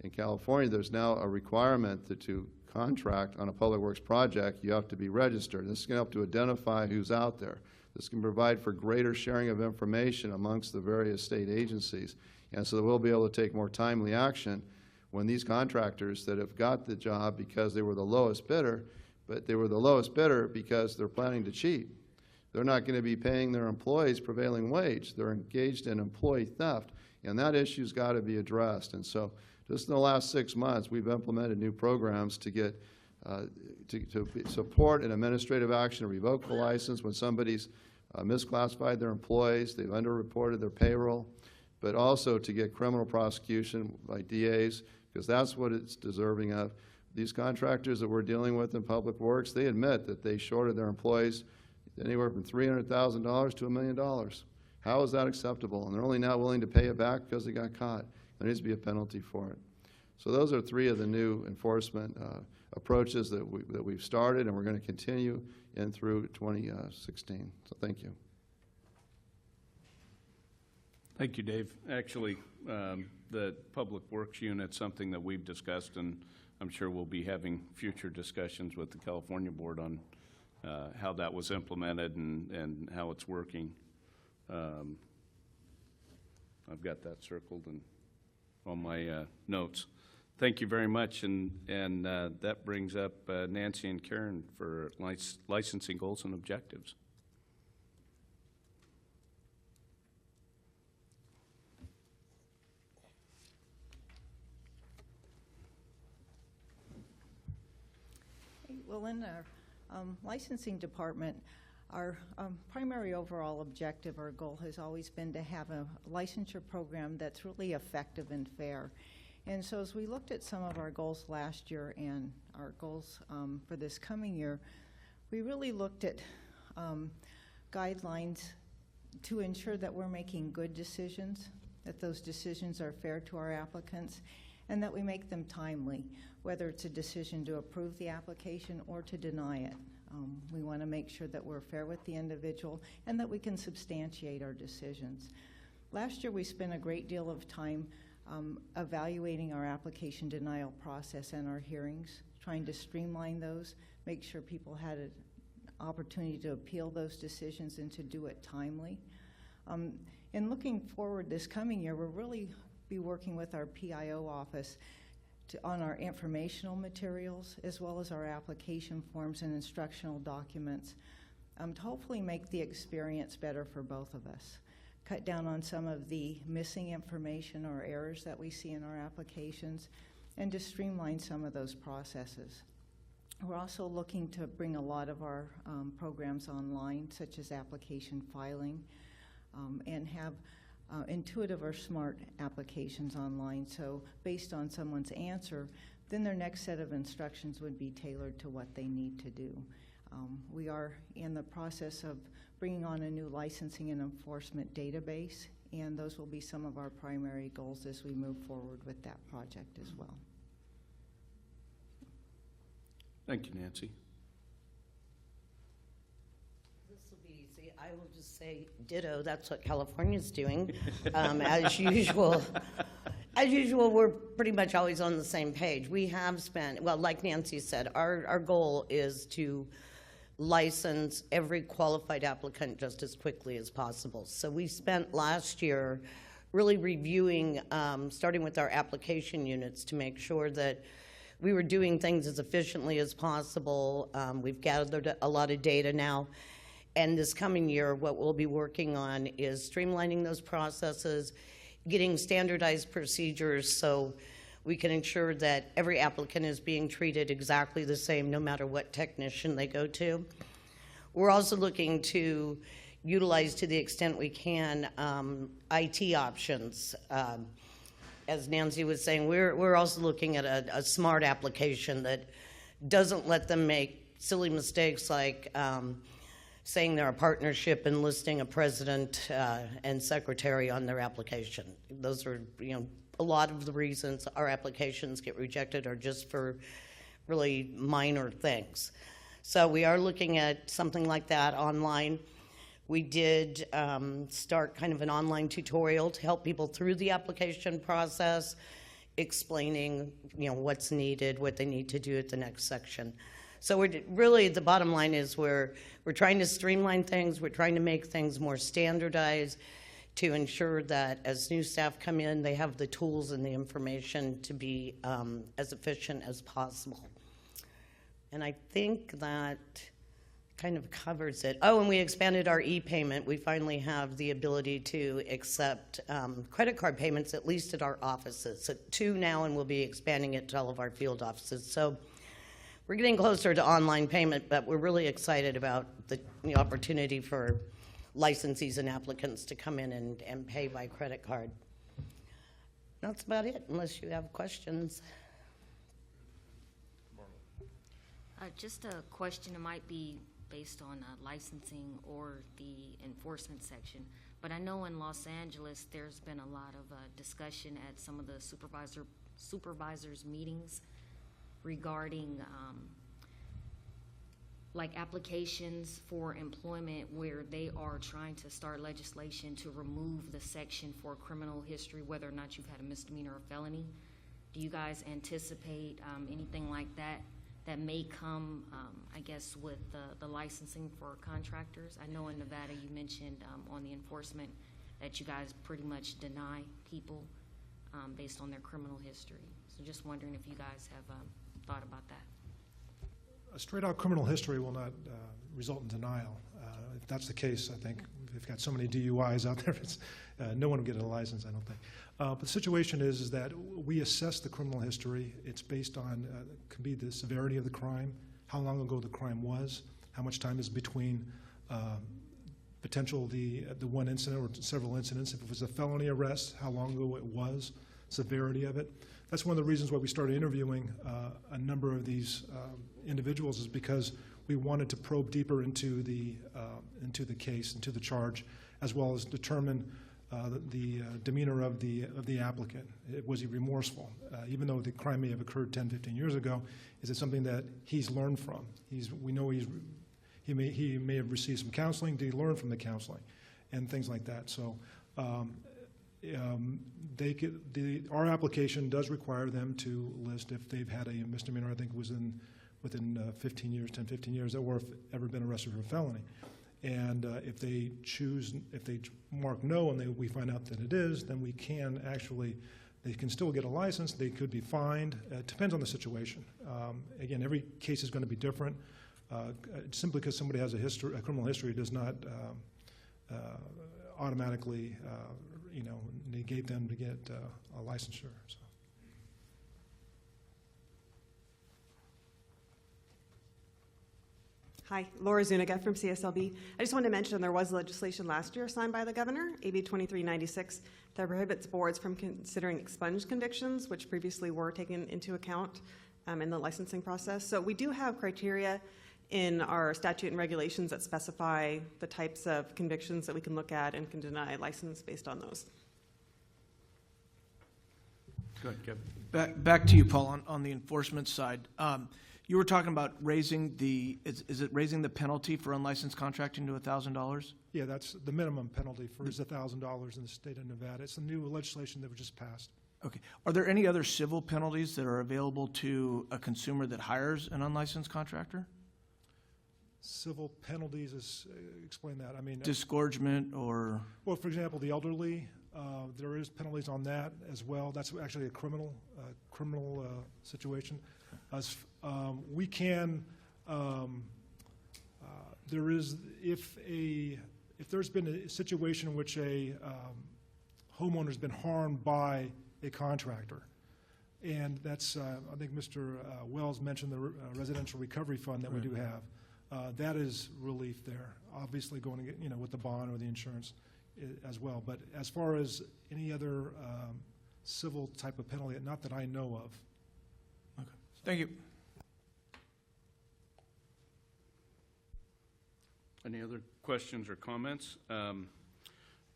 in California, there's now a requirement that to contract on a public works project, you have to be registered. This is going to help to identify who's out there. This can provide for greater sharing of information amongst the various state agencies, and so that we'll be able to take more timely action when these contractors that have got the job because they were the lowest bidder, but they were the lowest bidder because they're planning to cheat. They're not going to be paying their employees prevailing wage. They're engaged in employee theft, and that issue's got to be addressed. And so just in the last 6 months, we've implemented new programs to get to support an administrative action to revoke the license when somebody's misclassified their employees, they've underreported their payroll, but also to get criminal prosecution by DAs, because that's what it's deserving of. These contractors that we're dealing with in public works, they admit that they shorted their employees anywhere from $300,000 to $1 million. How is that acceptable? And they're only now willing to pay it back because they got caught. There needs to be a penalty for it. So those are 3 of the new enforcement approaches that we've started, and we're going to continue in through 2016. So thank you. Thank you, Dave. Actually, the Public Works Unit's something that we've discussed, and I'm sure we'll be having future discussions with the California Board on how that was implemented and how it's working. I've got that circled and on my notes. Thank you very much, and that brings up Nancy and Karen for licensing goals and objectives. Well, in our licensing department, our primary overall objective or goal has always been to have a licensure program that's really effective and fair. And so as we looked at some of our goals last year and our goals for this coming year, we really looked at guidelines to ensure that we're making good decisions, that those decisions are fair to our applicants, and that we make them timely, whether it's a decision to approve the application or to deny it. We want to make sure that we're fair with the individual and that we can substantiate our decisions. Last year, we spent a great deal of time evaluating our application denial process and our hearings, trying to streamline those, make sure people had an opportunity to appeal those decisions and to do it timely. In looking forward this coming year, we'll really be working with our PIO office on our informational materials as well as our application forms and instructional documents to hopefully make the experience better for both of us. Cut down on some of the missing information or errors that we see in our applications and to streamline some of those processes. We're also looking to bring a lot of our programs online, such as application filing, and have intuitive or smart applications online. So based on someone's answer, then their next set of instructions would be tailored to what they need to do. We are in the process of bringing on a new licensing and enforcement database, and those will be some of our primary goals as we move forward with that project as well. Thank you, Nancy. This will be easy. I will just say ditto. That's what California's doing. As usual. As usual, we're pretty much always on the same page. We have spent, well, like Nancy said, our goal is to license every qualified applicant just as quickly as possible. So we spent last year really reviewing, starting with our application units to make sure that we were doing things as efficiently as possible. We've gathered a lot of data now. And this coming year, what we'll be working on is streamlining those processes, getting standardized procedures so we can ensure that every applicant is being treated exactly the same no matter what technician they go to. We're also looking to utilize, to the extent we can, IT options. As Nancy was saying, we're also looking at a smart application that doesn't let them make silly mistakes like saying they're a partnership and listing a president and secretary on their application. Those are, a lot of the reasons our applications get rejected are just for really minor things. So we are looking at something like that online. We did start kind of an online tutorial to help people through the application process, explaining, what's needed, what they need to do at the next section. So we're really, the bottom line is we're trying to streamline things. We're trying to make things more standardized to ensure that as new staff come in, they have the tools and the information to be as efficient as possible. And I think that kind of covers it. Oh, and we expanded our e-payment. We finally have the ability to accept credit card payments, at least at our offices. So 2 now, and we'll be expanding it to all of our field offices. So we're getting closer to online payment, but we're really excited about the opportunity for licensees and applicants to come in and pay by credit card. That's about it, unless you have questions. Just a question that might be based on licensing or the enforcement section, but I know in Los Angeles there's been a lot of discussion at some of the supervisors meetings regarding like applications for employment where they are trying to start legislation to remove the section for criminal history, whether or not you've had a misdemeanor or felony. Do you guys anticipate anything like that that may come, I guess, with the licensing for contractors? I know in Nevada you mentioned on the enforcement that you guys pretty much deny people based on their criminal history. So just wondering if you guys have thought about that. A straight-out criminal history will not result in denial. If that's the case, I think we've got so many DUIs out there, no one will get a license, I don't think. But the situation is that we assess the criminal history. It's based on, can be the severity of the crime, how long ago the crime was, how much time is between the one incident or several incidents. If it was a felony arrest, how long ago it was, severity of it. That's one of the reasons why we started interviewing a number of these individuals, is because we wanted to probe deeper into the case, into the charge, as well as determine the demeanor of the applicant. Was he remorseful? Even though the crime may have occurred 10, 15 years ago, is it something that he's learned from? We know he may have received some counseling. Did he learn from the counseling? And things like that. So our application does require them to list if they've had a misdemeanor, I think it was within 15 years, 10, 15 years, or if ever been arrested for a felony. And if they mark no and we find out that it is, then we can actually, they can still get a license. They could be fined. It depends on the situation. Again, every case is going to be different. Simply because somebody has a criminal history does not automatically, negate them to get a licensure. So. Hi, Laura Zuniga from CSLB. I just wanted to mention there was legislation last year signed by the governor, AB 2396, that prohibits boards from considering expunged convictions, which previously were taken into account in the licensing process. So we do have criteria in our statute and regulations that specify the types of convictions that we can look at and can deny a license based on those. Good, Kevin. Back to you, Paul, on the enforcement side. You were talking about raising is it raising the penalty for unlicensed contracting to $1,000? Yeah, that's the minimum penalty is $1,000 in the state of Nevada. It's the new legislation that was just passed. Okay. Are there any other civil penalties that are available to a consumer that hires an unlicensed contractor? Civil penalties explain that. I mean, disgorgement or? Well, for example, the elderly, there is penalties on that as well. That's actually a criminal situation. We can, there is, if there's been a situation in which a homeowner's been harmed by a contractor, and that's, I think Mr. Wells mentioned the residential recovery fund that we do have. That is relief there, obviously going to get, with the bond or the insurance as well. But as far as any other civil type of penalty, not that I know of. Okay, thank you. Any other questions or comments?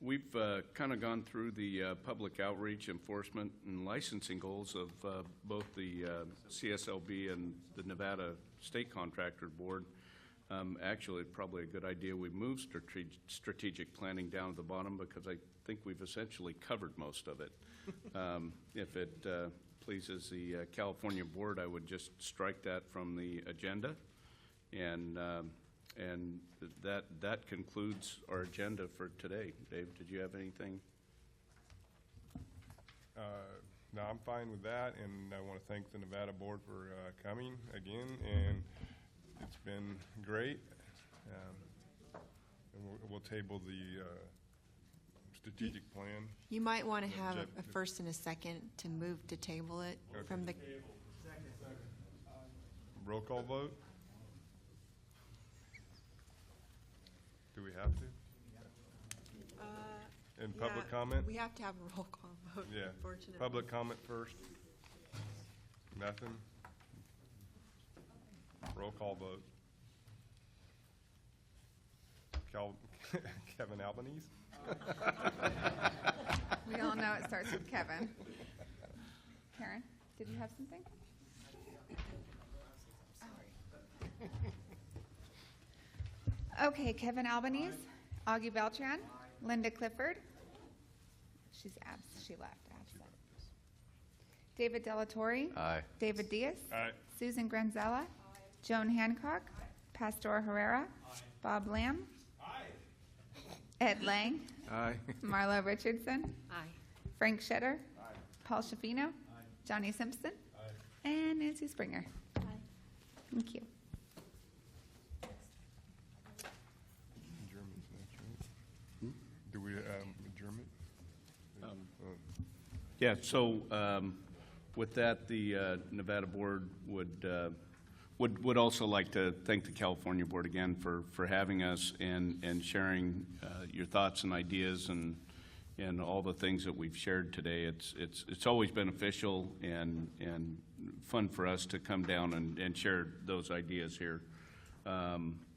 We've kind of gone through the public outreach, enforcement, and licensing goals of both the CSLB and the Nevada State Contractor Board. Actually, probably a good idea we move strategic planning down to the bottom, because I think we've essentially covered most of it. If it pleases the California Board, I would just strike that from the agenda, and that concludes our agenda for today. Dave, did you have anything? No, I'm fine with that, and I want to thank the Nevada Board for coming again, and it's been great. And we'll table the strategic plan. You might want to have a first and a second to move to table it from the. Roll call vote? Do we have to? And public comment? We have to have a roll call vote, Yeah. unfortunately. Public comment first? Nothing? Roll call vote. Kevin Albanese? We all know it starts with Kevin. Karen, did you have something? Okay, Kevin Albanese, Augie Beltran, Linda Clifford. She left. Absent. David Delatorre. Aye. David Diaz. Aye. Susan Granzella. Joan Hancock. Pastor Herrera. Bob Lamb. Ed Lang. Aye. Marla Richardson. Aye. Frank Shetter. Paul Shafino. Johnny Simpson. And Nancy Springer. Thank you. Adjournment's next, right? Do we adjournment? Yeah, so with that, the Nevada Board would Would also like to thank the California Board again for having us and sharing your thoughts and ideas and all the things that we've shared today. It's always beneficial and fun for us to come down and share those ideas here.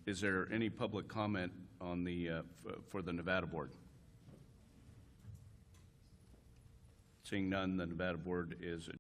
Is there any public comment on the for the Nevada Board? Seeing none, the Nevada Board is